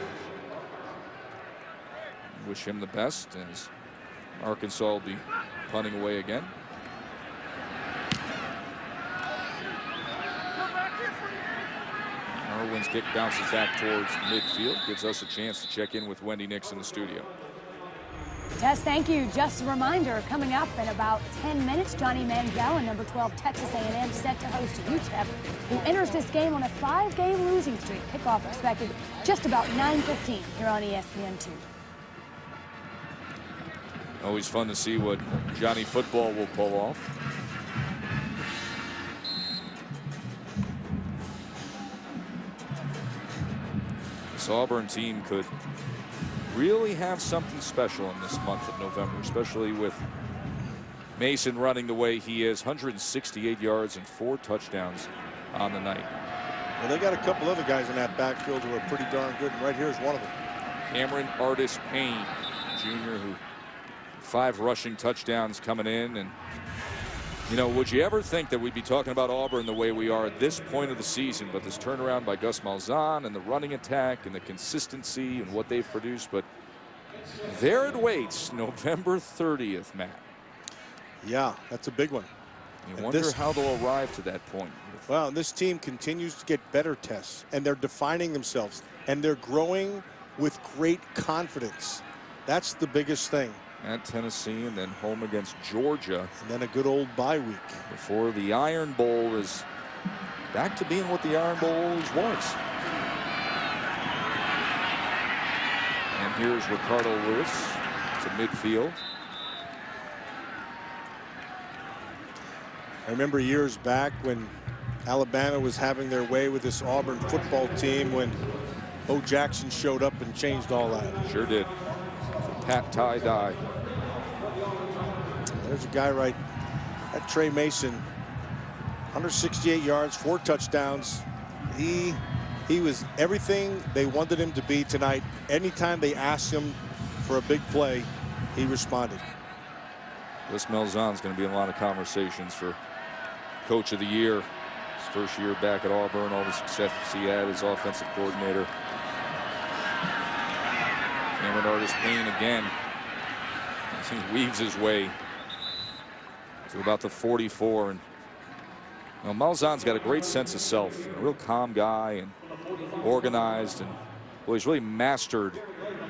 Wish him the best as Arkansas will be punting away again. Irwin's kick bounces back towards midfield. Gives us a chance to check in with Wendy Nix in the studio. Tess, thank you. Just a reminder, coming up in about 10 minutes, Johnny Manziel and number 12 Texas A&M set to host UTEP, who enters this game on a 5-game losing streak. Kickoff expected just about 9:15 here on ESPN2. Always fun to see what Johnny Football will pull off. This Auburn team could really have something special in this month of November, especially with Mason running the way he is. 168 yards and 4 touchdowns on the night. Well, they got a couple other guys in that backfield who are pretty darn good, and right here is one of them. Cameron Artis Payne, junior, who 5 rushing touchdowns coming in. And you know, would you ever think that we'd be talking about Auburn the way we are at this point of the season? But this turnaround by Gus Malzahn and the running attack and the consistency and what they've produced. But there it waits, November 30th, Matt. Yeah, that's a big one. You wonder how they'll arrive to that point. Well, this team continues to get better, tests, and they're defining themselves, and they're growing with great confidence. That's the biggest thing. At Tennessee and then home against Georgia. And then a good old bye week. Before the Iron Bowl is back to being what the Iron Bowl always was. And here's Ricardo Lewis to midfield. I remember years back when Alabama was having their way with this Auburn football team when Bo Jackson showed up and changed all that. Sure did. Pat tie-dye. There's a guy right at Trey Mason. 168 yards, 4 touchdowns. He was everything they wanted him to be tonight. Anytime they asked him for a big play, he responded. Gus Malzahn's going to be in a lot of conversations for Coach of the Year. His first year back at Auburn, all the success he had as offensive coordinator. Cameron Artis Payne again. He weaves his way to about the 44. And you know, Malzahn's got a great sense of self. A real calm guy and organized. And well, he's really mastered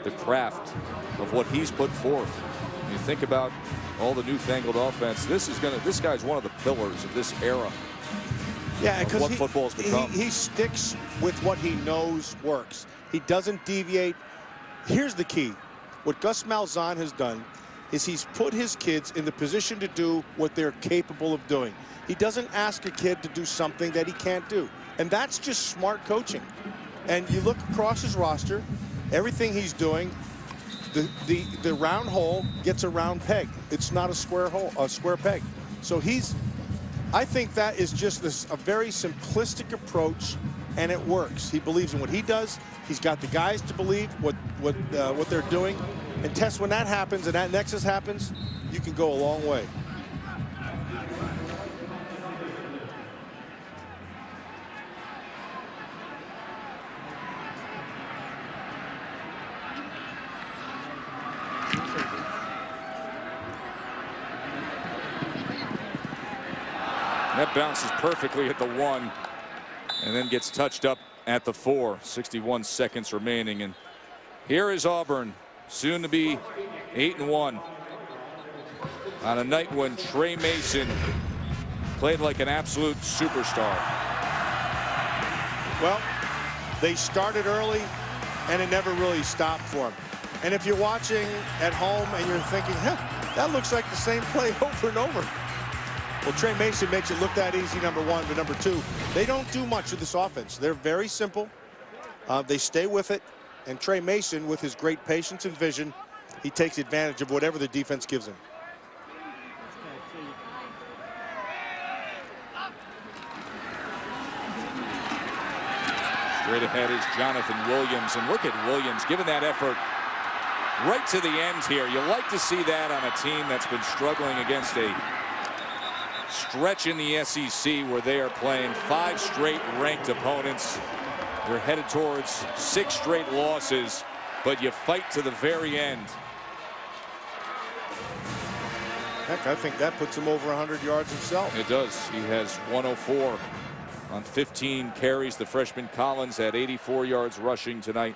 the craft of what he's put forth. When you think about all the newfangled offense, this guy's one of the pillars of this era. Yeah, because what football's become. He sticks with what he knows works. He doesn't deviate. Here's the key. What Gus Malzahn has done is he's put his kids in the position to do what they're capable of doing. He doesn't ask a kid to do something that he can't do. And that's just smart coaching. And you look across his roster, everything he's doing, the round hole gets a round peg. It's not a square hole, a square peg. So I think that is just a very simplistic approach, and it works. He believes in what he does. He's got the guys to believe what they're doing. And Tess, when that happens and that nexus happens, you can go a long way. That bounces perfectly at the 1 and then gets touched up at the 4. 61 seconds remaining. And here is Auburn, soon to be 8-1, on a night when Trey Mason played like an absolute superstar. Well, they started early and it never really stopped for them. And if you're watching at home and you're thinking, that looks like the same play over and over. Well, Trey Mason makes it look that easy, number 1. But number 2, they don't do much with this offense. They're very simple. They stay with it. And Trey Mason, with his great patience and vision, he takes advantage of whatever the defense gives him. Straight ahead is Jonathan Williams, and look at Williams giving that effort right to the end here. You like to see that on a team that's been struggling against a stretch in the SEC where they are playing 5 straight ranked opponents. They're headed towards 6 straight losses, but you fight to the very end. Heck, I think that puts him over 100 yards himself. It does. He has 104 on 15 carries. The freshman Collins had 84 yards rushing tonight.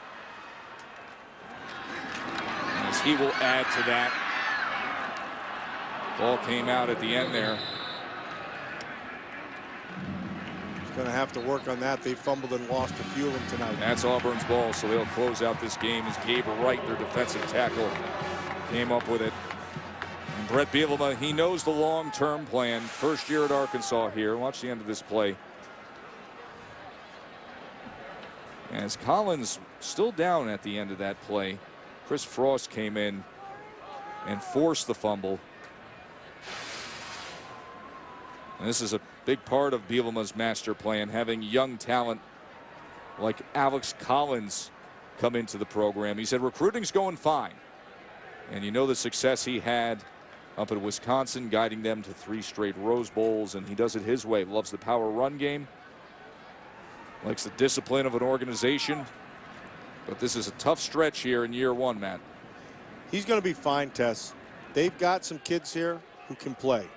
As he will add to that. Ball came out at the end there. He's going to have to work on that. They fumbled and lost a few of them tonight. That's Auburn's ball, so they'll close out this game as Gabe Wright, their defensive tackle, came up with it. And Brett Bielema, he knows the long-term plan. First year at Arkansas here. Watch the end of this play. As Collins still down at the end of that play, Chris Frost came in and forced the fumble. And this is a big part of Bielema's master plan, having young talent like Alex Collins come into the program. He said recruiting's going fine. And you know the success he had up at Wisconsin, guiding them to 3 straight Rose Bowls, and he does it his way. Loves the power run game. Likes the discipline of an organization. But this is a tough stretch here in year 1, Matt. He's going to be fine, Tess. They've got some kids here who can play.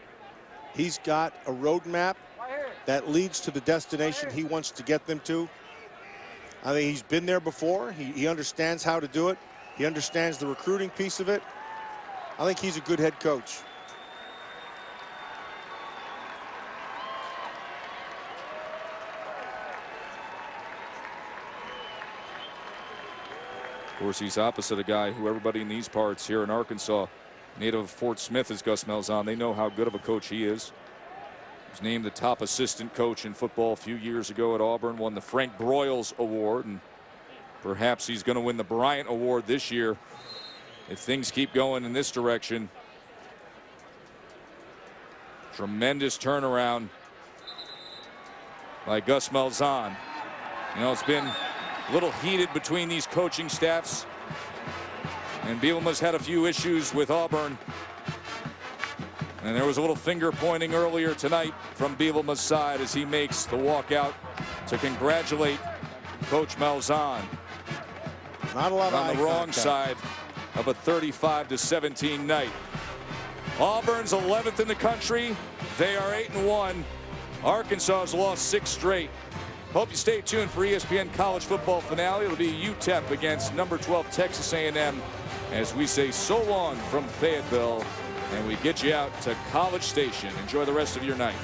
He's got a roadmap that leads to the destination he wants to get them to. I think he's been there before. He understands how to do it. He understands the recruiting piece of it. I think he's a good head coach. Of course, he's opposite a guy who everybody in these parts here in Arkansas, native of Fort Smith, is Gus Malzahn. They know how good of a coach he is. He was named the top assistant coach in football a few years ago at Auburn, won the Frank Broyles Award, and perhaps he's going to win the Bryant Award this year if things keep going in this direction. Tremendous turnaround by Gus Malzahn. You know, it's been a little heated between these coaching staffs, and Bielema's had a few issues with Auburn, and there was a little finger pointing earlier tonight from Bielema's side as he makes the walkout to congratulate Coach Malzahn. Not a lot on the wrong side of a 35-17 night. Auburn's 11th in the country. They are 8-1. Arkansas has lost 6 straight. Hope you stay tuned for ESPN College Football Finale. It'll be UTEP against number 12 Texas A&M as we say so long from Fayetteville and we get you out to College Station. Enjoy the rest of your night.